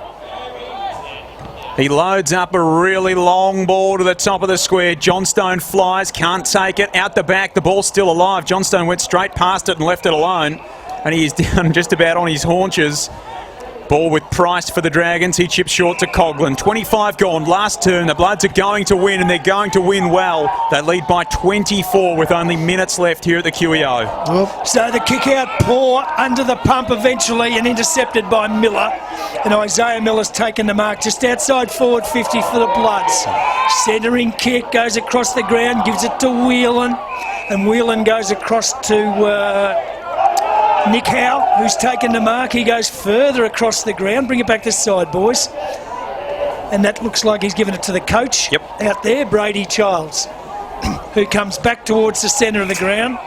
He loads up a really long ball to the top of the square. Johnstone flies, can't take it. Out the back, the ball's still alive. Johnstone went straight past it and left it alone. And he's down just about on his haunches. Ball with Price for the Dragons. He chips short to Coughlin. 25 gone last turn. The Bloods are going to win, and they're going to win well. They lead by 24 with only minutes left here at the QEO. So the kick out poor under the pump eventually, and intercepted by Miller. And Isaiah Miller's taken the mark just outside forward 50 for the Bloods. Centering kick goes across the ground, gives it to Whelan. And Whelan goes across to Nick Howe, who's taken the mark. He goes further across the ground. Bring it back this side, boys. And that looks like he's given it to the coach out there, Brady Childs, who comes back towards the centre of the ground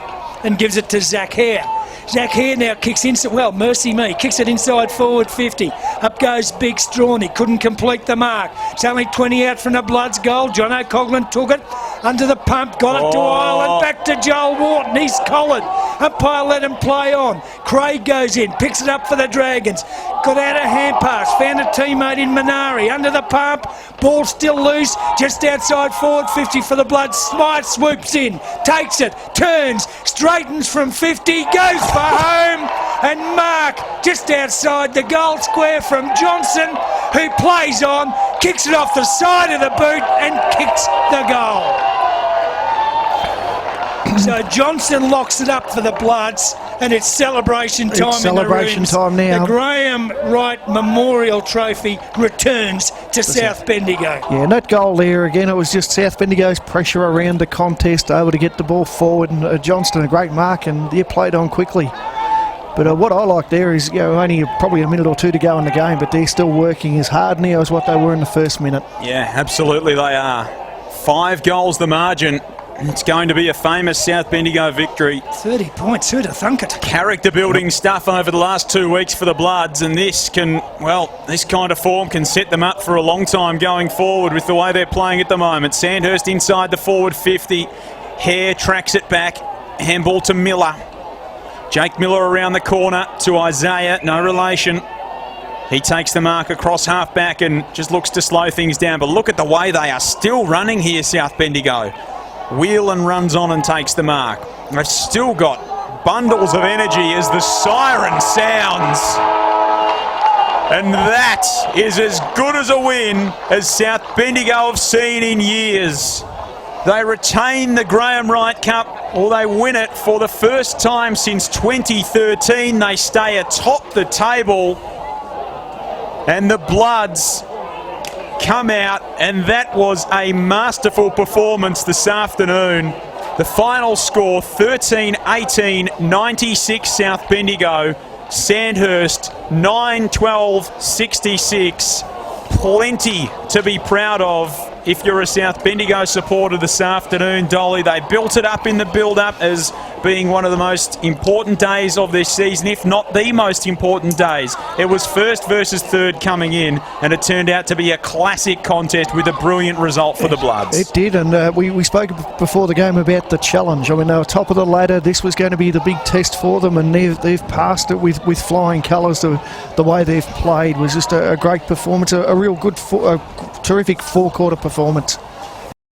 and gives it to Zach Hare. Zach Hare now kicks inside. Well, mercy me. Kicks it inside forward 50. Up goes Big Strawn. He couldn't complete the mark. It's only 20 out from the Bloods goal. John O'Coughlin took it under the pump. Got it to Ireland. Back to Joel Wharton. He's collared. Umpire let him play on. Craig goes in. Picks it up for the Dragons. Got out a hand pass. Found a teammate in Minari. Under the pump. Ball still loose. Just outside forward 50 for the Bloods. Smythe swoops in. Takes it. Turns. Straightens from 50. Goes for home. And Mark just outside the goal square from Johnson, who plays on, kicks it off the side of the boot and kicks the goal. So Johnson locks it up for the Bloods, and it's celebration time. It's celebration time now. The Graham Wright Memorial Trophy returns to South Bendigo. Yeah, that goal there again, it was just South Bendigo's pressure around the contest, able to get the ball forward, and Johnston a great mark, and they played on quickly. But what I like there is, only probably a minute or two to go in the game, but they're still working as hard now as what they were in the first minute. Yeah, absolutely they are. 5 goals the margin. It's going to be a famous South Bendigo victory. 30 points, who'd have thunk it? Character building stuff over the last 2 weeks for the Bloods, and this kind of form can set them up for a long time going forward with the way they're playing at the moment. Sandhurst inside the forward 50. Hare tracks it back. Handball to Miller. Jake Miller around the corner to Isaiah, no relation. He takes the mark across half-back and just looks to slow things down. But look at the way they are still running here, South Bendigo. Whelan runs on and takes the mark. They've still got bundles of energy as the siren sounds. And that is as good as a win as South Bendigo have seen in years. They retain the Graham Wright Cup, or they win it for the first time since 2013. They stay atop the table, and the Bloods come out, and that was a masterful performance this afternoon. The final score, 13-18, 96 South Bendigo. Sandhurst, 9-12, 66. Plenty to be proud of if you're a South Bendigo supporter this afternoon, Dolly. They built it up in the build-up as being one of the most important days of this season, if not the most important days. It was first versus third coming in, and it turned out to be a classic contest with a brilliant result for the Bloods. It did, and we spoke before the game about the challenge. I mean, they were top of the ladder. This was going to be the big test for them, and they've passed it with flying colours. The way they've played was just a great performance, a real good, terrific four-quarter performance.